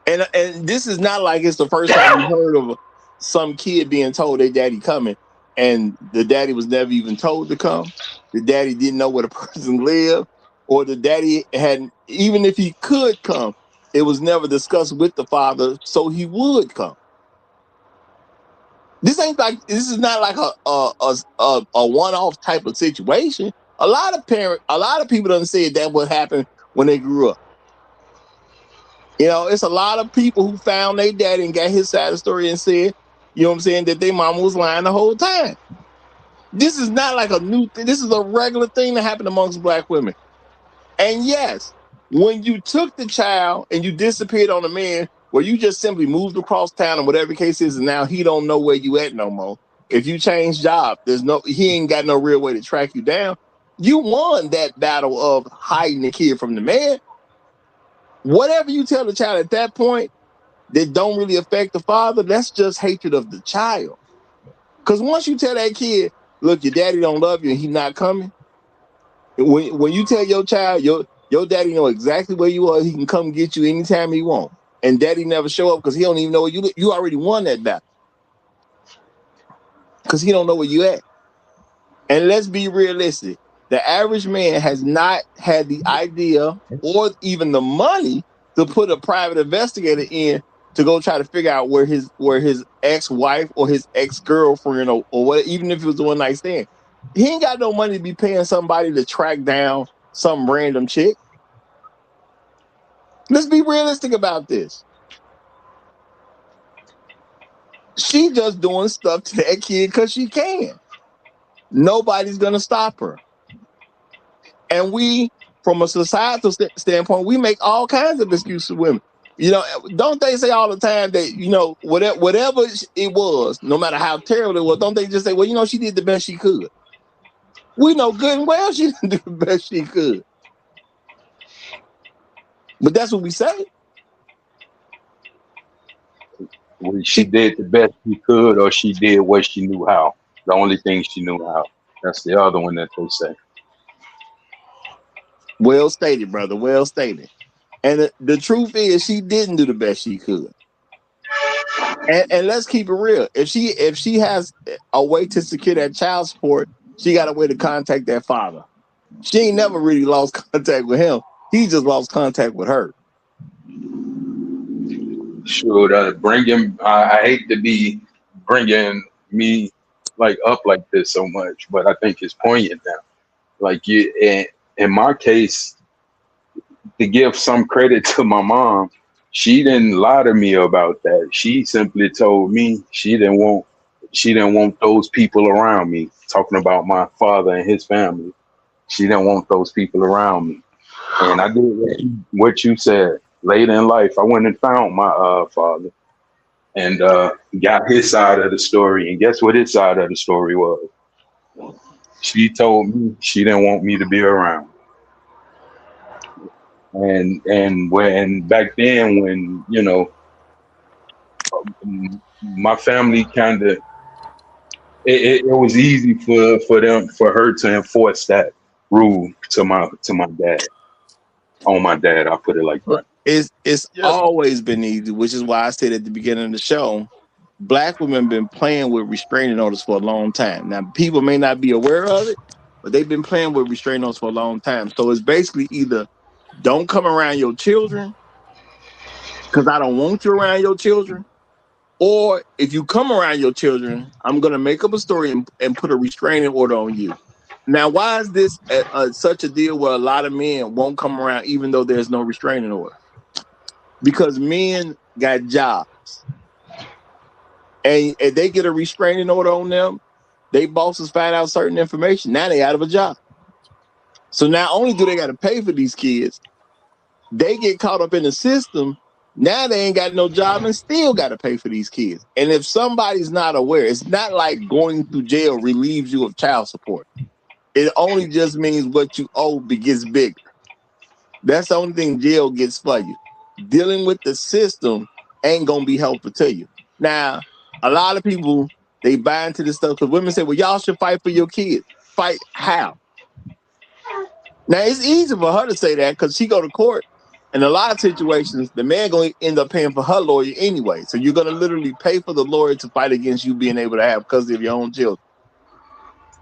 And this is not like it's the first time we heard of some kid being told their daddy coming, and the daddy was never even told to come. The daddy didn't know where the person lived, or the daddy had, even if he could come, it was never discussed with the father, so he would come. This is not like a one-off type of situation. A lot of people done said that would happen when they grew up. It's a lot of people who found their daddy and got his side of the story and said, that their mama was lying the whole time. This is not like a new thing. This is a regular thing that happened amongst black women. And yes, when you took the child and you disappeared on the man, where you just simply moved across town or whatever the case is, and now he don't know where you at no more. If you change job, he ain't got no real way to track you down. You won that battle of hiding the kid from the man. Whatever you tell the child at that point that don't really affect the father, that's just hatred of the child. Because once you tell that kid, look, your daddy don't love you and he not coming, when you tell your child, your daddy know exactly where you are, he can come get you anytime he want, and daddy never show up because he don't even know where you already won that battle because he don't know where you at. And let's be realistic. The average man has not had the idea or even the money to put a private investigator in to go try to figure out where his ex-wife or his ex-girlfriend or what, even if it was a one-night stand. He ain't got no money to be paying somebody to track down some random chick. Let's be realistic about this. She just doing stuff to that kid because she can. Nobody's going to stop her. And we, from a societal standpoint, we make all kinds of excuses for women. You know, don't they say all the time that, you know, whatever it was, no matter how terrible it was, don't they just say, well, you know, she did the best she could. We know good and well she didn't do the best she could. But that's what we say. Well, she did the best she could, or she did what she knew how. The only thing she knew how. That's the other one that they say. Well stated, brother. Well stated. And the truth is, she didn't do the best she could. And let's keep it real. If she has a way to secure that child support, she got a way to contact that father. She ain't never really lost contact with him. He just lost contact with her. Sure, bring him. I hate to be bringing me like up like this so much, but I think it's poignant now. Like you, in my case, to give some credit to my mom, she didn't lie to me about that. She simply told me she didn't want those people around me. Talking about my father and his family, she didn't want those people around me. And I did what you said. Later in life, I went and found my father and got his side of the story. And guess what his side of the story was? She told me she didn't want me to be around. And when back then, when, you know, my family kind of, it was easy for her to enforce that rule to my dad. On my dad, I'll put it like that. It's always been easy, which is why I said at the beginning of the show, Black women have been playing with restraining orders for a long time. Now, people may not be aware of it, but they've been playing with restraining orders for a long time. So it's basically either don't come around your children because I don't want you around your children, or if you come around your children, I'm going to make up a story and put a restraining order on you. Now, why is this such a deal where a lot of men won't come around even though there's no restraining order? Because men got jobs. And if they get a restraining order on them, they bosses find out certain information. Now they out of a job. So not only do they got to pay for these kids, they get caught up in the system. Now they ain't got no job and still got to pay for these kids. And if somebody's not aware, it's not like going to jail relieves you of child support. It only just means what you owe gets bigger. That's the only thing jail gets for you. Dealing with the system ain't going to be helpful to you. Now, a lot of people, they buy into this stuff because women say, well, y'all should fight for your kids. Fight how? Now, it's easy for her to say that because she go to court. In a lot of situations, the man going to end up paying for her lawyer anyway. So you're going to literally pay for the lawyer to fight against you being able to have custody of your own children.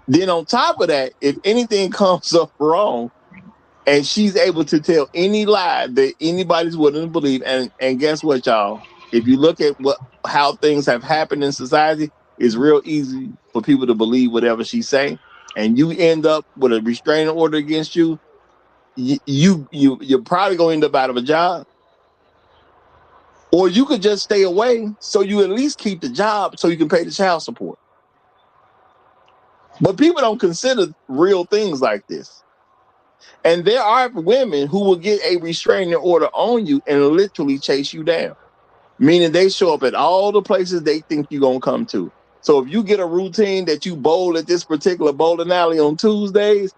Then on top of that, if anything comes up wrong and she's able to tell any lie that anybody's willing to believe, and guess what, y'all? If you look at how things have happened in society, it's real easy for people to believe whatever she's saying, and you end up with a restraining order against you. You're probably going to end up out of a job, or you could just stay away so you at least keep the job so you can pay the child support. But people don't consider real things like this. And there are women who will get a restraining order on you and literally chase you down. meaning they show up at all the places they think you're going to come to. So if you get a routine that you bowl at this particular bowling alley on Tuesdays,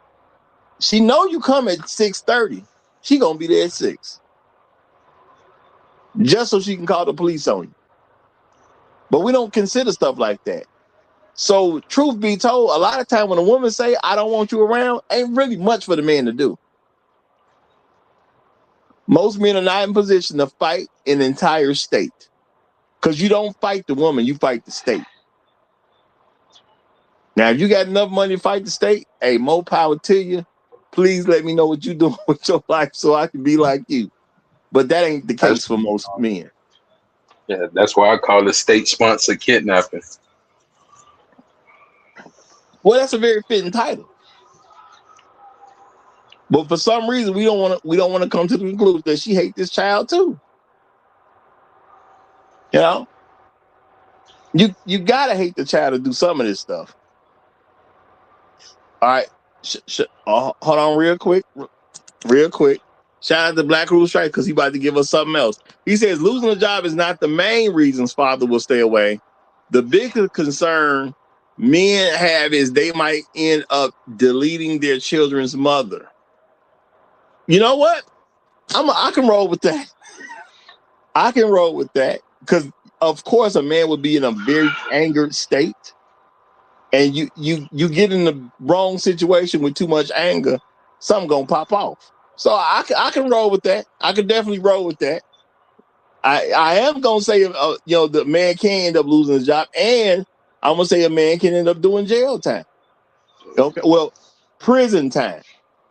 she know you come at 6:30. She going to be there at 6. Just so she can call the police on you. But we don't consider stuff like that. So truth be told, a lot of time when a woman say, I don't want you around, ain't really much for the man to do. Most men are not in position to fight an entire state. Because you don't fight the woman, you fight the state. Now, if you got enough money to fight the state, hey, more power to you. Please let me know what you're doing with your life so I can be like you. But that ain't the case for most men. Yeah, that's why I call it state-sponsored kidnapping. Well, that's a very fitting title. But for some reason, we don't want to come to the conclusion that she hates this child too. You know, you gotta hate the child to do some of this stuff. All right, hold on, real quick. Shout out to Black Rule Strike because he about to give us something else. He says losing a job is not the main reasons father will stay away. The bigger concern men have is they might end up deleting their children's mother. You know what? I can roll with that. I can roll with that because, of course, a man would be in a very angered state, and you get in the wrong situation with too much anger, something gonna pop off. So I can roll with that. I can definitely roll with that. I am gonna say, the man can end up losing his job, and I'm gonna say a man can end up doing jail time. Okay, well, prison time,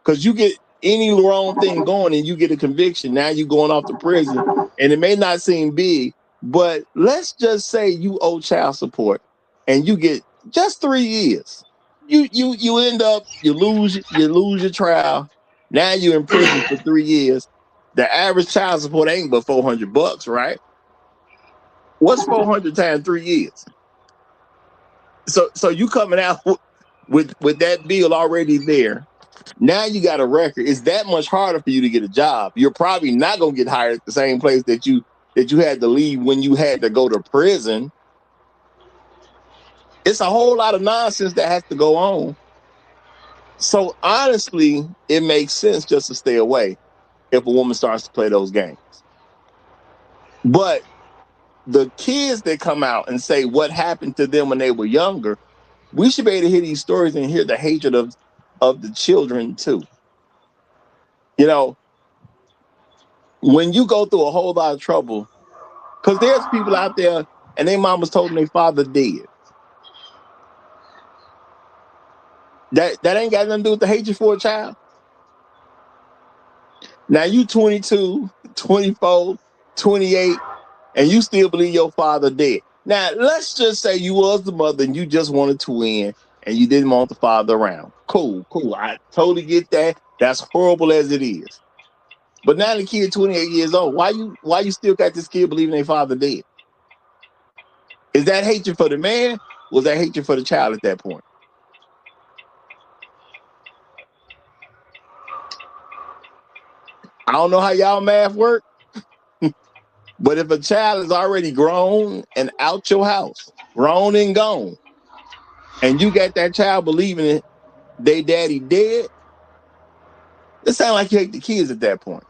because you get any wrong thing going and you get a conviction. Now you're going off to prison, and it may not seem big, but let's just say you owe child support, and you get just 3 years. You end up you lose your trial. Now you're in prison for 3 years. The average child support ain't but $400, right? What's 400 times 3 years? So you coming out with that bill already there. Now you got a record. It's that much harder for you to get a job. You're probably not gonna get hired at the same place that you had to leave when you had to go to prison. It's a whole lot of nonsense that has to go on. So honestly, it makes sense just to stay away if a woman starts to play those games. But the kids that come out and say what happened to them when they were younger, we should be able to hear these stories and hear the hatred of the children too. You know, when you go through a whole lot of trouble, because there's people out there and their mamas told them their father dead. That ain't got nothing to do with the hatred for a child. Now you 22, 24, 28, and you still believe your father dead. Now, let's just say you was the mother and you just wanted to win and you didn't want the father around. Cool. I totally get that. That's horrible as it is. But now the kid 28 years old, why you still got this kid believing their father dead? Is that hatred for the man? Was that hatred for the child at that point? I don't know how y'all math work, but if a child is already grown and out your house, grown and gone, and you got that child believing it, they daddy dead, it sounds like you hate the kids at that point.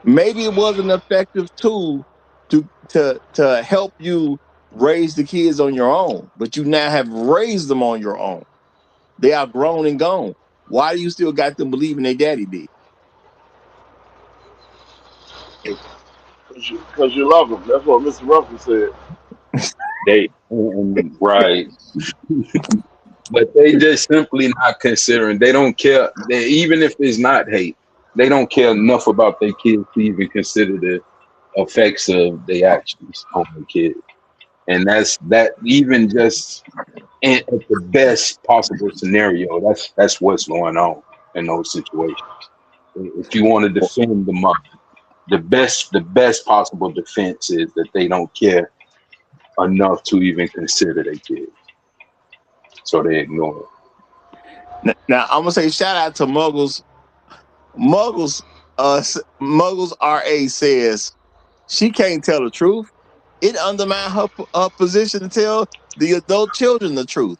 Maybe it was an effective tool to help you raise the kids on your own, but you now have raised them on your own. They are grown and gone. Why do you still got them believing their daddy did? Because you love them. That's what Mr. Ruffin said. Right. But they just simply not considering. They don't care. Even if it's not hate, they don't care enough about their kids to even consider the effects of their actions on their kids. And that even just at the best possible scenario, that's what's going on in those situations. If you want to defend the mother, the best possible defense is that they don't care enough to even consider their kids. So they ignore it. Now I'm gonna say shout out to Muggles. Muggles RA says she can't tell the truth. It undermines her position to tell the adult children the truth.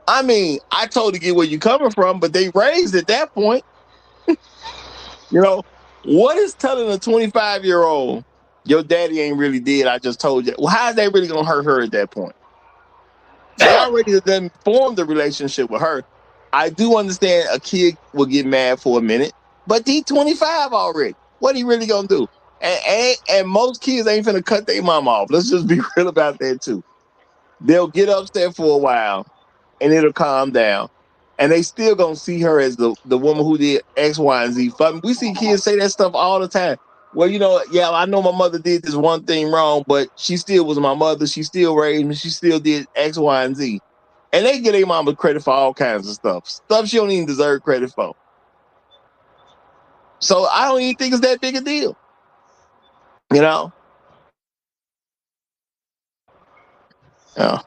I mean, I totally get where you're coming from, but they raised at that point. You know, what is telling a 25-year-old, your daddy ain't really dead, I just told you. Well, how is that really going to hurt her at that point? They already done formed a relationship with her. I do understand a kid will get mad for a minute, but he's 25 already. What he really going to do? And most kids ain't finna cut their mom off. Let's just be real about that too. They'll get upset for a while, and it'll calm down. And they still gonna see her as the woman who did X, Y, and Z. We see kids say that stuff all the time. Well, yeah, I know my mother did this one thing wrong, but she still was my mother. She still raised me. She still did X, Y, and Z. And they get their mama credit for all kinds of stuff. Stuff she don't even deserve credit for. So I don't even think it's that big a deal. Yeah. Now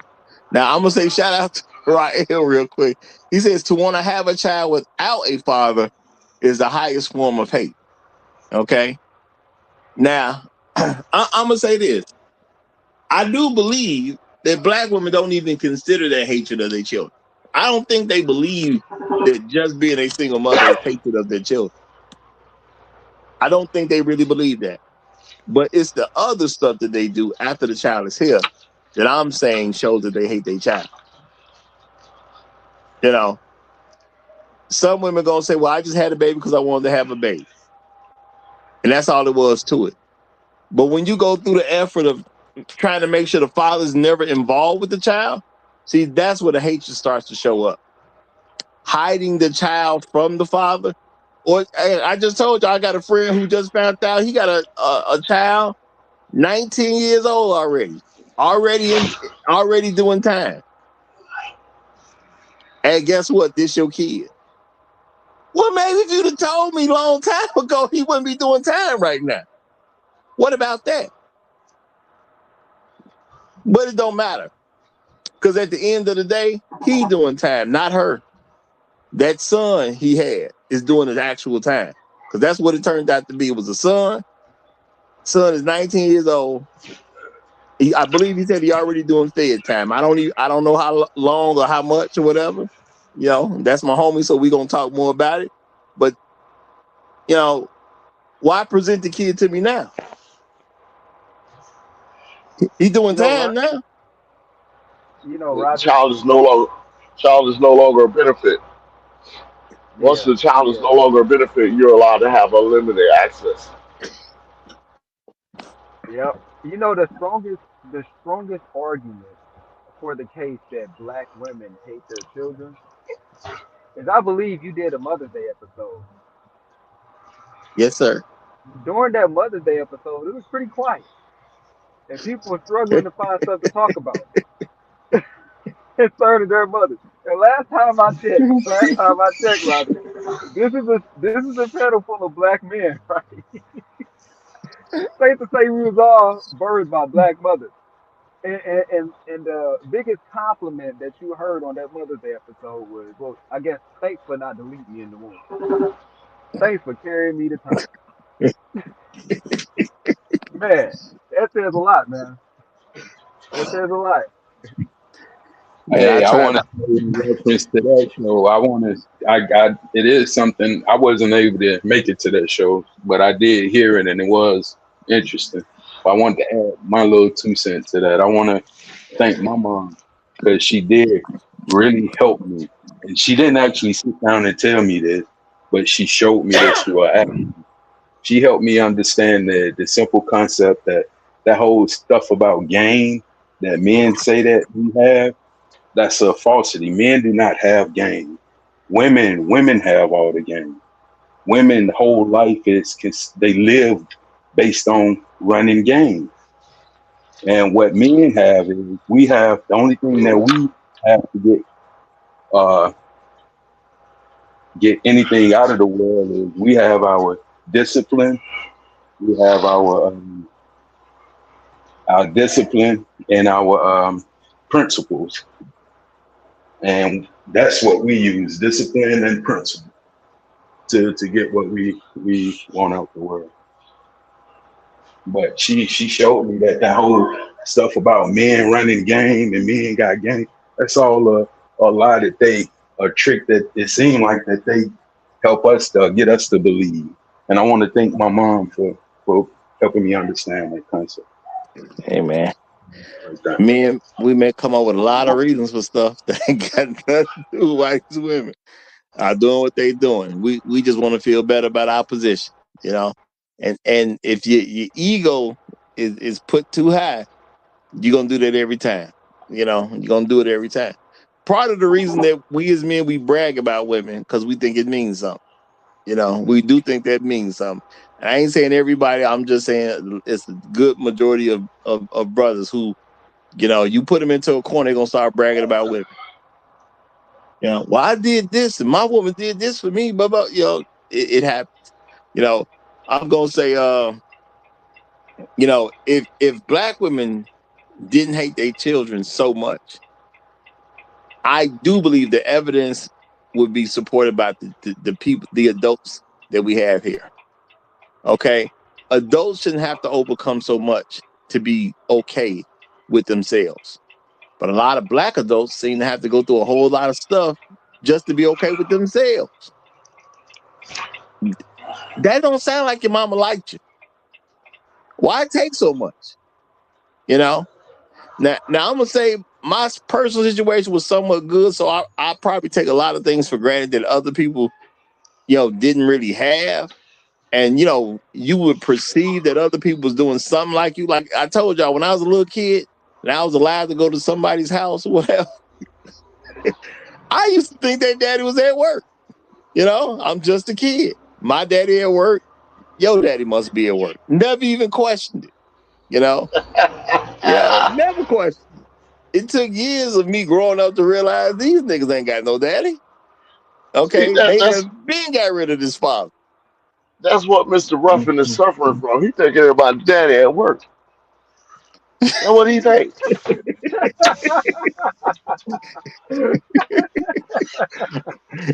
I'm gonna say shout out to Rael real quick. He says to want to have a child without a father is the highest form of hate. Okay. Now I'm gonna say this. I do believe that black women don't even consider that hatred of their children. I don't think they believe that just being a single mother is hatred of their children. I don't think they really believe that. But it's the other stuff that they do after the child is here that I'm saying shows that they hate their child. Some women gonna say, well, I just had a baby because I wanted to have a baby. And that's all it was to it. But when you go through the effort of trying to make sure the father's never involved with the child, see, that's where the hatred starts to show up. Hiding the child from the father. Or I just told you, I got a friend who just found out he got a child, 19 years old already doing time. And guess what? This your kid. Well, maybe if you'd have told me a long time ago, he wouldn't be doing time right now. What about that? But it don't matter. Because at the end of the day, he's doing time, not her. That son he had is doing his actual time. Because that's what it turned out to be. It was a son. Son is 19 years old. I believe he said he already doing fed time. I don't know how long or how much or whatever. That's my homie, so we're gonna talk more about it. But why present the kid to me now? He doing time now. The child is no longer a benefit. Once the child is no longer a benefit, you're allowed to have unlimited access. Yep. The strongest argument for the case that black women hate their children is I believe you did a Mother's Day episode. Yes, sir. During that Mother's Day episode, it was pretty quiet. And people were struggling to find stuff to talk about concerning their mothers. And last time I checked, Roger, this is a panel full of black men, right? Safe to say we was all birthed by black mothers. And the biggest compliment that you heard on that Mother's Day episode was, well, I guess thanks for not deleting me in the womb. Thanks for carrying me to term. Man, that says a lot, man. That says a lot. Hey, I want to in reference to that show. It is something I wasn't able to make it to that show, but I did hear it and it was interesting. I wanted to add my little 2 cents to that. I want to thank my mom because she did really help me, and she didn't actually sit down and tell me this, but she showed me this through her action. She helped me understand the simple concept that whole stuff about game that men say that we have. That's a falsity. Men do not have game. Women have all the game. Women whole life is they live based on running game. And what men have is we have the only thing that we have to get anything out of the world is we have our discipline. We have our discipline and our principles. And that's what we use, discipline and principle, to get what we want out the world. But she showed me that whole stuff about men running game and men got game. That's all a lie that they a trick that it seemed like that they help us to get us to believe. And I want to thank my mom for helping me understand that concept. Hey man, Like that. we may come up with a lot of reasons for stuff that ain't got nothing to do with white women are doing what they doing. We just want to feel better about our position, you know. And if your ego is put too high, you're gonna do that every time. You know, you're gonna do it every time. Part of the reason that we as men we brag about women because we think it means something. You know, we do think that means something. And I ain't saying everybody. I'm just saying it's a good majority of brothers who, you know, you put them into a corner, they're gonna start bragging about women. You know, well, I did this and my woman did this for me, but you know, it happens. You know, I'm gonna say, you know, if black women didn't hate their children so much, I do believe the evidence would be supported by the people, the adults that we have here. Okay, adults shouldn't have to overcome so much to be okay with themselves, but a lot of black adults seem to have to go through a whole lot of stuff just to be okay with themselves. That don't sound like your mama liked you. Why take so much? You know. Now I'm gonna say my personal situation was somewhat good, so I probably take a lot of things for granted that other people, you know, didn't really have. And you know, you would perceive that other people was doing something like you. Like I told y'all, when I was a little kid and I was allowed to go to somebody's house or whatever, I used to think that daddy was at work. You know, I'm just a kid. My daddy at work, your daddy must be at work. Never even questioned it. You know, yeah, never questioned it. It took years of me growing up to realize these niggas ain't got no daddy. See, Okay, they done been got rid of this father. that's what Mr. Ruffin is suffering from. He thinking about daddy at work. That's what he think.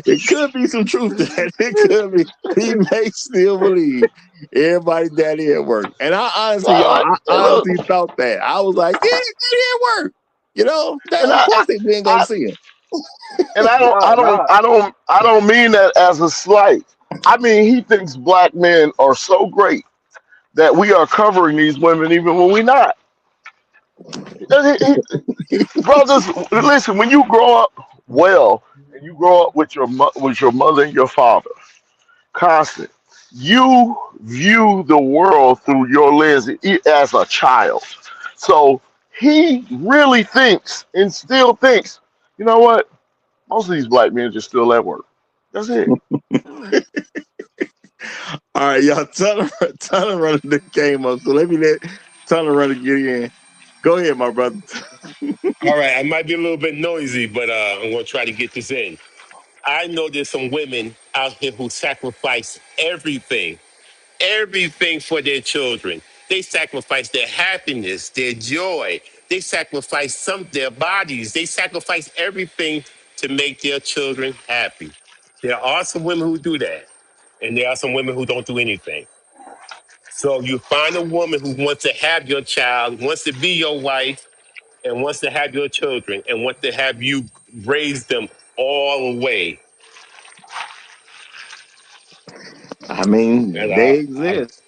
It could be some truth to that. It could be. He may still believe everybody daddy at work. And I honestly, y'all, Well, I and look, honestly thought that. I was like, yeah, daddy at work. You know, that, and of I, course they been gonna I, see him. and I don't, Nah, I don't, nah. I don't, I don't mean that as a slight. I mean he thinks black men are so great that we are covering these women even when we're not. Brothers, listen. When you grow up well and you grow up with with your mother and your father, constant, you view the world through your lens as a child. So he really thinks and still thinks, you know what? Most of these black men just still at work. That's it. All right, y'all. Tunnel Runner that came up. So let Tunnel Runner get in. Go ahead, my brother. All right, I might be a little bit noisy, but I'm going to try to get this in. I know there's some women out here who sacrifice everything for their children. They sacrifice their happiness, their joy. They sacrifice their bodies. They sacrifice everything to make their children happy. There are some women who do that, and there are some women who don't do anything. So you find a woman who wants to have your child, wants to be your wife, and wants to have your children, and wants to have you raise them all the way. I mean, And they exist.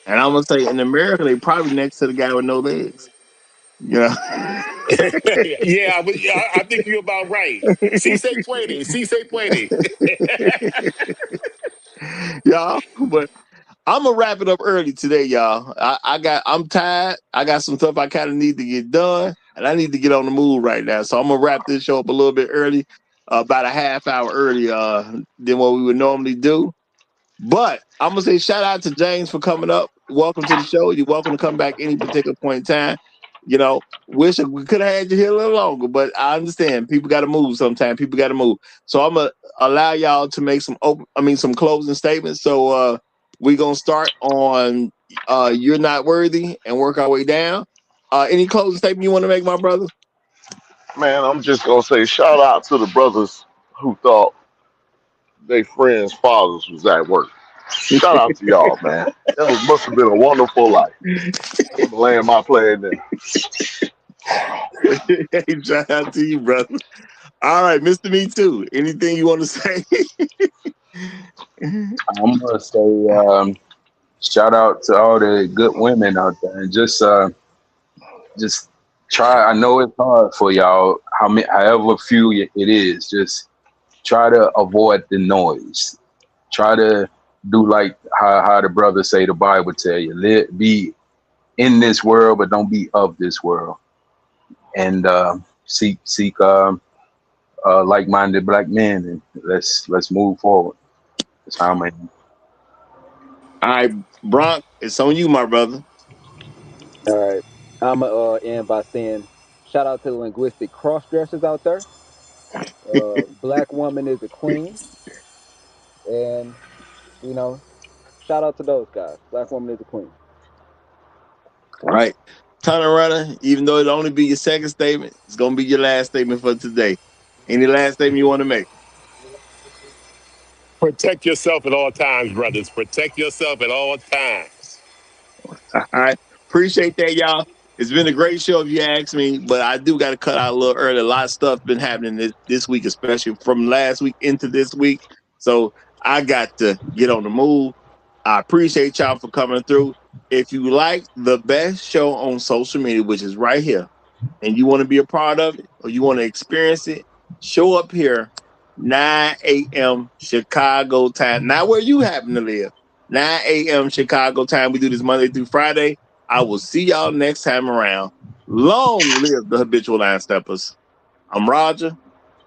And I'm gonna say in America, they probably next to the guy with no legs. You know. I think you're about right. Si se puede, si se puede. Y'all, but I'm gonna wrap it up early today, y'all. I'm tired. I got some stuff I kind of need to get done, and I need to get on the move right now. So I'm gonna wrap this show up a little bit early, about a half hour early, than what we would normally do. But I'm gonna say shout out to James for coming up. Welcome to the show. You're welcome to come back any particular point in time. You know, wish we could have had you here a little longer, but I understand people got to move sometimes. People got to move. So I'm gonna allow y'all to make some closing statements. So we're gonna start on "You're Not Worthy" and work our way down. Any closing statement you want to make, my brother? Man, I'm just gonna say shout out to the brothers who thought their friends' fathers was at work. Shout out to y'all, man. Must have been a wonderful life. I'm laying my plane there. Hey, shout out to you, brother. All right, Mr. Me Too. Anything you want to say? I'm gonna say shout out to all the good women out there, and just try. I know it's hard for y'all. However few it is, just try to avoid the noise. Try to do like how the brothers say the Bible tell you. Be in this world, but don't be of this world. And seek like-minded black men, and let's move forward. That's how I'm aiming. All right, Bronk, it's on you, my brother. All right. I'm going to end by saying shout out to the linguistic cross-dressers out there. Black woman is a queen. And, you know, shout out to those guys. Black woman is a queen. All right. Tunnel Runner, even though it'll only be your second statement, it's going to be your last statement for today. Any last statement you want to make? Protect yourself at all times, brothers. Protect yourself at all times. All right. Appreciate that, y'all. It's been a great show if you ask me, but I do got to cut out a little early. A lot of stuff been happening this week, especially from last week into this week. So I got to get on the move. I appreciate y'all for coming through. If you like the best show on social media, which is right here, and you want to be a part of it or you want to experience it, show up here 9 a.m. Chicago time. Not where you happen to live. 9 a.m. Chicago time. We do this Monday through Friday. I will see y'all next time around. Long live the habitual line steppers. I'm Roger.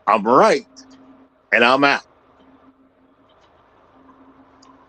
I'm right. And I'm out.